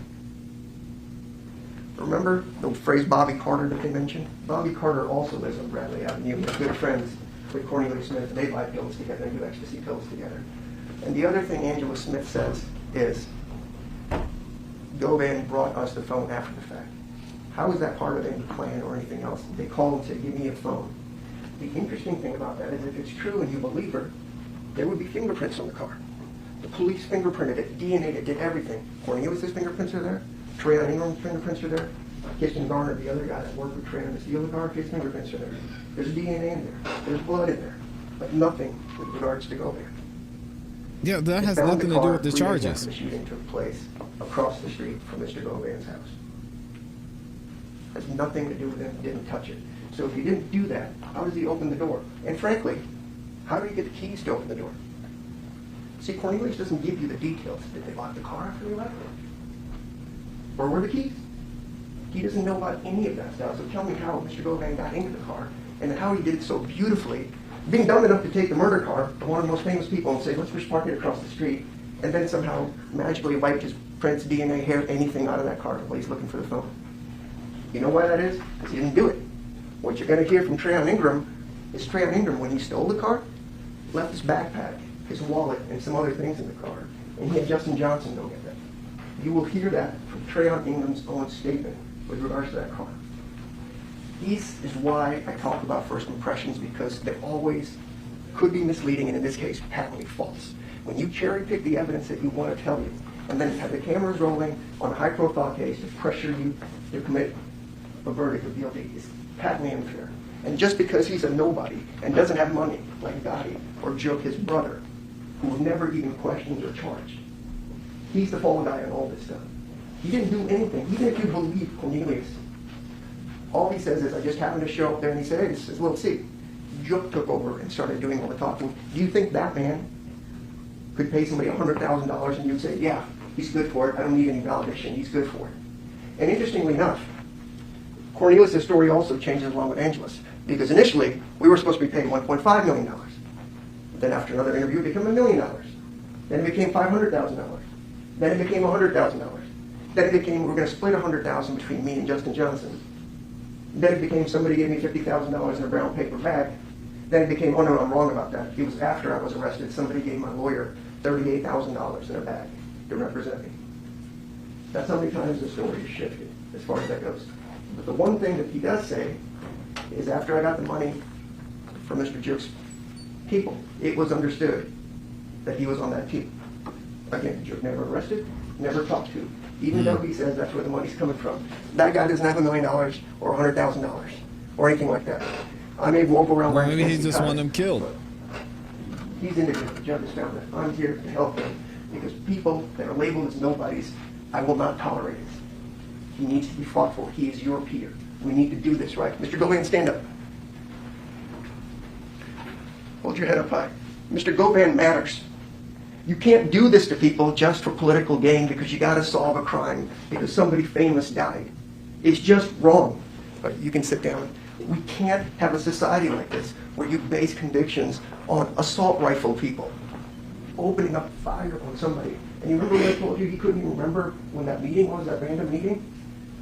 Remember the phrase Bobby Carter that they mentioned? Bobby Carter also lives on Bradley Avenue. They're good friends with Cornelius Smith. They buy pills together and do ecstasy pills together. And the other thing Angela Smith says is, Govan brought us the phone after the fact. How is that part of any plan or anything else? They called and said, give me a phone. The interesting thing about that is if it's true and you believe her, there would be fingerprints on the car. The police fingerprinted it, DNA'd it, did everything. Cornelius' fingerprints are there. Trayon Ingram's fingerprints are there. Kirsten Garner, the other guy that worked with Trayon to steal the car, his fingerprints are there. There's DNA in there. There's blood in there. But nothing with regards to Govan. Yeah, that has nothing to do with the charges. The shooting took place across the street from Mr. Govan's house. Has nothing to do with him, didn't touch it. So if he didn't do that, how does he open the door? And frankly, how do you get the keys to open the door? See, Cornelius doesn't give you the details. Did they lock the car after they left? Or were the keys? He doesn't know about any of that stuff. So tell me how Mr. Govan got into the car and how he did it so beautifully, being dumb enough to take the murder car, one of the most famous people, and say, let's just park it across the street, and then somehow magically wipe his prints, DNA, hair, anything out of that car while he's looking for the phone. You know why that is? Because he didn't do it. What you're going to hear from Trayon Ingram is Trayon Ingram, when he stole the car, left his backpack, his wallet, and some other things in the car, and he had Justin Johnson go get them. You will hear that from Trayon Ingram's own statement with regards to that car. This is why I talk about first impressions, because they always could be misleading, and in this case, patently false. When you cherry pick the evidence that you want to tell you, and then have the cameras rolling on a high-profile case to pressure you to commit a verdict of guilty, is patently unfair. And just because he's a nobody and doesn't have money, like Gotti or Joke, his brother, who was never even questioned or charged, he's the fall guy on all this stuff. He didn't do anything. Even if you believe Cornelius, all he says is, I just happened to show up there, and he said, hey, this is Lil C. Joke took over and started doing all the talking. Do you think that man could pay somebody $100,000 and you'd say, yeah, he's good for it, I don't need any validation, he's good for it? And interestingly enough, Cornelius' story also changes along with Angela's, because initially, we were supposed to be paid $1.5 million. Then after another interview, it became $1 million. Then it became $500,000. Then it became $100,000. Then it became, we're going to split $100,000 between me and Justin Johnson. Then it became, somebody gave me $50,000 in a brown paper bag. Then it became, oh no, I'm wrong about that. It was after I was arrested, somebody gave my lawyer $38,000 in a bag to represent me. That's how many times the story has shifted as far as that goes. But the one thing that he does say is, after I got the money from Mr. Joke's people, it was understood that he was on that team. Again, Joke never arrested, never talked to, even though he says that's where the money's coming from. That guy doesn't have $1 million or $100,000 or anything like that. I may walk around. Well, maybe he just wanted them killed. He's indicated. The judge has found that. I'm here to help him, because people that are labeled as nobodies, I will not tolerate it. He needs to be fought for. He is your peer. We need to do this right. Mr. Govan, stand up. Hold your head up high. Mr. Govan matters. You can't do this to people just for political gain, because you got to solve a crime because somebody famous died. It's just wrong. But you can sit down. We can't have a society like this where you base convictions on assault rifle people opening up fire on somebody. And you remember when I told you he couldn't even remember when that meeting was, that random meeting?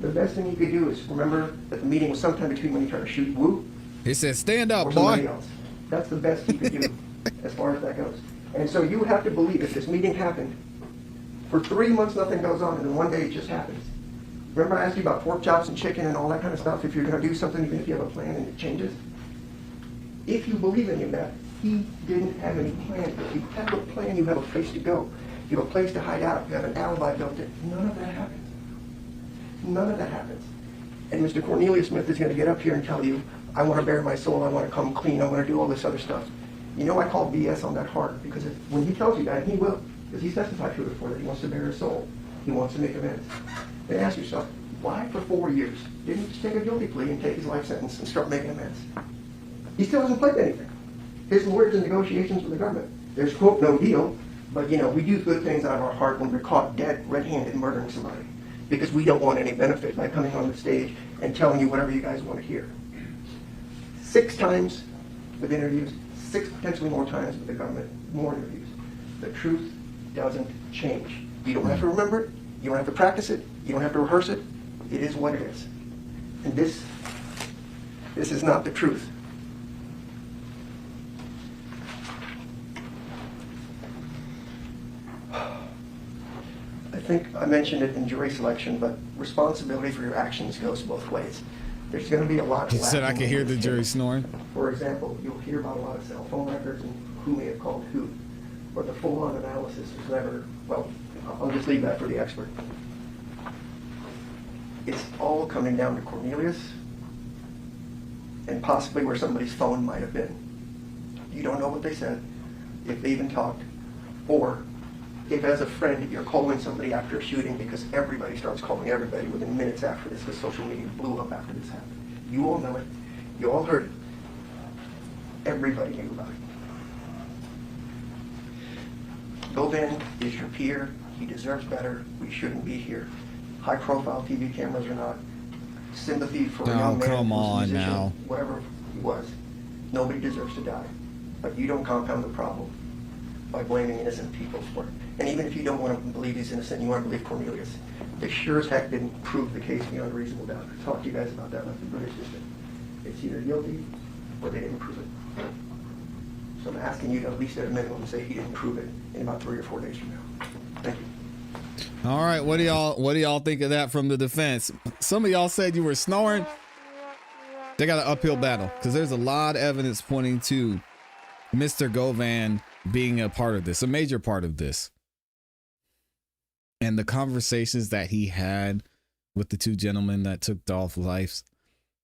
The best thing he could do is remember that the meeting was sometime between when he tried to shoot Wu. He said, stand up, or boy. Somebody else. That's the best he could do as far as that goes. And so you have to believe if this meeting happened, for 3 months nothing goes on, and then one day it just happens. Remember I asked you about pork chops and chicken and all that kind of stuff, if you're going to do something, even if you have a plan and it changes? If you believe any of that, he didn't have any plan. If you have a plan, you have a place to go. You have a place to hide out. You have an alibi built in. None of that happens. None of that happens. And Mr. Cornelius Smith is going to get up here and tell you, I want to bare my soul, I want to come clean, I want to do all this other stuff. You know, I call BS on that hard, because when he tells you that, and he will, because he's testified to it before, that he wants to bare his soul. He wants to make amends. Then ask yourself, why for 4 years didn't he just take a guilty plea and take his life sentence and start making amends? He still hasn't pledged anything. His lawyers in negotiations with the government. There's, quote, no deal, but, you know, we do good things out of our heart when we're caught dead, red-handed, murdering somebody, because we don't want any benefit by coming on the stage and telling you whatever you guys want to hear. 6 times with interviews, 6 potentially more times with the government, more interviews. The truth doesn't change. You don't have to remember it. You don't have to practice it. You don't have to rehearse it. It is what it is. And this is not the truth. think I mentioned it in jury selection, but responsibility for your actions goes both ways. There's going to be a lot of He said I could hear the jury snoring. For example, you'll hear about a lot of cell phone records and who may have called who. Or the full-on analysis is never, well, I'll just leave that for the expert. It's all coming down to Cornelius and possibly where somebody's phone might have been. You don't know what they said, if they even talked, or if as a friend you're calling somebody after a shooting, because everybody starts calling everybody within minutes after this, because social media blew up after this happened. You all know it. You all heard it. Everybody knew about it. Govan is your peer. He deserves better. We shouldn't be here. High-profile TV cameras or not. Sympathy for a young man, come on musician, now. whatever he was. Nobody deserves to die. But you don't compound the problem by blaming innocent people for it. And even if you don't want to believe he's innocent, you want to believe Cornelius, they sure as heck didn't prove the case beyond reasonable doubt. I talked to you guys about that with the British system. It's either guilty or they didn't prove it. So I'm asking you to at least at a minimum say he didn't prove it in about 3 or 4 days from now. Thank you. All right, what do y'all think of that from the defense? Some of y'all said you were snoring. They got an uphill battle because there's a lot of evidence pointing to Mr. Govan being a part of this, a major part of this. And the conversations that he had with the two gentlemen that took Dolph's lives,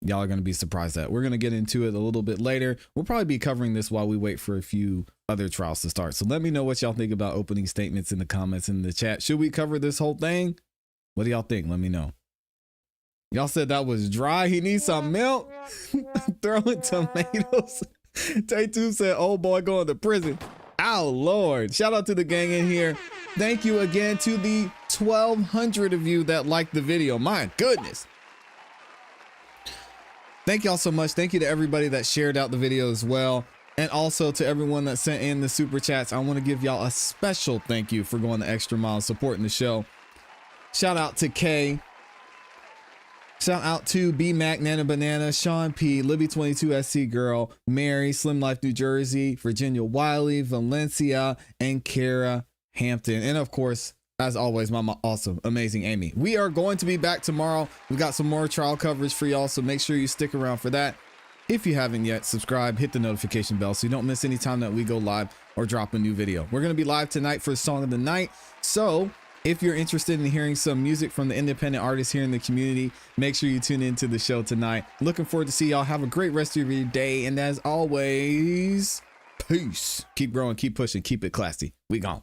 y'all are going to be surprised at. We're going to get into it a little bit later. We'll probably be covering this while we wait for a few other trials to start. So let me know what y'all think about opening statements in the comments in the chat. Should we cover this whole thing? What do y'all think? Let me know. Y'all said that was dry. He needs some milk. Throwing tomatoes. Tay2 said, "Oh boy, going to prison." Oh Lord. Shout out to the gang in here. Thank you again to the 1,200 of you that liked the video. My goodness. Thank y'all so much. Thank you to everybody that shared out the video as well. And also to everyone that sent in the super chats. I want to give y'all a special thank you for going the extra mile, supporting the show. Shout out to Kay. Shout out to B Mac, Nana Banana, Sean P, Libby 22 SC Girl, Mary, Slim Life New Jersey, Virginia Wiley, Valencia, and Kara Hampton. And of course, as always, my awesome, amazing Amy. We are going to be back tomorrow. We got some more trial coverage for y'all, so make sure you stick around for that. If you haven't yet, subscribe, hit the notification bell so you don't miss any time that we go live or drop a new video. We're going to be live tonight for Song of the Night. So if you're interested in hearing some music from the independent artists here in the community, make sure you tune into the show tonight. Looking forward to see y'all. Have a great rest of your day. And as always, peace. Keep growing, keep pushing, keep it classy. We gone.